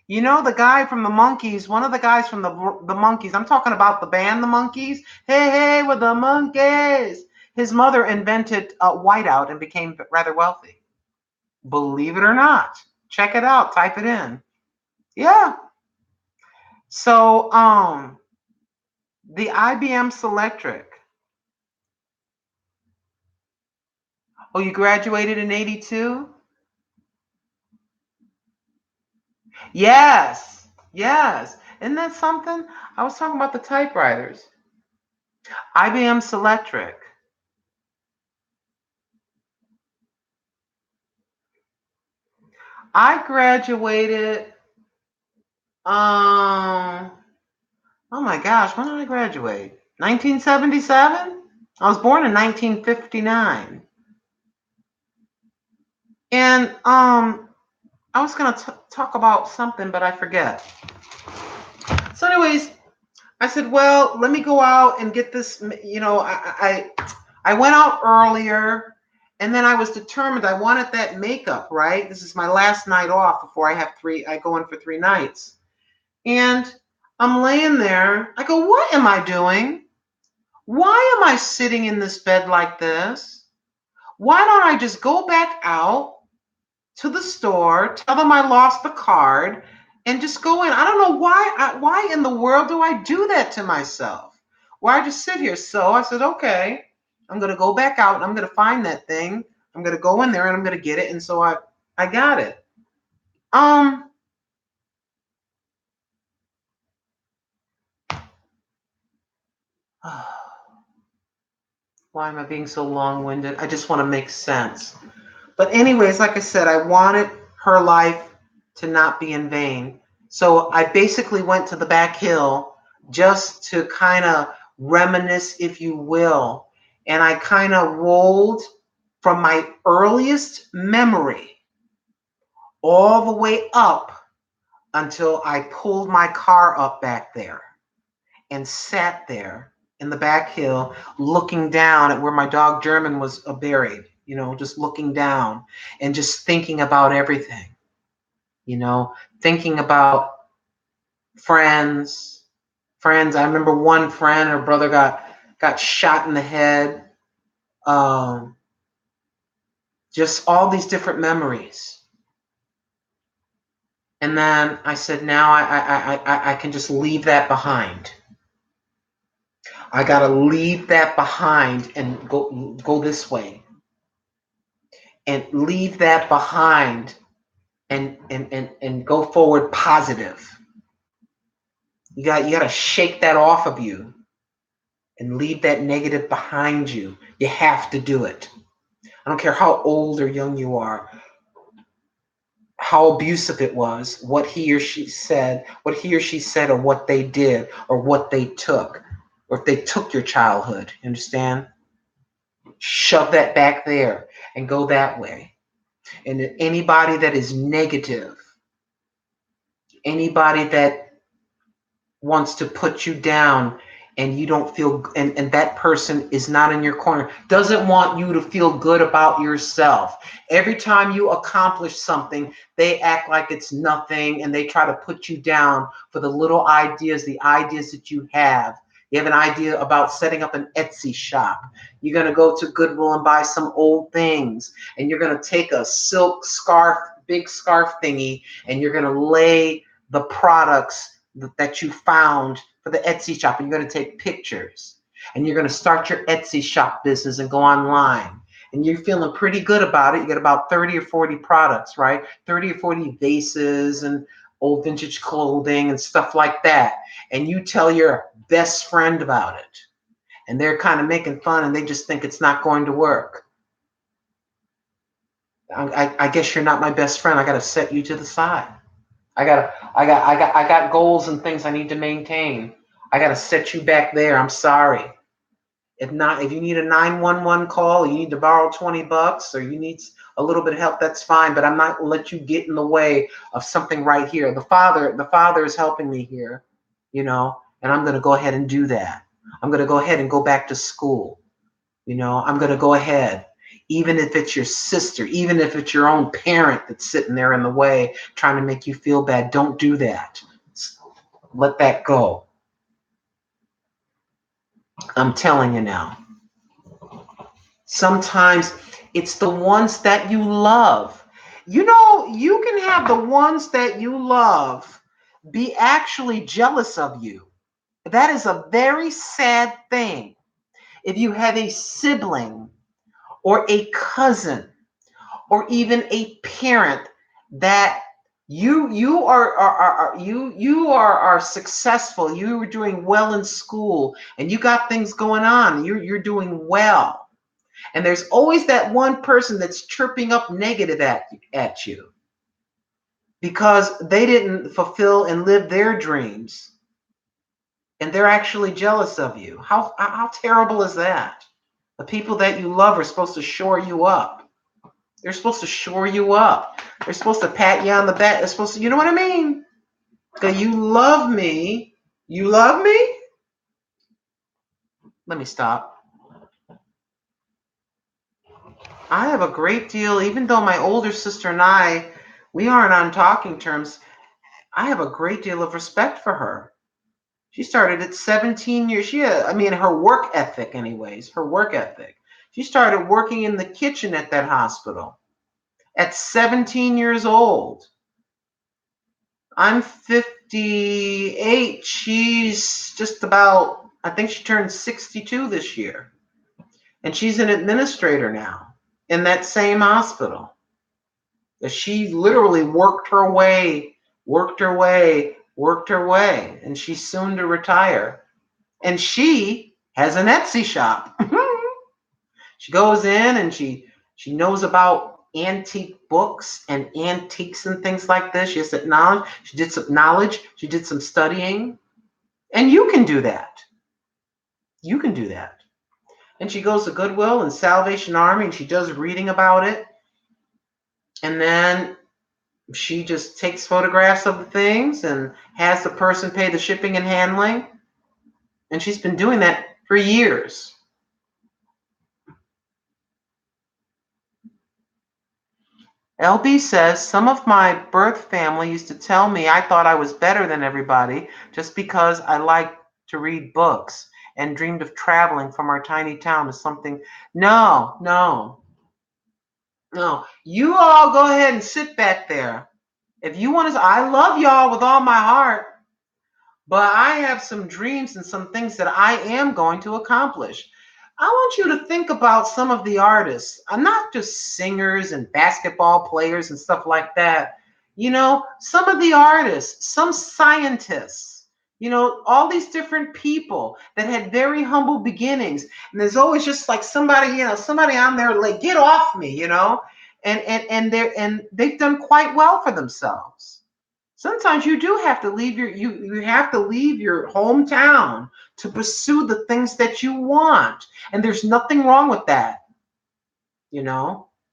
You know the guy from the Monkees, one of the guys from the Monkees, I'm talking about the band The Monkees. Hey, we're the Monkees. His mother invented whiteout and became rather wealthy. Believe it or not. Check it out. Type it in. Yeah. So, the IBM Selectric. Oh, you graduated in 82? Yes. Yes. Isn't that something? I was talking about the typewriters. IBM Selectric. I graduated, oh my gosh, when did I graduate? 1977? I was born in 1959. And I was going to talk about something, but I forget. So anyways, I said, well, let me go out and get this, I went out earlier and then I was determined I wanted that makeup, right? This is my last night off before I go in for 3 nights. And I'm laying there. I go, what am I doing? Why am I sitting in this bed like this? Why don't I just go back out to the store, tell them I lost the card, and just go in. I don't know why in the world do I do that to myself? Why I just sit here? So I said, okay, I'm going to go back out and I'm going to find that thing. I'm going to go in there and I'm going to get it. And so I got it. Why am I being so long-winded? I just want to make sense. But anyways, like I said, I wanted her life to not be in vain. So I basically went to the back hill just to kind of reminisce, if you will. And I kind of rolled from my earliest memory all the way up until I pulled my car up back there and sat there in the back hill looking down at where my dog German was buried, just looking down and just thinking about everything, thinking about friends. I remember one friend, her brother got shot in the head. Just all these different memories. And then I said, now I can just leave that behind. I got to leave that behind and go this way. And leave that behind and go forward positive. You got to shake that off of you and leave that negative behind you. You have to do it. I don't care how old or young you are, how abusive it was, what he or she said, or what they did, or what they took, or if they took your childhood. You understand? Shove that back there and go that way. And anybody that is negative, anybody that wants to put you down and you don't feel, and that person is not in your corner, doesn't want you to feel good about yourself. Every time you accomplish something, they act like it's nothing and they try to put you down for the little ideas, the ideas that you have. You have an idea about setting up an Etsy shop. You're going to go to Goodwill and buy some old things, and you're going to take a silk scarf, big scarf thingy, and you're going to lay the products that you found for the Etsy shop, and you're going to take pictures, and you're going to start your Etsy shop business and go online, and you're feeling pretty good about it. You get about 30 or 40 products, right? 30 or 40 vases and old vintage clothing and stuff like that, and you tell your best friend about it, and they're kind of making fun and they just think it's not going to work. I guess you're not my best friend. I got to set you to the side. I got goals and things I need to maintain. I got to set you back there. I'm sorry. If you need a 911 call, or you need to borrow $20, or you need a little bit of help, that's fine. But I'm not going to let you get in the way of something right here. The Father is helping me here, and I'm going to go ahead and do that. I'm going to go ahead and go back to school. I'm going to go ahead. Even if it's your sister, even if it's your own parent that's sitting there in the way trying to make you feel bad, don't do that. Let that go. I'm telling you now. Sometimes it's the ones that you love. You can have the ones that you love be actually jealous of you. That is a very sad thing. If you have a sibling or a cousin or even a parent that you are successful, you are doing well in school, and you got things going on, you're doing well, and there's always that one person that's chirping up negative at you because they didn't fulfill and live their dreams, and they're actually jealous of you. How terrible is that? The people that you love are supposed to shore you up. They're supposed to shore you up. They're supposed to pat you on the back. They're supposed to, you know what I mean? That you love me. You love me? Let me stop. I have a great deal, even though my older sister and we aren't on talking terms, I have a great deal of respect for her. She started at 17 years. Her work ethic anyways, her work ethic. She started working in the kitchen at that hospital at 17 years old. I'm 58. She's just about, I think she turned 62 this year. And she's an administrator now in that same hospital. She literally worked her way, worked her way, worked her way, and she's soon to retire. And she has an Etsy shop. She goes in and she knows about antique books and antiques and things like this. She has that knowledge. She did some knowledge. She did some studying. And you can do that. You can do that. And she goes to Goodwill and Salvation Army and she does reading about it. And then she just takes photographs of the things and has the person pay the shipping and handling. And she's been doing that for years. LB says, some of my birth family used to tell me I thought I was better than everybody just because I liked to read books and dreamed of traveling from our tiny town to something. No. You all go ahead and sit back there. If you want to, I love y'all with all my heart, but I have some dreams and some things that I am going to accomplish. I want you to think about some of the artists. I'm not just singers and basketball players and stuff like that. Some of the artists, some scientists, all these different people that had very humble beginnings. And there's always just like somebody on there like, get off me, and they've done quite well for themselves. Sometimes you do have to leave you have to leave your hometown to pursue the things that you want. And there's nothing wrong with that.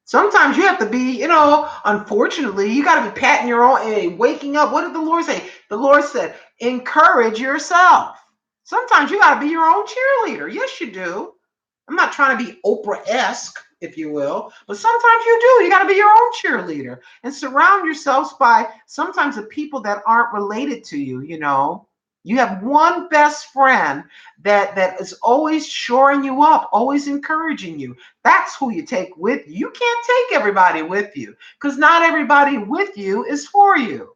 Sometimes you have to be, unfortunately, you got to be patting your own, waking up. What did the Lord say? The Lord said, encourage yourself. Sometimes you got to be your own cheerleader. Yes, you do. I'm not trying to be Oprah-esque, if you will, but sometimes you do. You got to be your own cheerleader and surround yourselves by sometimes the people that aren't related to you. You have one best friend that is always shoring you up, always encouraging you. That's who you take with you. You can't take everybody with you because not everybody with you is for you.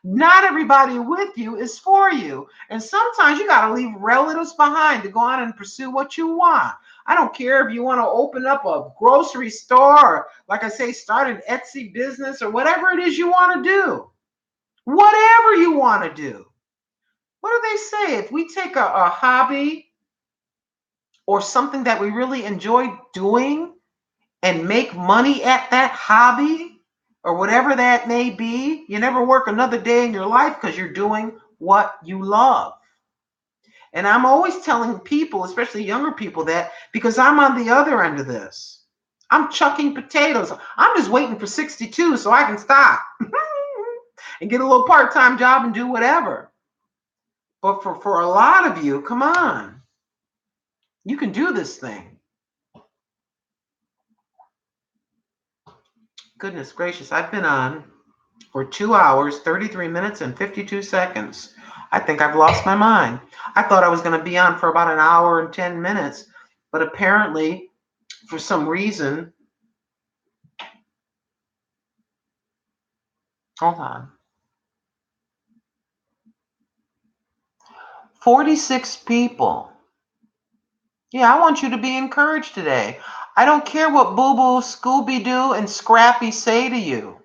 Not everybody with you is for you. And sometimes you got to leave relatives behind to go on and pursue what you want. I don't care if you want to open up a grocery store, or, like I say, start an Etsy business or whatever it is you want to do. Whatever you want to do. What do they say? If we take a hobby or something that we really enjoy doing and make money at that hobby or whatever that may be, you never work another day in your life because you're doing what you love. And I'm always telling people, especially younger people, that because I'm on the other end of this. I'm chucking potatoes. I'm just waiting for 62 so I can stop and get a little part-time job and do whatever. But for a lot of you, come on. You can do this thing. Goodness gracious, I've been on for 2 hours, 33 minutes, and 52 seconds. I think I've lost my mind. I thought I was going to be on for about an hour and 10 minutes, but apparently, for some reason, hold on. 46 people. Yeah, I want you to be encouraged today. I don't care what Boo Boo, Scooby Doo, and Scrappy say to you.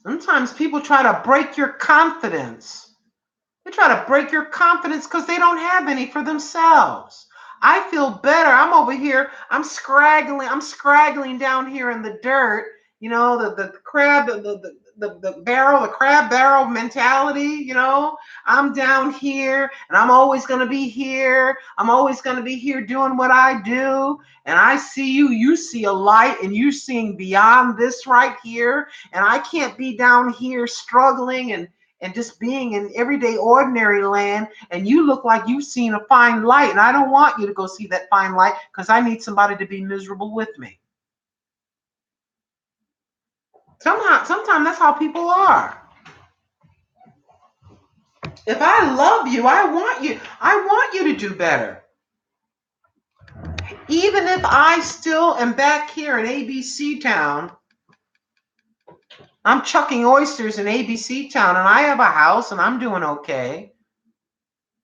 Sometimes people try to break your confidence. They try to break your confidence because they don't have any for themselves. I feel better. I'm over here. I'm scraggling down here in the dirt. The crab, the barrel, the crab barrel mentality. I'm down here and I'm always going to be here. I'm always going to be here doing what I do. And I see you. You see a light and you're seeing beyond this right here. And I can't be down here struggling and just being in everyday ordinary land, and you look like you've seen a fine light, and I don't want you to go see that fine light because I need somebody to be miserable with me. Sometimes that's how people are. If I love you, I want you to do better. Even if I still am back here in ABC town, I'm chucking oysters in ABC Town and I have a house and I'm doing okay.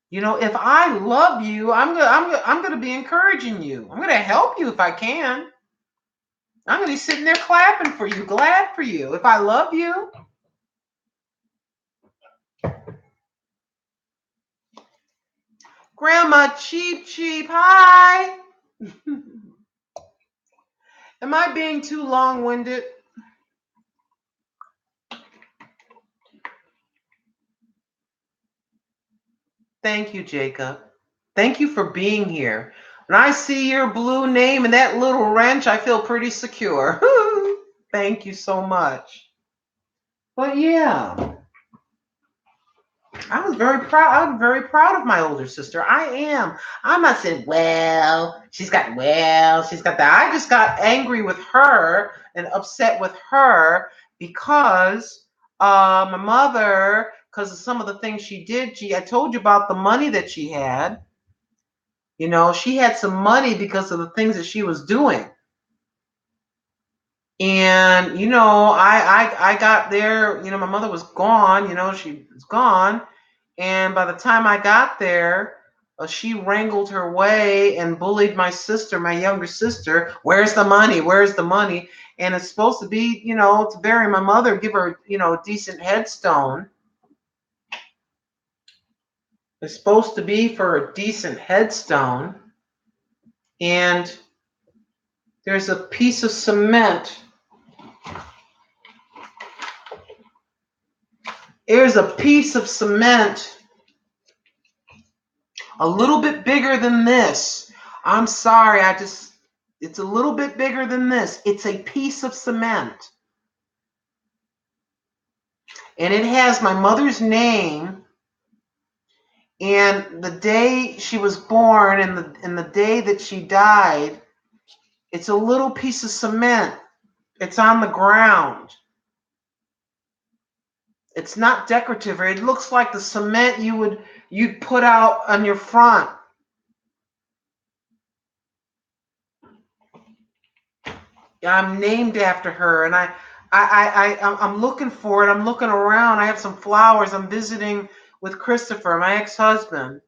You know, if I love you, I'm gonna be encouraging you. I'm gonna help you if I can. I'm gonna be sitting there clapping for you, glad for you. If I love you. Grandma Cheap Cheap, hi. Am I being too long-winded? Thank you, Jacob. Thank you for being here. When I see your blue name and that little wrench, I feel pretty secure. Thank you so much. But yeah, I was very proud. I'm very proud of my older sister. I am. I'm not saying, she's got that. I just got angry with her and upset with her because my mother, because of some of the things she did, I told you about the money that she had. You know, she had some money because of the things that she was doing. And, you know, I got there, you know, my mother was gone, you know, she was gone. And by the time I got there, she wrangled her way and bullied my sister, my younger sister. Where's the money? Where's the money? And it's supposed to be, you know, to bury my mother, give her, you know, a decent headstone. It's supposed to be for a decent headstone. And there's a piece of cement. There's a piece of cement a little bit bigger than this. I'm sorry, it's a little bit bigger than this. It's a piece of cement. And it has my mother's name and the day she was born and the day that she died. It's a little piece of cement. It's on the ground. It's not decorative, or it looks like the cement you'd put out on your front. I'm named after her, and I'm looking for it. I'm looking around. I have some flowers. I'm visiting with Christopher, my ex-husband.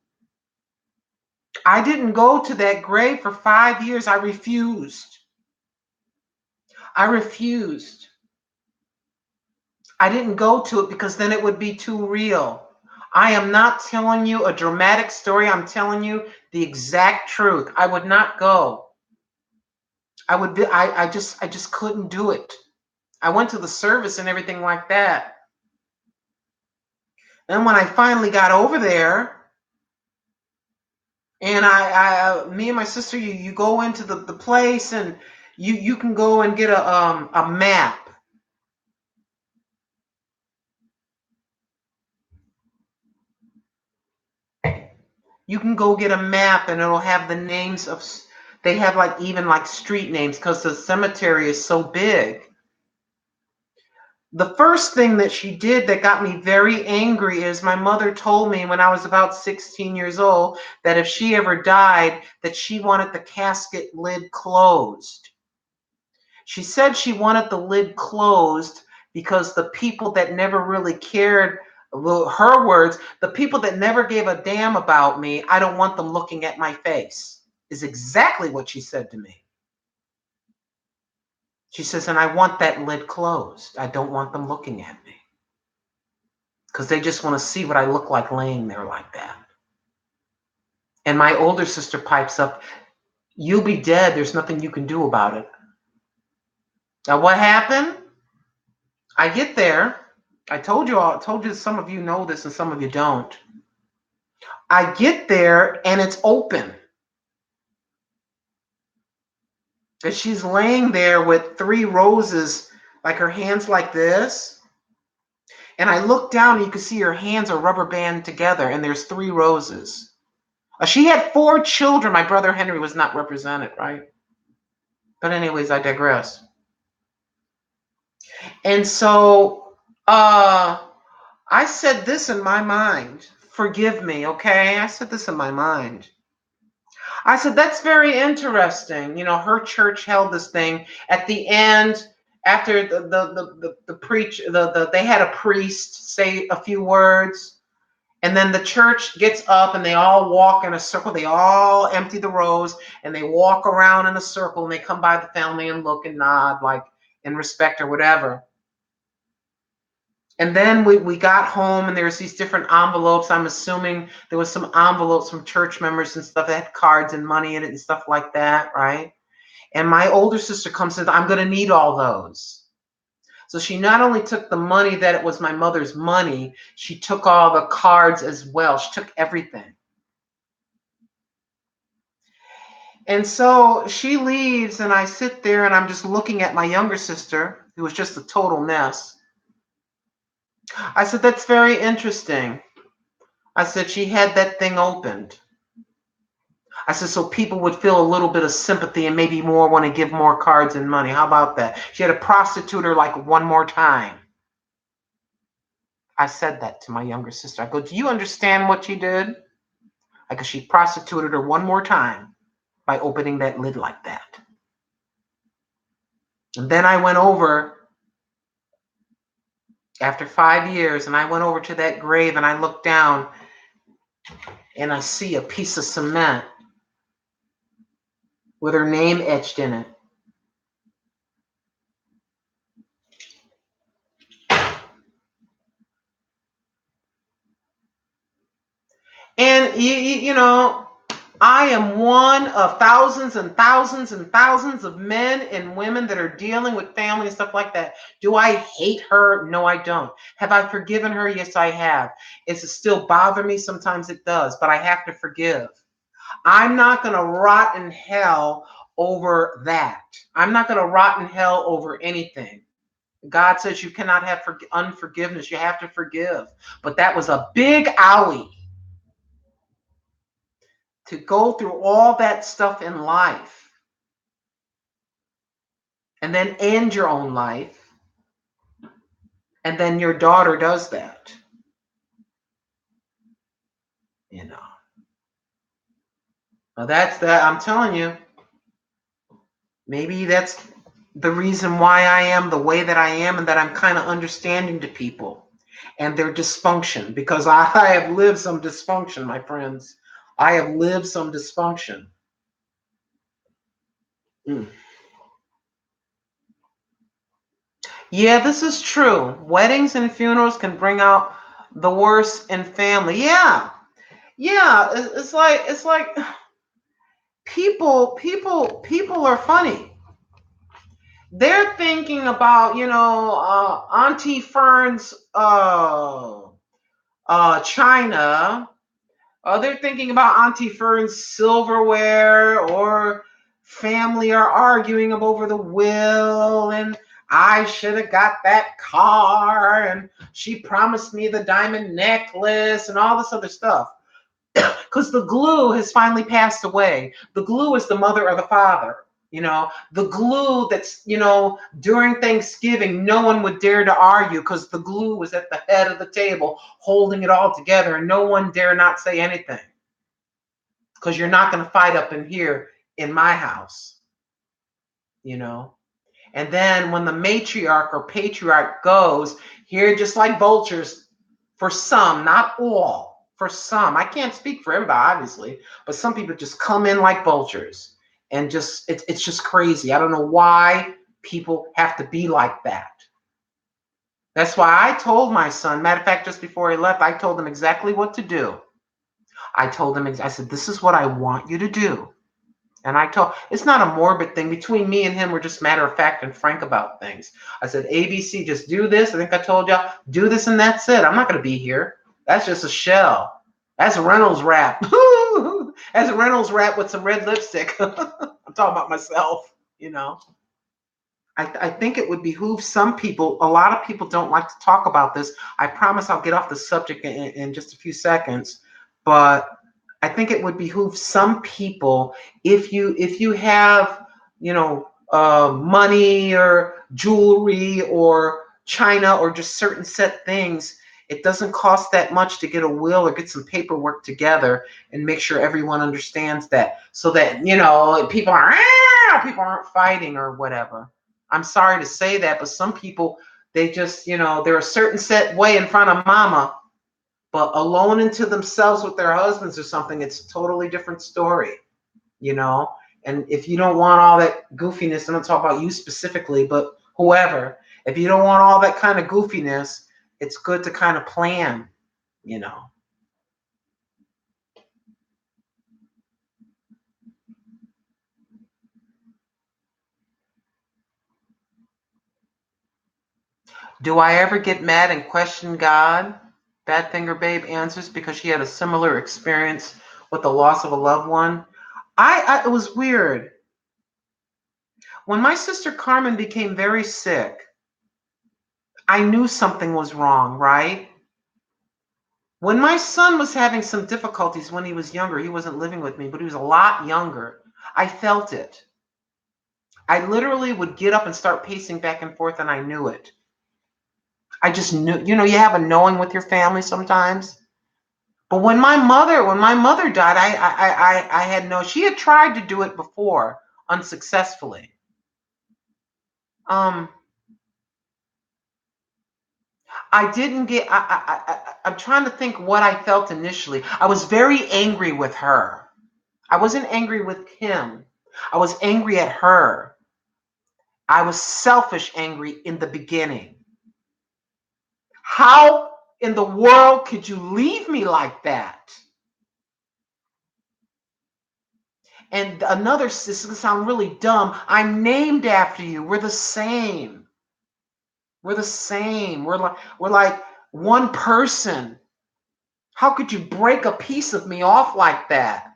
I didn't go to that grave for 5 years. I refused. I refused. I didn't go to it because then it would be too real. I am not telling you a dramatic story. I'm telling you the exact truth. I would not go. I just couldn't do it. I went to the service and everything like that. And when I finally got over there, and me and my sister, you go into the place and you can go and get a map. You can go get a map and it'll have the names of, they have like even like street names because the cemetery is so big. The first thing that she did that got me very angry is my mother told me when I was about 16 years old that if she ever died, that she wanted the casket lid closed. She said she wanted the lid closed because the people that never really cared, well, her words, the people that never gave a damn about me, I don't want them looking at my face, is exactly what she said to me. She says, and I want that lid closed. I don't want them looking at me because they just want to see what I look like laying there like that. And my older sister pipes up, you'll be dead. There's nothing you can do about it. Now, what happened? I get there. I told you some of you know this and some of you don't. I get there and it's open. And she's laying there with 3 roses, like her hands like this. And I look down and you can see her hands are rubber band together and there's 3 roses. She had 4 children. My brother Henry was not represented, right? But anyways, I digress. And so I said this in my mind. Forgive me, okay? I said this in my mind. I said, that's very interesting. You know, her church held this thing. At the end, after the preach they had a priest say a few words, and then the church gets up and they all walk in a circle. They all empty the rows and they walk around in a circle, and they come by the family and look and nod like in respect or whatever. And then we got home, and there's these different envelopes. I'm assuming there was some envelopes from church members and stuff that had cards and money in it and stuff like that, right? And my older sister comes and says, I'm going to need all those. So she not only took the money that it was my mother's money, she took all the cards as well. She took everything. And so she leaves, and I sit there and I'm just looking at my younger sister, who was just a total mess. I said, that's very interesting. I said, she had that thing opened. I said, so people would feel a little bit of sympathy and maybe more want to give more cards and money. How about that? She had to prostitute her like one more time. I said that to my younger sister. I go, do you understand what she did? I go, she prostituted her one more time by opening that lid like that. And then I went over after 5 years, and I went over to that grave, and I looked down, and I see a piece of cement with her name etched in it. And you know, I am one of thousands and thousands and thousands of men and women that are dealing with family and stuff like that. Do I hate her? No, I don't. Have I forgiven her? Yes, I have. Does it still bother me? Sometimes it does, but I have to forgive. I'm not going to rot in hell over that. I'm not going to rot in hell over anything. God says you cannot have unforgiveness. You have to forgive. But that was a big owie to go through all that stuff in life and then end your own life. And then your daughter does that. You know. Well, that's that. I'm telling you. Maybe that's the reason why I am the way that I am, and that I'm kind of understanding to people and their dysfunction, because I have lived some dysfunction, my friends. I have lived some dysfunction. Mm. Yeah, this is true. Weddings and funerals can bring out the worst in family. Yeah. Yeah, it's like people are funny. They're thinking about, Auntie Fern's china. They're thinking about Auntie Fern's silverware, or family are arguing over the will, and I should have got that car, and she promised me the diamond necklace, and all this other stuff. Because the glue has finally passed away. The glue is the mother or the father. The glue that's, during Thanksgiving, no one would dare to argue because the glue was at the head of the table holding it all together, and no one dare not say anything. Because you're not going to fight up in here in my house. And then when the matriarch or patriarch goes, here just like vultures, for some, not all, for some. I can't speak for everybody, obviously, but some people just come in like vultures. And just it's just crazy. I don't know why people have to be like that. That's why I told my son, matter of fact, just before he left, I told him exactly what to do. I told him, I said, this is what I want you to do. And it's not a morbid thing. Between me and him, we're just matter of fact and frank about things. I said, ABC, just do this. I think I told y'all, do this and that's it. I'm not going to be here. That's just a shell. That's a Reynolds wrap. That's a Reynolds wrap with some red lipstick. I'm talking about myself, I think it would behoove some people. A lot of people don't like to talk about this. I promise I'll get off the subject in just a few seconds. But I think it would behoove some people, if you have, money or jewelry or china or just certain set things, it doesn't cost that much to get a will or get some paperwork together and make sure everyone understands that, so that people aren't fighting or whatever. I'm sorry to say that, but some people, they just, they're a certain set way in front of mama, but alone into themselves with their husbands or something, it's a totally different story, you know? And if you don't want all that goofiness, I'm not talking about you specifically, but whoever, if you don't want all that kind of goofiness, it's good to kind of plan, you know? Do I ever get mad and question God? Badfinger Babe answers because she had a similar experience with the loss of a loved one. It was weird. When my sister Carmen became very sick, I knew something was wrong, right? When my son was having some difficulties when he was younger, he wasn't living with me, but he was a lot younger. I felt it. I literally would get up and start pacing back and forth, and I knew it. I just knew, you have a knowing with your family sometimes. But when my mother died, I had no. She had tried to do it before, unsuccessfully. I didn't get. I'm trying to think what I felt initially. I was very angry with her. I wasn't angry with him. I was angry at her. I was selfish angry in the beginning. How in the world could you leave me like that? And this is gonna sound really dumb. I'm named after you. We're the same. We're the same. We're like one person. How could you break a piece of me off like that?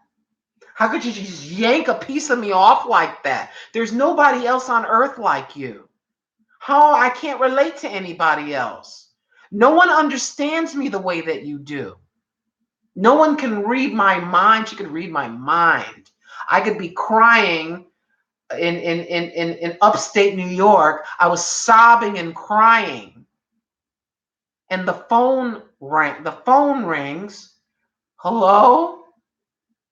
How could you just yank a piece of me off like that? There's nobody else on earth like you. How I can't relate to anybody else. No one understands me the way that you do. No one can read my mind. She could read my mind. I could be crying in upstate New York. I was sobbing and crying. And the phone rings. Hello?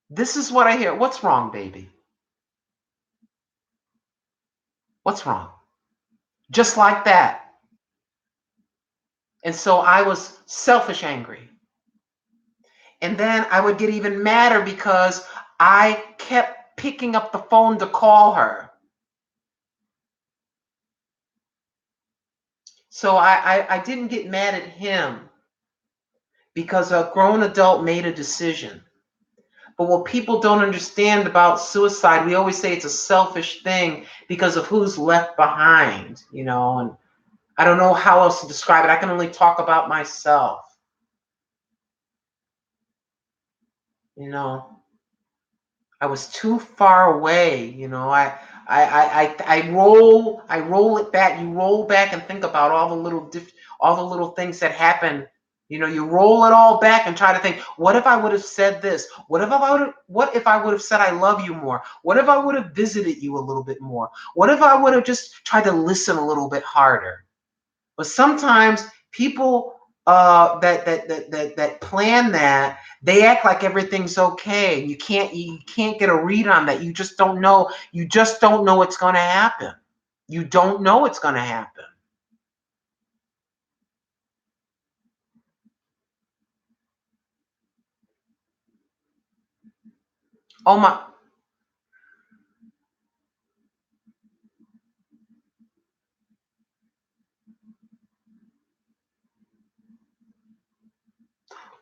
This is what I hear. What's wrong, baby? What's wrong? Just like that. And so I was selfish angry. And then I would get even madder because I kept picking up the phone to call her. So I didn't get mad at him because a grown adult made a decision. But what people don't understand about suicide, we always say it's a selfish thing because of who's left behind, and I don't know how else to describe it. I can only talk about myself. I was too far away. I roll it back. You roll back and think about all the little things that happen. You roll it all back and try to think, what if I would have said this? What if I would have said I love you more? What if I would have visited you a little bit more? What if I would have just tried to listen a little bit harder? But sometimes people that plan that, they act like everything's okay. You can't get a read on that. You just don't know. You just don't know what's going to happen. You don't know what's going to happen. Oh my.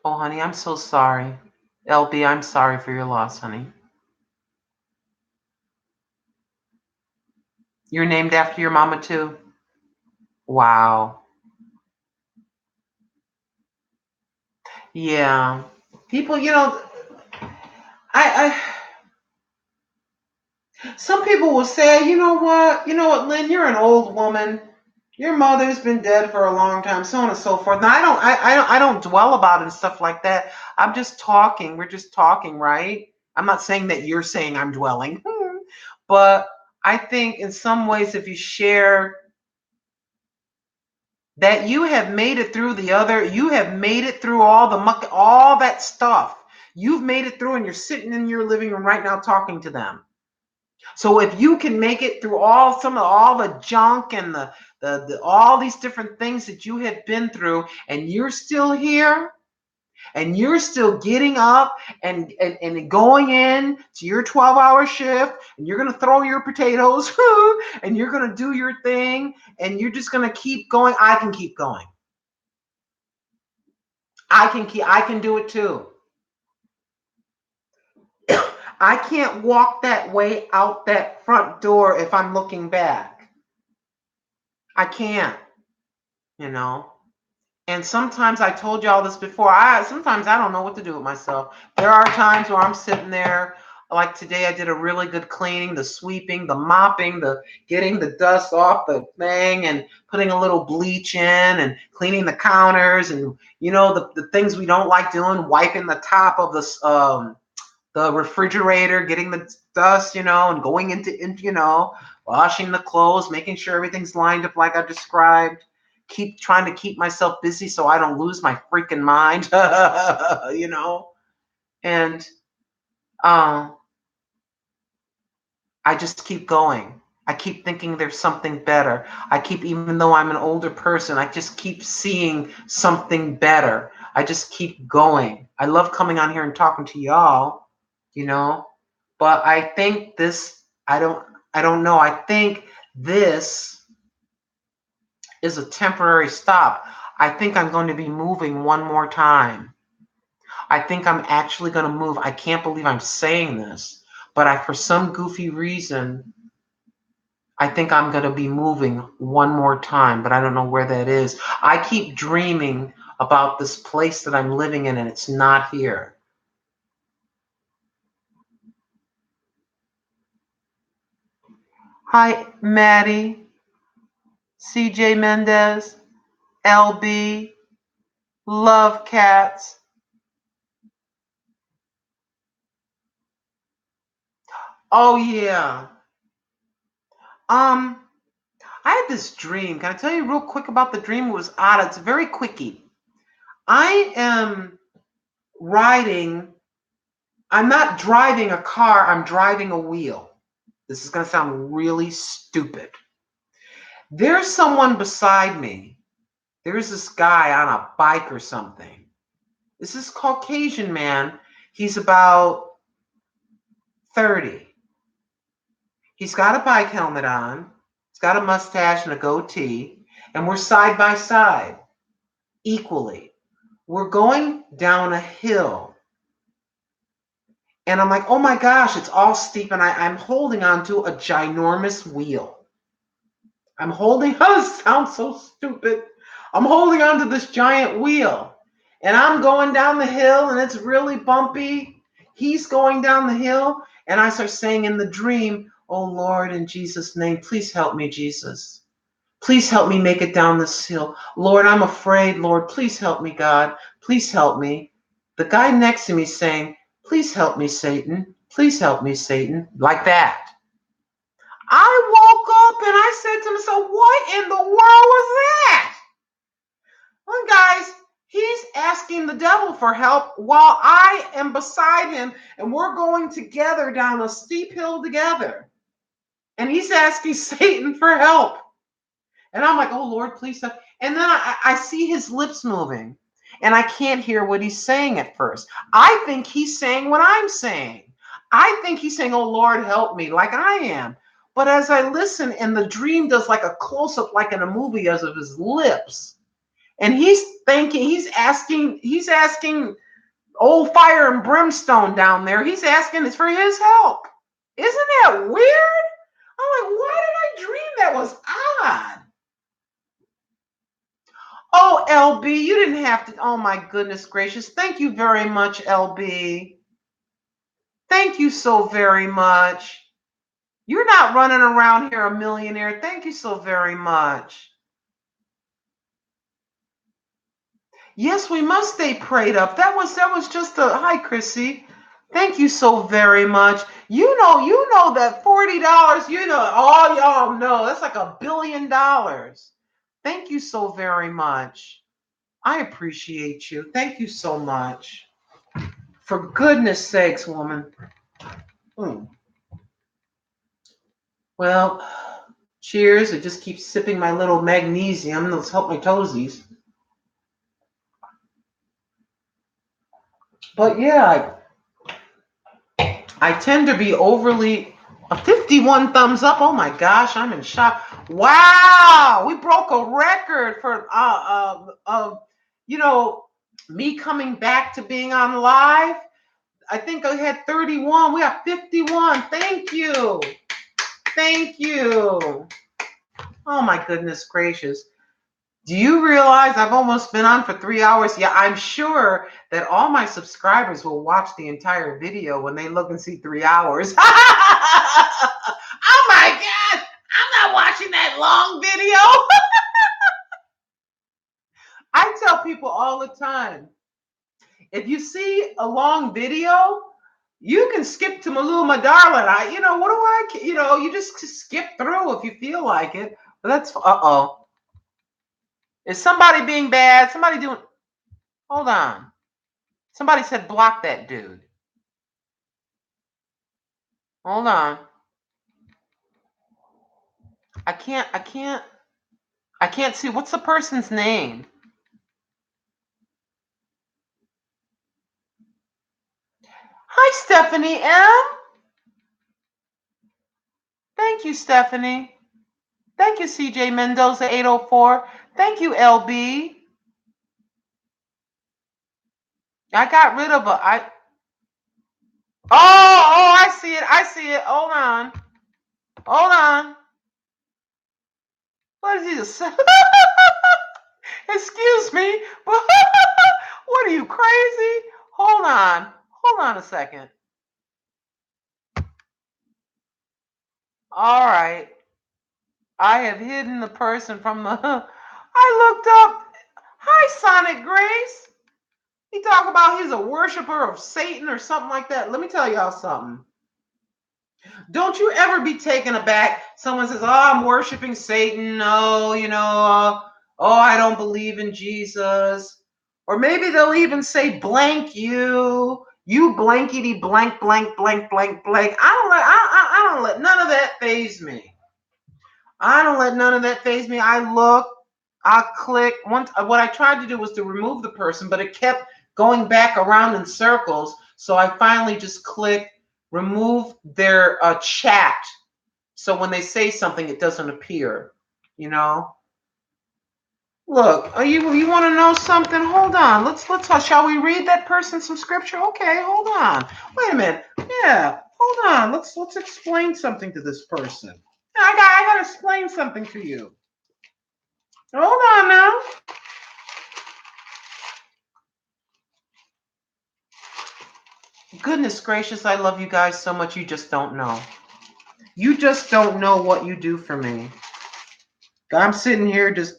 Oh honey, I'm so sorry. LB, I'm sorry for your loss, honey. You're named after your mama too. Wow. Yeah. People, I some people will say, Lynn, you're an old woman. Your mother's been dead for a long time, so on and so forth. Now, I don't dwell about it and stuff like that. I'm just talking. We're just talking, right? I'm not saying that you're saying I'm dwelling, but I think in some ways, if you share that you have made it through you have made it through all the muck, all that stuff. You've made it through, and you're sitting in your living room right now talking to them. So if you can make it through all the junk and the all these different things that you have been through, and you're still here, and you're still getting up and going in to your 12-hour shift, and you're going to throw your potatoes and you're going to do your thing, and you're just going to keep going. I can keep going. I can do it too. I can't walk that way out that front door if I'm looking back. I can't, you know. And sometimes, I told you all this before, sometimes I don't know what to do with myself. There are times where I'm sitting there, like today I did a really good cleaning, the sweeping, the mopping, the getting the dust off the thing and putting a little bleach in and cleaning the counters and, the things we don't like doing, wiping the top of the refrigerator, getting the dust, and going into, washing the clothes, making sure everything's lined up like I described. Keep trying to keep myself busy so I don't lose my freaking mind, And I just keep going. I keep thinking there's something better. Even though I'm an older person, I just keep seeing something better. I just keep going. I love coming on here and talking to y'all, but I think I don't know. I think this is a temporary stop. I think I'm going to be moving one more time. I think I'm actually going to move. I can't believe I'm saying this, but for some goofy reason, I think I'm going to be moving one more time, but I don't know where that is. I keep dreaming about this place that I'm living in, and it's not here. Hi, Maddie, CJ Mendez, LB, love cats. Oh, yeah. Um, I had this dream. Can I tell you real quick about the dream? It was odd. It's very quickie. I am riding. I'm not driving a car. I'm driving a wheel. This is going to sound really stupid. There's someone beside me. There's this guy on a bike or something. This is Caucasian man. He's about 30. He's got a bike helmet on. He's got a mustache and a goatee. And we're side by side, equally. We're going down a hill. And I'm like, oh my gosh, it's all steep. And I'm holding onto a ginormous wheel. This sounds so stupid. I'm holding onto this giant wheel. And I'm going down the hill and it's really bumpy. He's going down the hill. And I start saying in the dream, oh Lord, in Jesus' name, please help me, Jesus. Please help me make it down this hill. Lord, I'm afraid. Lord, please help me, God. Please help me. The guy next to me saying, please help me, Satan. Please help me, Satan. Like that. I woke up and I said to myself, what in the world was that? Well, guys, he's asking the devil for help while I am beside him and we're going together down a steep hill together. And he's asking Satan for help. And I'm like, oh, Lord, please stop. And then I see his lips moving and I can't hear what he's saying at first. I think he's saying what I'm saying. I think he's saying, oh, Lord, help me, like I am. But as I listen and the dream does like a close-up, like in a movie, as of his lips. And he's asking old fire and brimstone down there. He's asking for his help. Isn't that weird? I'm like, why did I dream that was odd? Oh, LB, you didn't have to. Oh, my goodness gracious. Thank you very much, LB. Thank you so very much. You're not running around here a millionaire. Thank you so very much. Yes, we must stay prayed up. That was just a hi, Chrissy. Thank you so very much. You know that $40, all y'all know that's like $1 billion. Thank you so very much. I appreciate you. Thank you so much. For goodness sakes, woman. Well, cheers. I just keep sipping my little magnesium. Let's help my toesies. But yeah, I tend to be overly. A 51 thumbs up. Oh my gosh, I'm in shock. Wow, we broke a record for you know me coming back to being on live. I think I had 31. We have 51. Thank you. Thank you. Oh my goodness gracious. Do you realize I've almost been on for 3 hours? Yeah, I'm sure that all my subscribers will watch the entire video when they look and see 3 hours. Oh my God, I'm not watching that long video. I tell people all the time, if you see a long video, you can skip to Maluma Darling. What do you just skip through if you feel like it. But that's, uh-oh. Is somebody being bad? Somebody doing, hold on. Somebody said block that dude. Hold on. I can't see. What's the person's name? Hi, Stephanie M. Thank you, Stephanie. Thank you, CJ Mendoza 804. Thank you, LB. I got rid of a I see it. I see it. Hold on. Hold on. What is this? Excuse me. What are you, crazy? Hold on. Hold on a second. All right. I have hidden the person from the. I looked up. Hi, Sonic Grace. He talk about he's a worshiper of Satan or something like that. Let me tell y'all something. Don't you ever be taken aback. Someone says, "Oh, I'm worshiping Satan." Oh, oh, I don't believe in Jesus. Or maybe they'll even say, "Blank you, you blankety blank blank blank blank blank." I don't let none of that faze me. I don't let none of that faze me. I look, I click. Once what I tried to do was to remove the person, but it kept going back around in circles. So I finally just click remove their chat. So when they say something, it doesn't appear. You know. Look, you want to know something? Hold on. Let's shall we read that person some scripture? Okay, hold on. Wait a minute. Yeah, hold on. Let's explain something to this person. I gotta explain something to you. Hold on now. Goodness gracious, I love you guys so much. You just don't know. You just don't know what you do for me. I'm sitting here just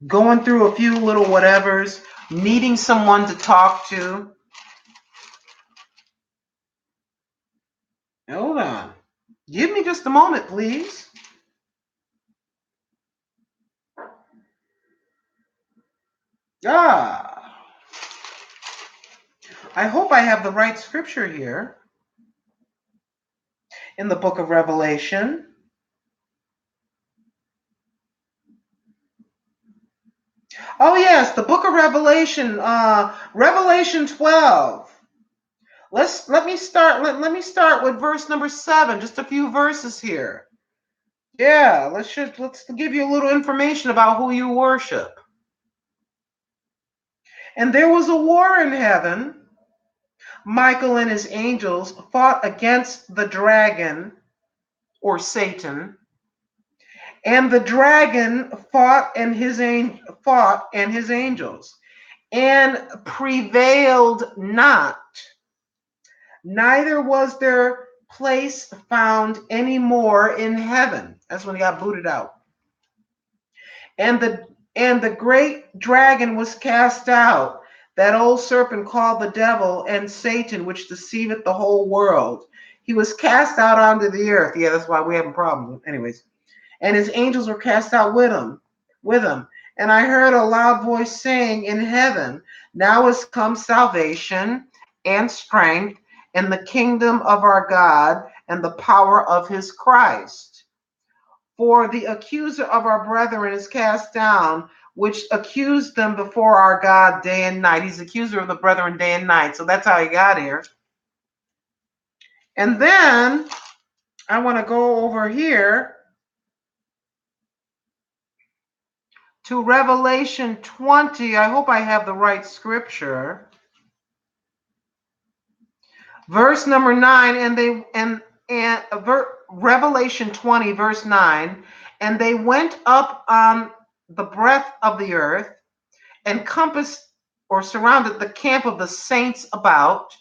going through a few little whatevers, needing someone to talk to. Hold on. Give me just a moment, please. Ah. I hope I have the right scripture here in the book of Revelation. Oh yes, the book of Revelation, Revelation 12. Let me start with verse number 7, just a few verses here. Yeah, let's give you a little information about who you worship. And there was a war in heaven. Michael and his angels fought against the dragon, or Satan, and the dragon fought and his angels, and prevailed not. Neither was their place found any more in heaven. That's when he got booted out. And the great dragon was cast out, that old serpent called the devil and Satan, which deceiveth the whole world. He was cast out onto the earth. Yeah, that's why we have a problem. Anyways. And his angels were cast out with him. And I heard a loud voice saying in heaven, now is come salvation and strength and the kingdom of our God and the power of his Christ. For the accuser of our brethren is cast down, which accused them before our God day and night. He's accuser of the brethren day and night. So that's how he got here. And then I want to go over here to Revelation 20. I hope I have the right scripture. Verse number 9, Revelation 20, verse 9, and they went up on the breadth of the earth and compassed or surrounded the camp of the saints about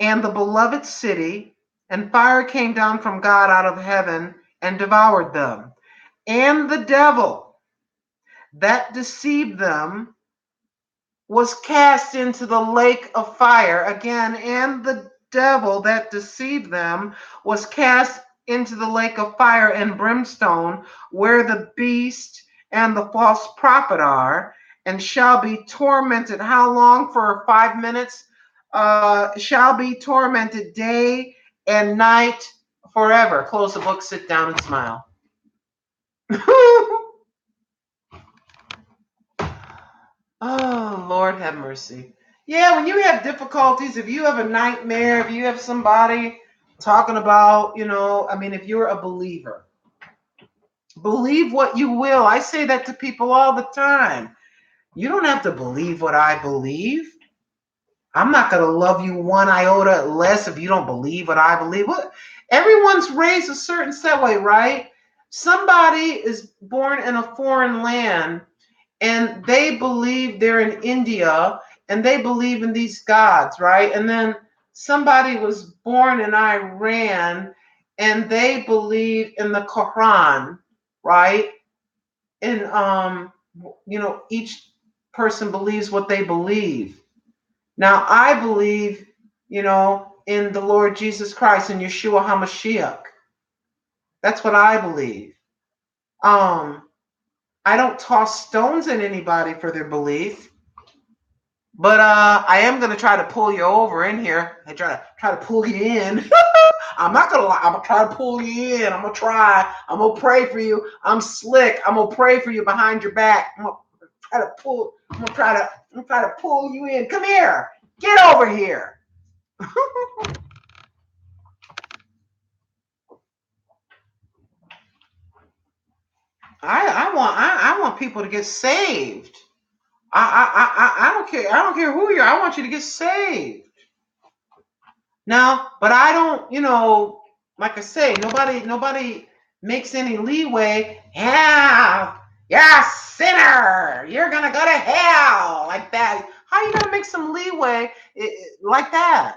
and the beloved city, and fire came down from God out of heaven and devoured them. And the devil that deceived them was cast into the lake of fire. Again, and the devil that deceived them was cast into the lake of fire and brimstone, where the beast and the false prophet are, and shall be tormented. How long? For 5 minutes? Shall be tormented day and night forever. Close the book, sit down, and smile. Oh, Lord have mercy. Yeah, when you have difficulties, if you have a nightmare, if you have somebody talking about, if you're a believer, believe what you will. I say that to people all the time. You don't have to believe what I believe. I'm not going to love you one iota less if you don't believe what I believe. Everyone's raised a certain set way, right? Somebody is born in a foreign land and they believe they're in India and they believe in these gods, right? And then somebody was born in Iran and they believe in the Quran, right? And each person believes what they believe. Now, I believe, in the Lord Jesus Christ and Yeshua HaMashiach. That's what I believe. I don't toss stones at anybody for their belief, but I am gonna try to pull you over in here. I try to pull you in. I'm not gonna lie. I'm gonna try to pull you in. I'm gonna try. I'm gonna pray for you. I'm slick. I'm gonna pray for you behind your back. I'm gonna try to pull you in. Come here. Get over here. I want people to get saved. I don't care. I don't care who you are. I want you to get saved. Now, but I don't, like I say, nobody makes any leeway. Yeah, you're a sinner. You're gonna go to hell like that. How are you gonna make some leeway like that?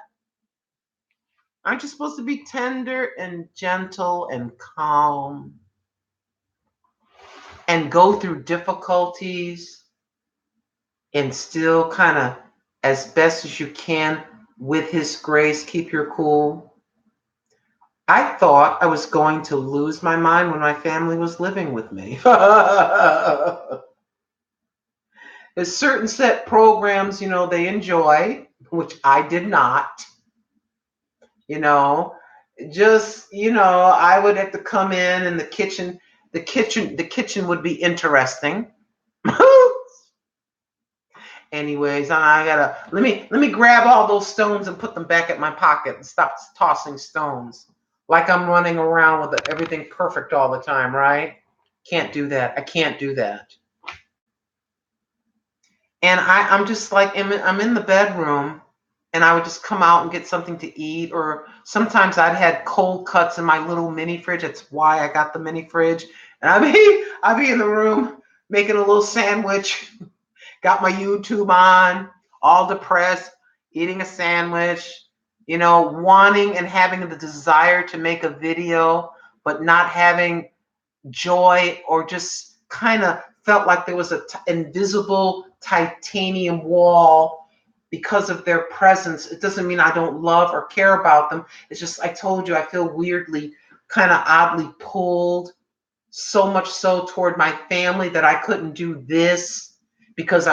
Aren't you supposed to be tender and gentle and calm and go through difficulties and still kind of, as best as you can, with his grace, keep your cool? I thought I was going to lose my mind when my family was living with me. There's certain set programs, they enjoy, which I did not. Just, I would have to come in and the kitchen would be interesting. Anyways, I gotta let me grab all those stones and put them back at my pocket and stop tossing stones like I'm running around with everything perfect all the time, right? Can't do that. I can't do that. And I'm just like I'm in the bedroom, and I would just come out and get something to eat, or sometimes I'd had cold cuts in my little mini fridge. That's why I got the mini fridge, and I'd be in the room making a little sandwich. Got my YouTube on, all depressed, eating a sandwich, wanting and having the desire to make a video, but not having joy, or just kind of felt like there was an invisible titanium wall because of their presence. It doesn't mean I don't love or care about them. It's just, I told you, I feel weirdly, kind of oddly pulled, so much so toward my family that I couldn't do this. Because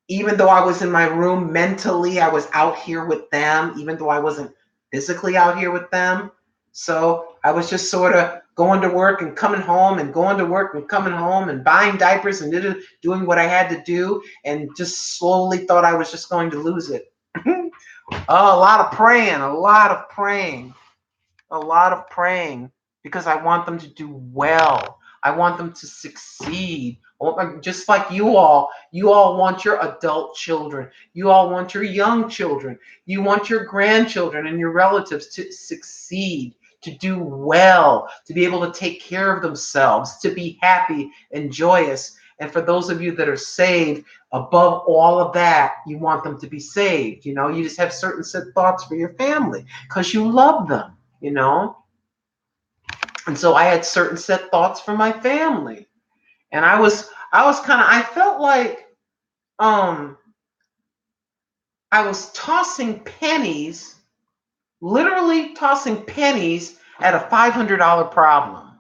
even though I was in my room mentally, I was out here with them, even though I wasn't physically out here with them. So I was just sort of going to work and coming home and going to work and coming home and buying diapers and doing what I had to do, and just slowly thought I was just going to lose it. Oh, a lot of praying, a lot of praying, a lot of praying, because I want them to do well. I want them to succeed. Just like you all want your adult children. You all want your young children. You want your grandchildren and your relatives to succeed, to do well, to be able to take care of themselves, to be happy and joyous. And for those of you that are saved, above all of that, you want them to be saved. You know, you just have certain set thoughts for your family because you love them, you know. And so I had certain set thoughts for my family. And I was kind of, I felt like I was tossing pennies, literally tossing pennies at a $500 problem.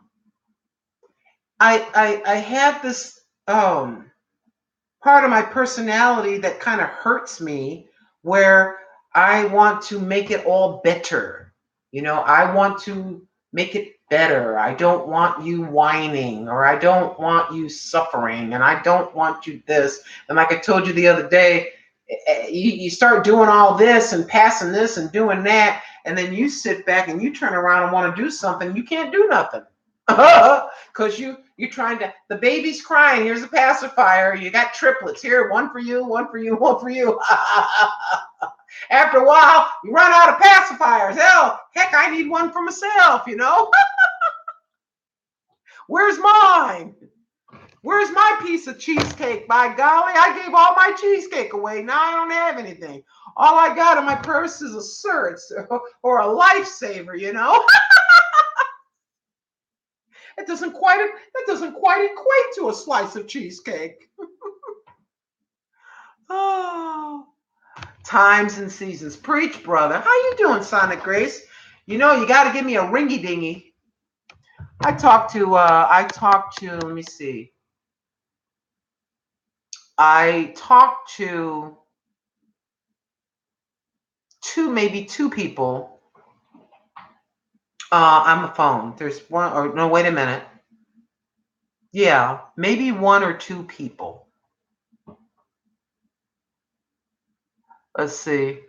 I had this part of my personality that kind of hurts me, where I want to make it all better. You know, I want to make it better. I don't want you whining, or I don't want you suffering, and I don't want you this. And like I told you the other day, you start doing all this and passing this and doing that, and then you sit back and you turn around and want to do something, you can't do nothing. Because you're trying to, the baby's crying, here's a pacifier, you got triplets here, one for you, one for you, one for you. After a while, you run out of pacifiers. Hell, heck, I need one for myself, you know. Where's mine? Where's my piece of cheesecake? By golly, I gave all my cheesecake away. Now I don't have anything. All I got in my purse is a search or a lifesaver, you know. That doesn't quite equate to a slice of cheesecake. Oh, times and seasons. Preach, brother. How you doing, Sonic Grace? You know, you got to give me a ringy dingy. I talked to, let me see. I talked to maybe two people on the phone. There's one, or no, wait a minute. Yeah, maybe one or two people. Let's see.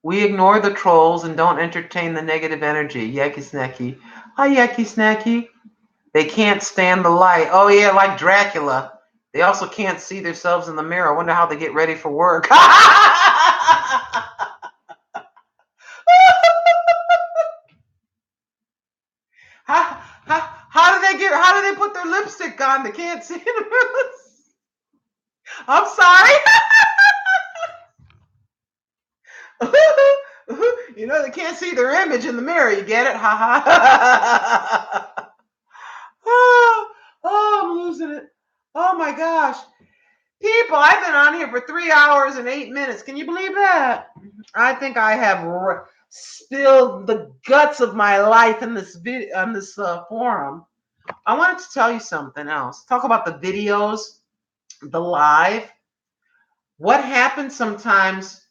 We ignore the trolls and don't entertain the negative energy. Yaki Snacky. Hi, Yaki Snacky. They can't stand the light. Oh, yeah, like Dracula. They also can't see themselves in the mirror. I wonder how they get ready for work. How do they put their lipstick on? They can't see it. I'm sorry. You know, they can't see their image in the mirror. You get it? Ha ha. Oh, I'm losing it. Oh my gosh. People, I've been on here for 3 hours and 8 minutes. Can you believe that? I think I have spilled the guts of my life in this video, on this forum. I wanted to tell you something else. Talk about the videos, the live. What happens sometimes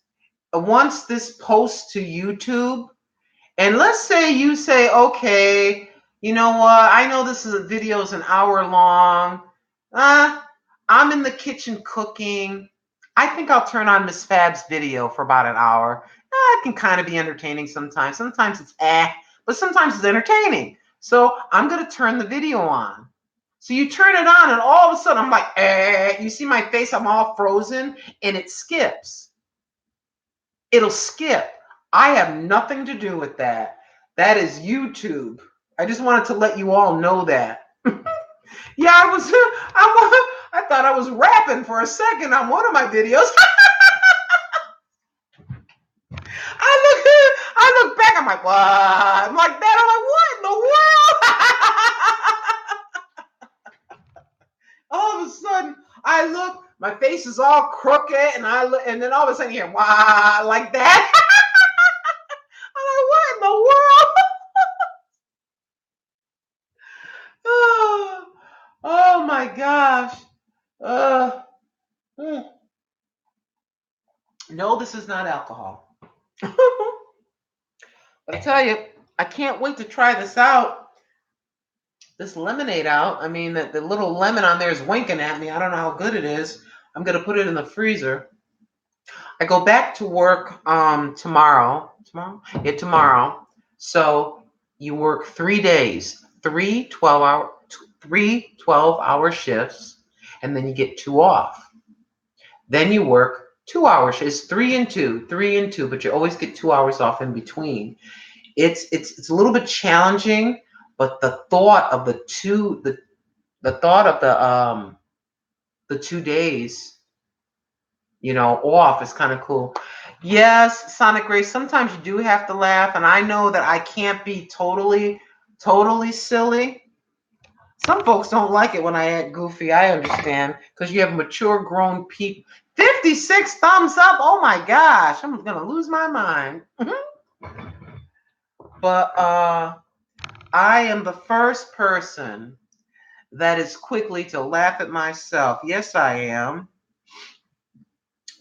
once this posts to YouTube, and let's say you say, okay, you know what? I know this is a video is an hour long. I'm in the kitchen cooking. I think I'll turn on Miss Fab's video for about an hour. It can kind of be entertaining sometimes. Sometimes it's but sometimes it's entertaining. So I'm going to turn the video on. So you turn it on, and all of a sudden I'm like, you see my face, I'm all frozen, and it skips. It'll skip. I have nothing to do with that. That is YouTube. I just wanted to let you all know that. Yeah, I thought I was rapping for a second on one of my videos. I look back, I'm like, what? I'm like that. I'm like, what in the world? All of a sudden, I look, my face is all crooked, and I look, and then all of a sudden, here, wow, like that. I'm like, what in the world? Oh my gosh. No, this is not alcohol. But I tell you, I can't wait to try this out. This lemonade out. I mean, the little lemon on there is winking at me. I don't know how good it is. I'm gonna put it in the freezer. I go back to work tomorrow. Tomorrow? Yeah, tomorrow. So you work 3 days, 3 12-hour shifts, and then you get two off. Then you work 2 hour shifts, three and two, 3 and 2, but you always get 2 hours off in between. It's a little bit challenging, but the thought of the thought of the 2 days, off is kind of cool. Yes, Sonic Ray, sometimes you do have to laugh, and I know that I can't be totally silly. Some folks don't like it when I act goofy. I understand, because you have mature, grown people. 56 thumbs up. Oh my gosh, I'm gonna lose my mind. But I am the first person that is quickly to laugh at myself. Yes, I am.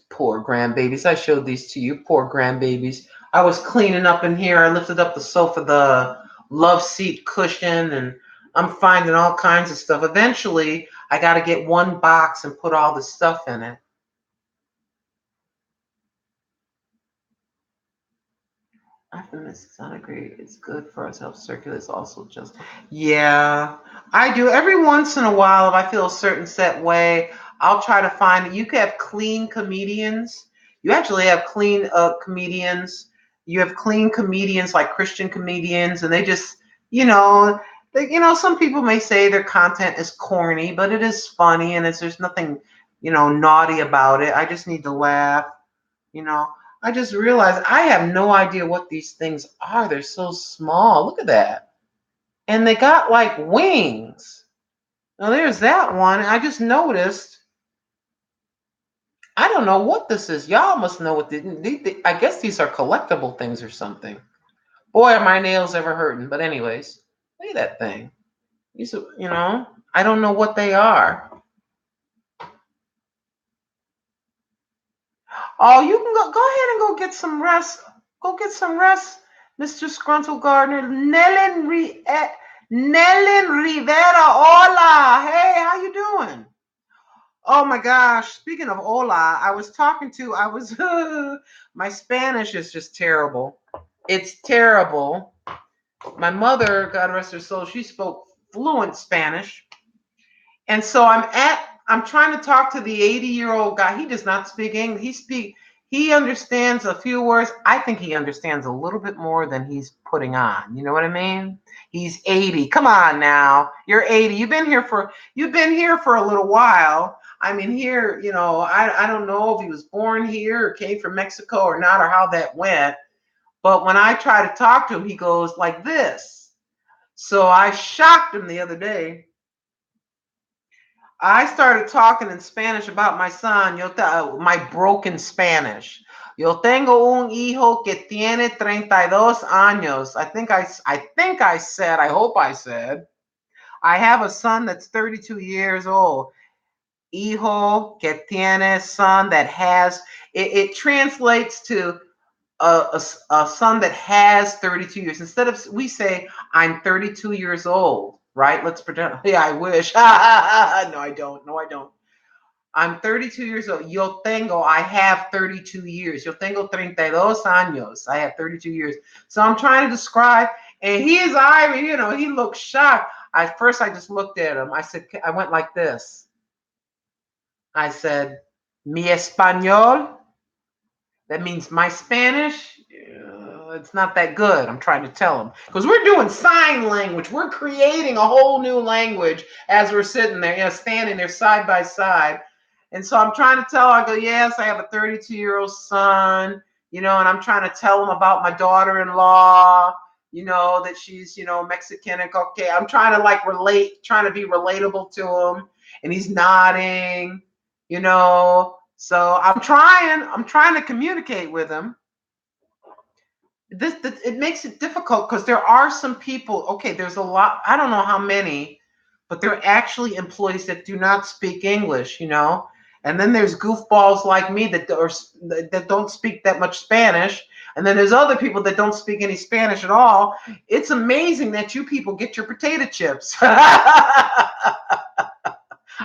Poor grandbabies. I showed these to you. Poor grandbabies. I was cleaning up in here. I lifted up the sofa, the love seat cushion, and I'm finding all kinds of stuff. Eventually, I got to get one box and put all the stuff in it. I think this is not agree. It's good for us. Helps circulate. It's also just, yeah, I do. Every once in a while, if I feel a certain set way, I'll try to find it. You can have clean comedians. You actually have clean comedians. You have clean comedians like Christian comedians, and they just, some people may say their content is corny, but it is funny, and there's nothing, naughty about it. I just need to laugh, you know. I just realized I have no idea what these things are. They're so small. Look at that. And they got like wings. Now there's that one. I just noticed. I don't know what this is. Y'all must know what I guess these are collectible things or something. Boy, are my nails ever hurting. But anyways, look at that thing. These are, I don't know what they are. Oh, you can go ahead and go get some rest. Go get some rest, Mr. Scruntle Gardner. Nellen Rivera. Hola. Hey, how you doing? Oh my gosh. Speaking of hola, my Spanish is just terrible. It's terrible. My mother, God rest her soul, she spoke fluent Spanish. And so I'm trying to talk to the 80-year-old guy. He does not speak English. He understands a few words. I think he understands a little bit more than he's putting on. You know what I mean? He's 80. Come on now. You're 80. You've been here for a little while. I mean, here, I don't know if he was born here or came from Mexico or not, or how that went. But when I try to talk to him, he goes like this. So I shocked him the other day. I started talking in Spanish about my son, my broken Spanish. Yo tengo un hijo que tiene 32 años. I hope I said, I have a son that's 32 years old. Hijo que tiene, son that has, it translates to a son that has 32 years. Instead of, we say, I'm 32 years old, right? Let's pretend, yeah, I wish. No, I don't. No, I don't. I'm 32 years old. Yo tengo, I have 32 years. Yo tengo 32 años. I have 32 years. So I'm trying to describe, and he is Irish, he looks shocked. At first, I just looked at him. I went like this. I said, mi español. That means my Spanish, it's not that good. I'm trying to tell him. Because we're doing sign language. We're creating a whole new language as we're sitting there, standing there side by side. And so I'm trying to tell him, I go, yes, I have a 32-year-old son, and I'm trying to tell him about my daughter-in-law, that she's, Mexican. And okay, I'm trying to trying to be relatable to him. And he's nodding, So I'm trying to communicate with him. This it makes it difficult because there are some people. Okay, there's a lot. I don't know how many, but there are actually employees that do not speak English. And then there's goofballs like me that don't speak that much Spanish, And then there's other people that don't speak any Spanish at all. It's amazing that you people get your potato chips. I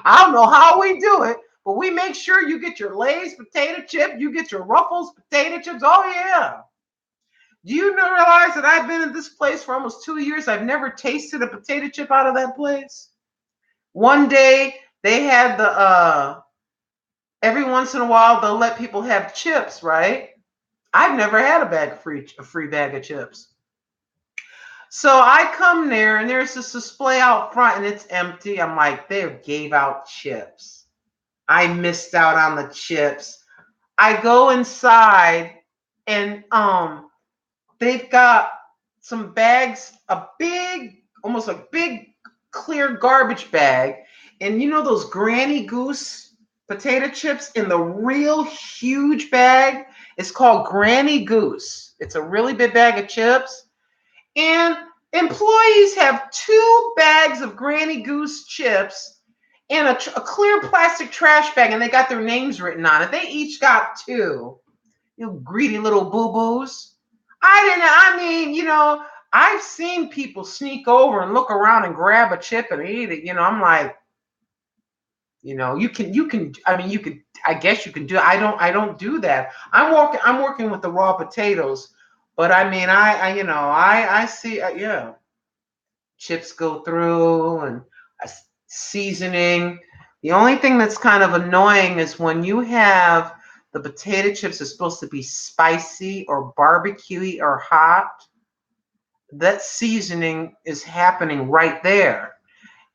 don't know how we do it, but we make sure you get your Lay's potato chip, you get your Ruffles potato chips. Oh yeah. Do you realize that I've been in this place for almost 2 years? I've never tasted a potato chip out of that place. One day they had every once in a while they'll let people have chips, right? I've never had a free bag of chips. So I come there and there's this display out front and it's empty. I'm like, they gave out chips. I missed out on the chips. I go inside and they've got some bags, almost a big clear garbage bag. And you know those Granny Goose potato chips in the real huge bag? It's called Granny Goose. It's a really big bag of chips. And employees have 2 bags of Granny Goose chips in a clear plastic trash bag, and they got their names written on it. They each got 2. You greedy little boo-boos. I mean, I've seen people sneak over and look around and grab a chip and eat it. I'm like, I guess you can do it. I don't do that. I'm working with the raw potatoes, but I mean, I see, yeah, chips go through and seasoning. The only thing that's kind of annoying is when you have the potato chips are supposed to be spicy or barbecuey or hot. That seasoning is happening right there.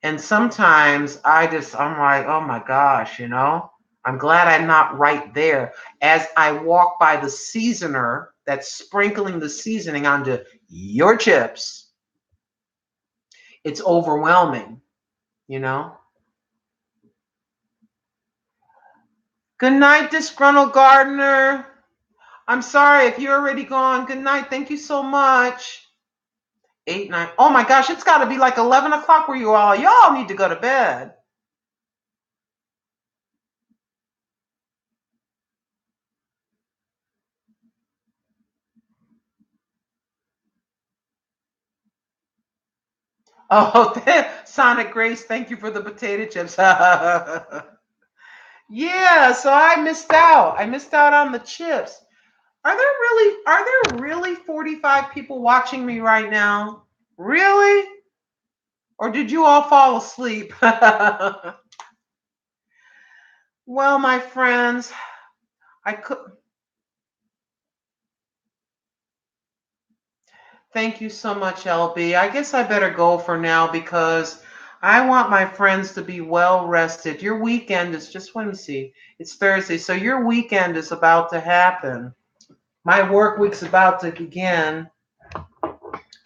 And sometimes I'm like, oh my gosh, I'm glad I'm not right there. As I walk by the seasoner that's sprinkling the seasoning onto your chips, it's overwhelming, Good night, disgruntled gardener. I'm sorry if you're already gone. Good night. Thank you so much. 8, 9. Oh my gosh, it's got to be like 11 o'clock where you all. Y'all need to go to bed. Oh, Sonic Grace, thank you for the potato chips. Yeah, so I missed out. I missed out on the chips. Are there really 45 people watching me right now? Really? Or did you all fall asleep? Well, my friends, I could. Thank you so much, LB. I guess I better go for now because I want my friends to be well rested. Your weekend is just, let me see, it's Thursday, so your weekend is about to happen. My work week's about to begin.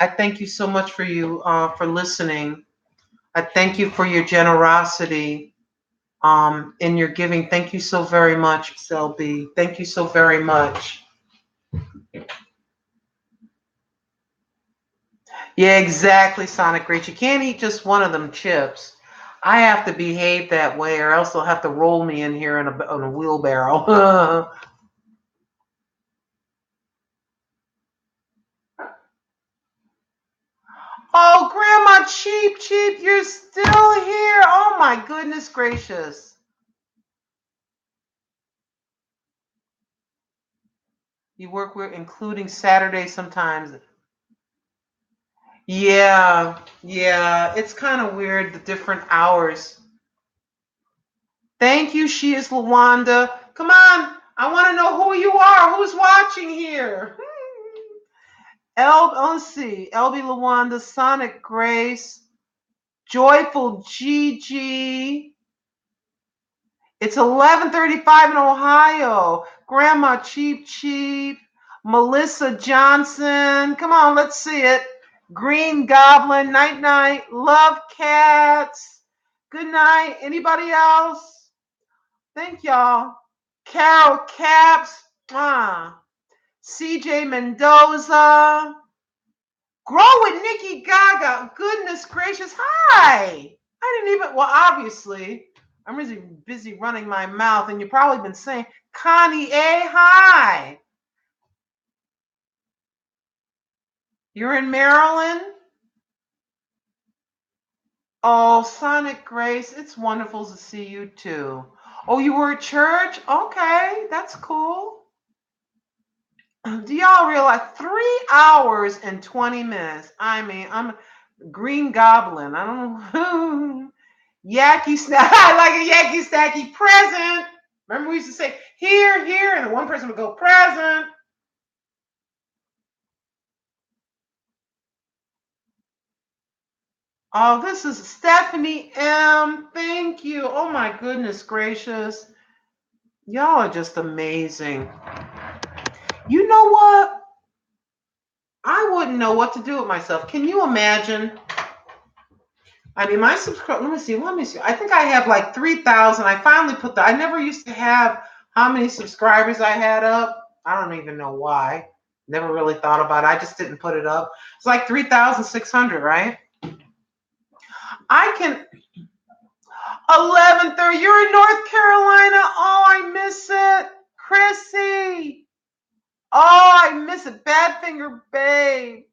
I thank you so much for listening. I thank you for your generosity in your giving. Thank you so very much, LB. Thank you so very much. Yeah, exactly, Sonic Great. You can't eat just one of them chips. I have to behave that way, or else they'll have to roll me in here on a wheelbarrow. Oh, Grandma Cheap Cheap, you're still here. Oh my goodness gracious. You work with including Saturday sometimes. Yeah, it's kind of weird, the different hours. Thank you, she is Lawanda. Come on, I want to know who you are. Who's watching here? Let's see. LB Lawanda, Sonic Grace, Joyful Gigi. It's 11:35 in Ohio. Grandma Cheap Cheap, Melissa Johnson. Come on, let's see it. Green Goblin, night night. Love Cats. Good night. Anybody else? Thank y'all. Carol Caps. CJ Mendoza. Grow with Nikki Gaga. Goodness gracious. Hi. I didn't even, well, obviously, I'm really busy running my mouth, and you've probably been saying, Connie A, hi. You're in Maryland? Oh, Sonic Grace, it's wonderful to see you too. Oh, you were at church? Okay, that's cool. Do y'all realize 3 hours and 20 minutes? I mean, I'm a Green Goblin. I don't know. Yacky snack. I like a yacky stacky present. Remember we used to say here, here, and the one person would go present. Oh, this is Stephanie M. Thank you. Oh my goodness gracious. Y'all are just amazing. You know what? I wouldn't know what to do with myself. Can you imagine? I mean, my subscribe. Let me see. I think I have like 3,000. I finally put I never used to have how many subscribers I had up. I don't even know why. Never really thought about it. I just didn't put it up. It's like 3,600, right? I can 11:30. You're in North Carolina. Oh, I miss it. Chrissy. Oh, I miss it. Badfinger Babe.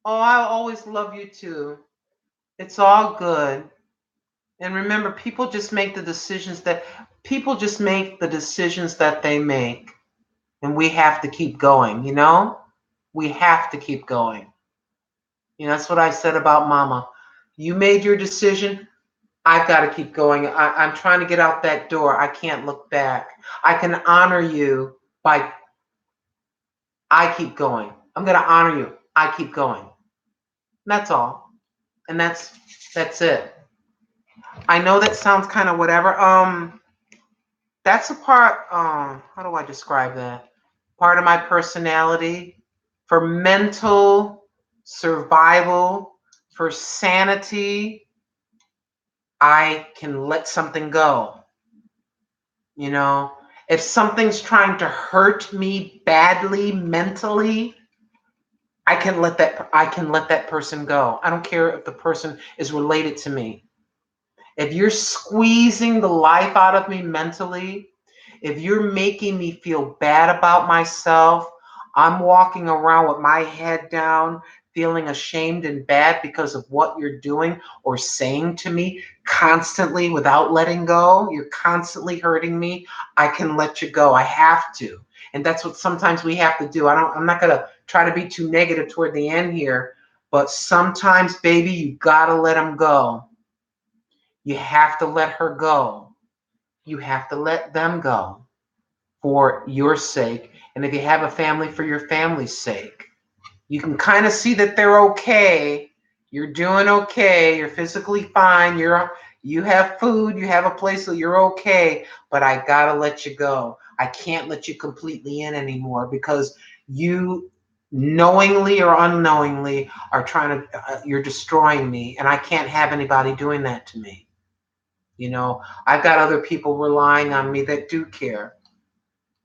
Oh, I always love you too. It's all good. And remember, people just make the decisions that they make. And we have to keep going, you know? We have to keep going. You know, that's what I said about Mama. You made your decision. I've got to keep going. I'm trying to get out that door. I can't look back. I can honor you by I keep going. I'm going to honor you. I keep going. That's all. And that's it. I know that sounds kind of whatever. That's a part, how do I describe that? Part of my personality for mental survival, for sanity. I can let something go. You know, if something's trying to hurt me badly mentally, I can let that person go. I don't care if the person is related to me. If you're squeezing the life out of me mentally, if you're making me feel bad about myself, I'm walking around with my head down, feeling ashamed and bad because of what you're doing or saying to me constantly without letting go. You're constantly hurting me. I can let you go. I have to. And that's what sometimes we have to do. I'm not going to try to be too negative toward the end here, but sometimes, baby, you got to let them go. You have to let her go. You have to let them go for your sake. And if you have a family, for your family's sake. You can kind of see that they're okay. You're doing okay. You're physically fine. You have food. You have a place, so you're okay. But I gotta let you go. I can't let you completely in anymore because you knowingly or unknowingly are trying to. You're destroying me, and I can't have anybody doing that to me. You know, I've got other people relying on me that do care.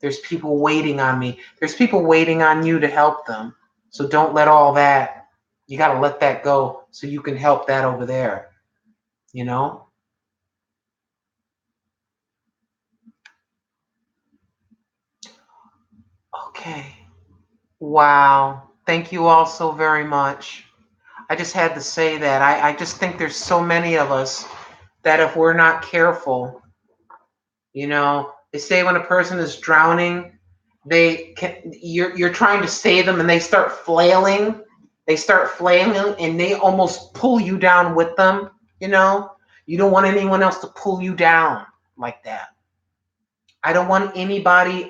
There's people waiting on me. There's people waiting on you to help them. So don't let all that, you got to let that go so you can help that over there, you know? Okay. Wow. Thank you all so very much. I just had to say that. I just think there's so many of us that if we're not careful, you know, they say when a person is drowning, you're trying to save them and they start flailing. They start flailing and they almost pull you down with them, you know? You don't want anyone else to pull you down like that. I don't want anybody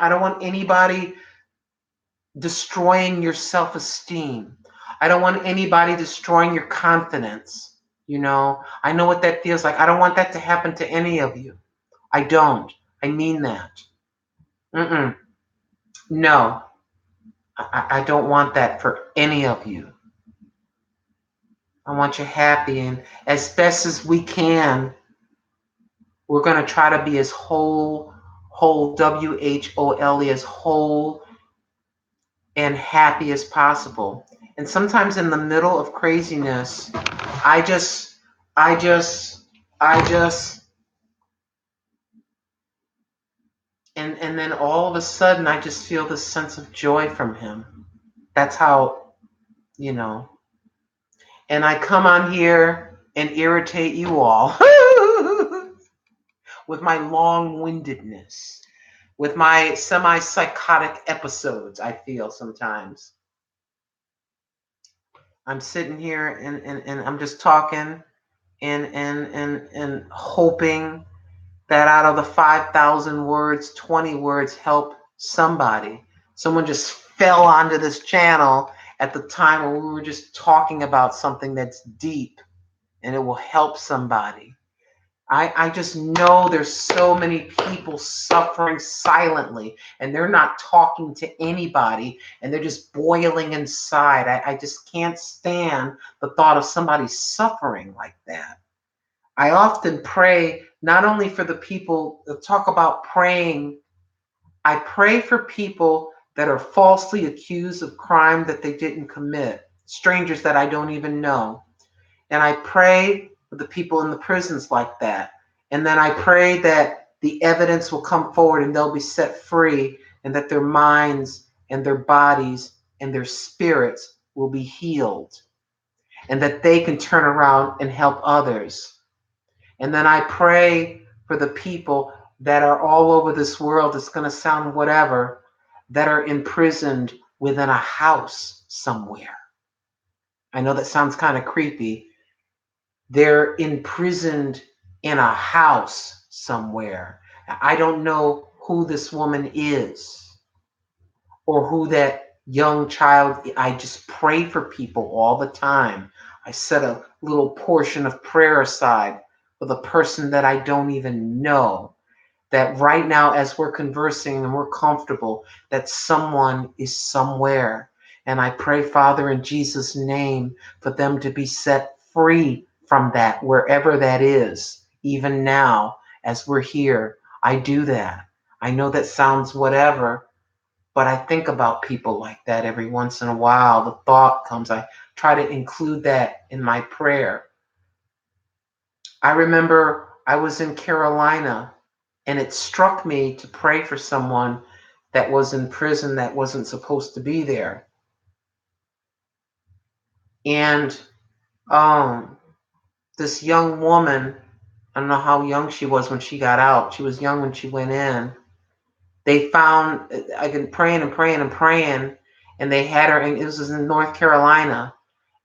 destroying your self-esteem. I don't want anybody destroying your confidence, you know? I know what that feels like. I don't want that to happen to any of you. I don't. I mean that. Mm-mm. No, I don't want that for any of you. I want you happy, and as best as we can, we're going to try to be as whole, WHOLE, as whole and happy as possible. And sometimes in the middle of craziness, I just, I just, I just, and then all of a sudden, I just feel this sense of joy from him. That's how, you know. And I come on here and irritate you all with my long-windedness, with my semi-psychotic episodes, I feel sometimes. I'm sitting here and I'm just talking and hoping that out of the 5,000 words, 20 words help somebody. Someone just fell onto this channel at the time when we were just talking about something that's deep and it will help somebody. I just know there's so many people suffering silently and they're not talking to anybody and they're just boiling inside. I just can't stand the thought of somebody suffering like that. I often pray not only for the people that talk about praying, I pray for people that are falsely accused of crime that they didn't commit, strangers that I don't even know. And I pray for the people in the prisons like that. And then I pray that the evidence will come forward and they'll be set free and that their minds and their bodies and their spirits will be healed and that they can turn around and help others. And then I pray for the people that are all over this world, it's going to sound whatever, that are imprisoned within a house somewhere. I know that sounds kind of creepy. They're imprisoned in a house somewhere. I don't know who this woman is or who that young child. I just pray for people all the time. I set a little portion of prayer aside for the person that I don't even know. That right now, as we're conversing and we're comfortable, that someone is somewhere. And I pray, Father, in Jesus' name, for them to be set free from that, wherever that is. Even now, as we're here, I do that. I know that sounds whatever, but I think about people like that every once in a while. The thought comes. I try to include that in my prayer. I remember I was in Carolina and it struck me to pray for someone that was in prison that wasn't supposed to be there. And this young woman, I don't know how young she was when she got out. She was young when she went in. They found, I've been praying and praying and praying, and they had her, and it was in North Carolina.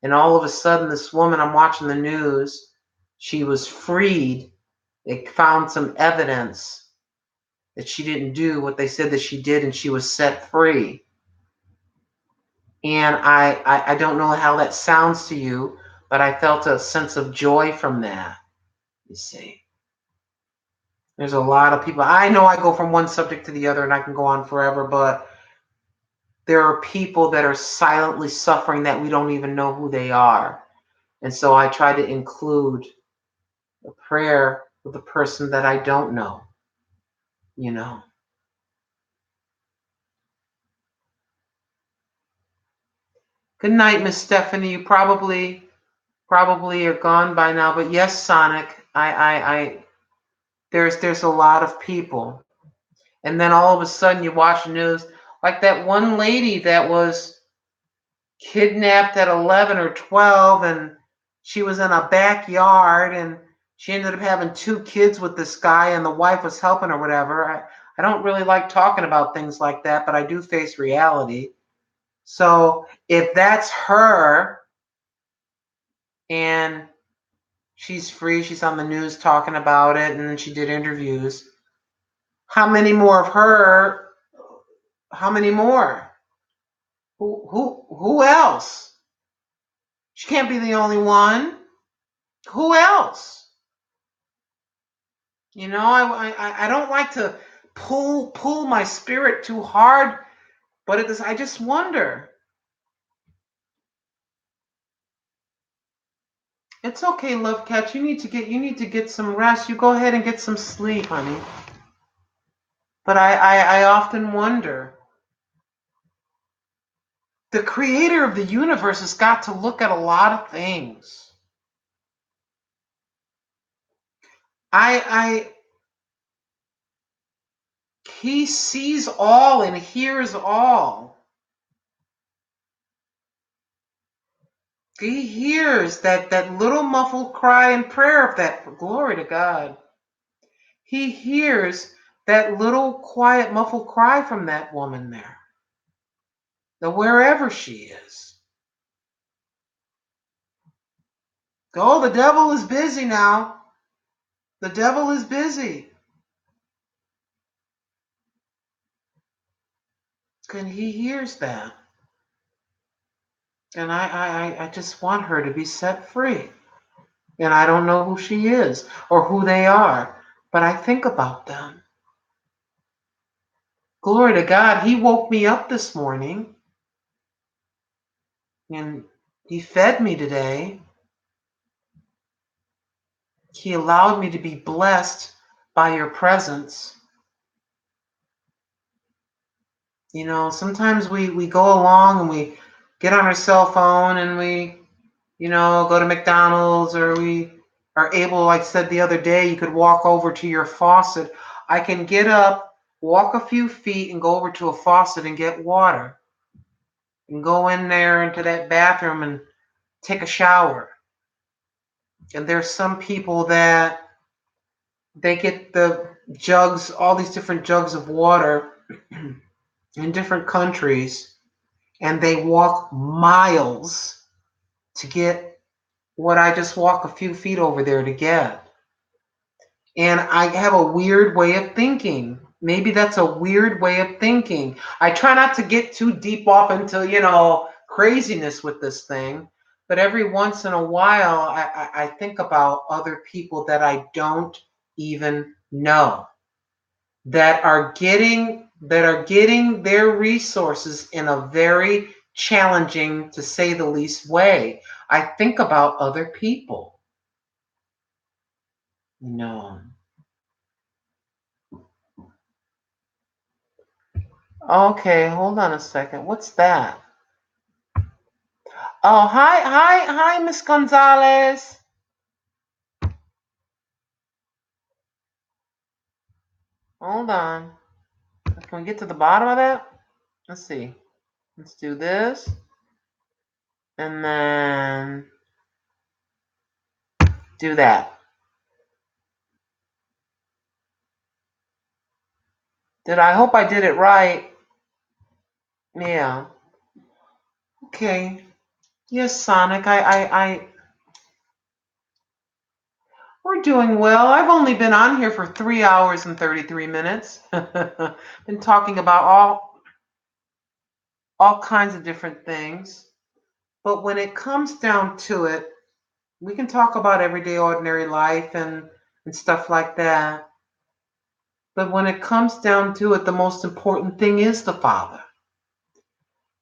And all of a sudden, this woman, I'm watching the news, she was freed. They found some evidence that she didn't do what they said that she did, and she was set free. And I don't know how that sounds to you, but I felt a sense of joy from that, you see. There's a lot of people. I know I go from one subject to the other and I can go on forever, but there are people that are silently suffering that we don't even know who they are. And so I try to include a prayer with the person that I don't know, you know. Good night, Miss Stephanie. You probably are gone by now, but yes, Sonic, I there's a lot of people. And then all of a sudden you watch the news, like that one lady that was kidnapped at 11 or 12 and she was in a backyard and she ended up having 2 kids with this guy and the wife was helping or whatever. I don't really like talking about things like that, but I do face reality. So if that's her and she's free, she's on the news talking about it, and then she did interviews, how many more of her? How many more? Who else? She can't be the only one. Who else? You know, I don't like to pull my spirit too hard, but it is, I just wonder. It's okay, Love Catch. You need to get some rest. You go ahead and get some sleep, honey. But I often wonder. The creator of the universe has got to look at a lot of things. I He sees all and hears all. He hears that little muffled cry and prayer of that. Glory to God. He hears that little quiet muffled cry from that woman there. The wherever she is. Oh, the devil is busy now. The devil is busy. And he hears that. And I just want her to be set free. And I don't know who she is or who they are, but I think about them. Glory to God. He woke me up this morning and he fed me today. He allowed me to be blessed by your presence. You know, sometimes we go along and we get on our cell phone and we, go to McDonald's, or we are able, like I said the other day, you could walk over to your faucet. I can get up, walk a few feet, and go over to a faucet and get water. And go in there into that bathroom and take a shower. And there's some people that they get the jugs, all these different jugs of water in different countries, and they walk miles to get what I just walk a few feet over there to get. And I have a weird way of thinking. Maybe that's a weird way of thinking. I try not to get too deep off into, craziness with this thing. But every once in a while, I think about other people that I don't even know that are getting their resources in a very challenging, to say the least, way. I think about other people. No. Okay, hold on a second. What's that? Oh, hi, Miss Gonzalez. Hold on. Can we get to the bottom of that? Let's see. Let's do this. And then do that. I hope I did it right. Yeah. Okay. Yes, Sonic. We're doing well. I've only been on here for 3 hours and 33 minutes. Been talking about all kinds of different things. But when it comes down to it, we can talk about everyday ordinary life and stuff like that. But when it comes down to it, the most important thing is the Father.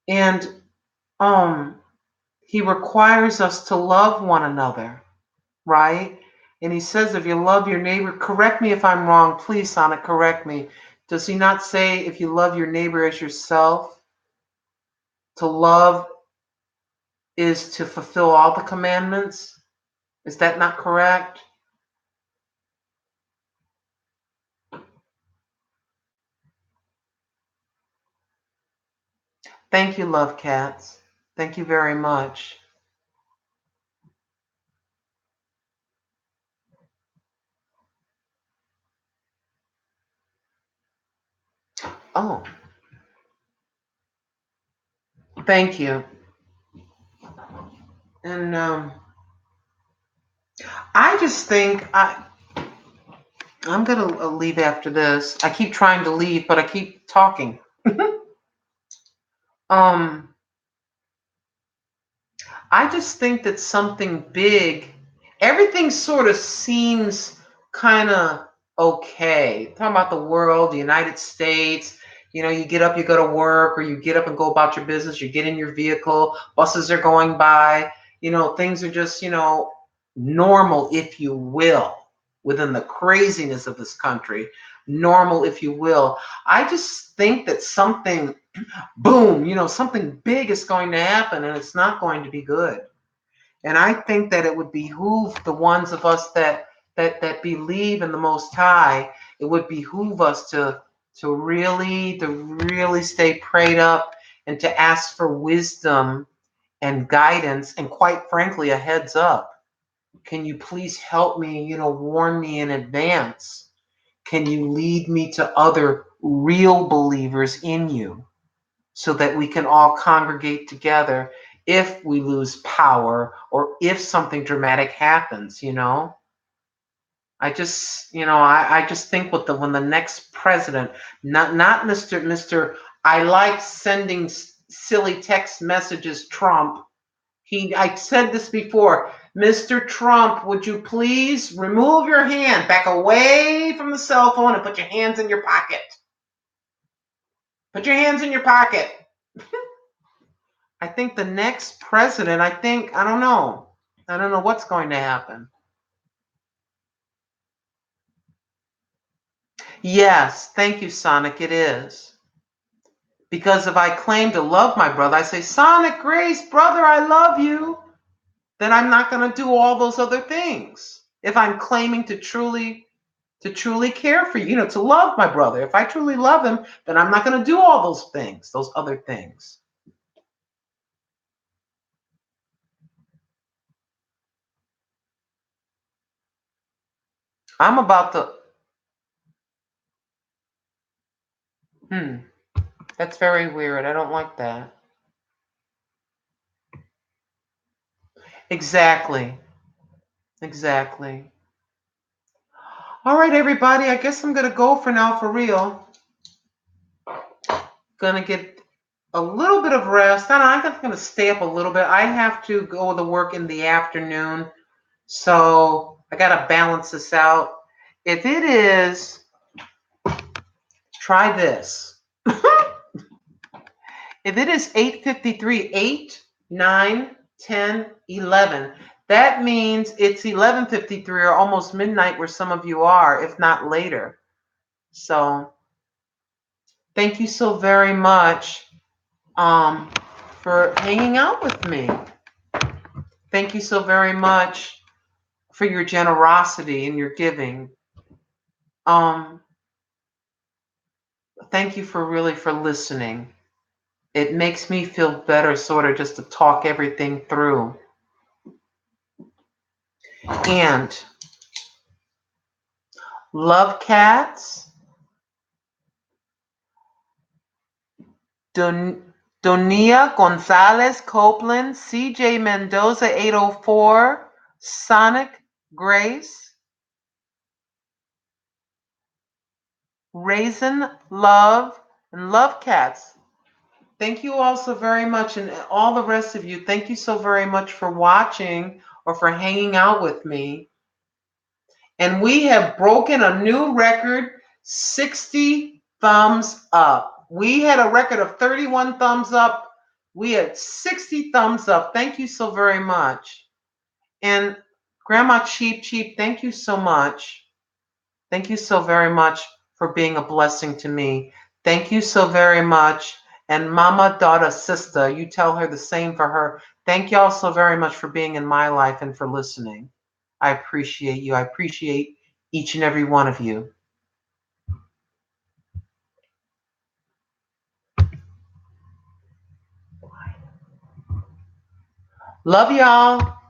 And he requires us to love one another, right? And he says, if you love your neighbor, correct me if I'm wrong, please, Sonic, correct me. Does he not say, if you love your neighbor as yourself, to love is to fulfill all the commandments? Is that not correct? Thank you, love cats. Thank you very much. Oh, thank you. And I just think I'm gonna leave after this. I keep trying to leave, but I keep talking. um, I just think that something big, everything sort of seems kind of okay. Talking about the world, the United States, you get up, you go to work, or you get up and go about your business, you get in your vehicle, buses are going by, things are just, normal, if you will, within the craziness of this country, normal, if you will. I just think that something boom, something big is going to happen and it's not going to be good. And I think that it would behoove the ones of us that believe in the Most High, it would behoove us to really stay prayed up and to ask for wisdom and guidance, and quite frankly, a heads up. Can you please help me, warn me in advance? Can you lead me to other real believers in you so that we can all congregate together if we lose power or if something dramatic happens, I just, I just think with when the next president, not Mr. I like sending silly text messages, Trump. I said this before. Mr. Trump, would you please remove your hand, back away from the cell phone, and put your hands in your pocket? Put your hands in your pocket. I think the next president, I don't know. I don't know what's going to happen. Yes, thank you, Sonic, it is. Because if I claim to love my brother, I say, Sonic, Grace, brother, I love you, then I'm not going to do all those other things. If I'm claiming to truly care for you, to love my brother, if I truly love him, then I'm not going to do all those things, those other things. I'm about to, that's very weird. I don't like that. Exactly. Exactly. All right, everybody. I guess I'm going to go for now, for real. Going to get a little bit of rest. I'm going to stay up a little bit. I have to go to work in the afternoon. So I got to balance this out. If it is, try this. If it is 8:53, 8, 9, 10, 11, that means it's 11:53 or almost midnight where some of you are, if not later. So thank you so very much for hanging out with me. Thank you so very much for your generosity and your giving. Thank you for listening. It makes me feel better, sort of, just to talk everything through. And love cats. Donia Gonzalez Copeland, CJ Mendoza 804, Sonic Grace, Raisin Love, and Love Cats. Thank you all so very much, and all the rest of you, thank you so very much for watching or for hanging out with me. And we have broken a new record, 60 thumbs up. We had a record of 31 thumbs up. We had 60 thumbs up. Thank you so very much. And Grandma Cheap Cheap, thank you so much. Thank you so very much for being a blessing to me. Thank you so very much. And Mama, Daughter, Sister, you tell her the same for her. Thank y'all so very much for being in my life and for listening. I appreciate you. I appreciate each and every one of you. Love y'all.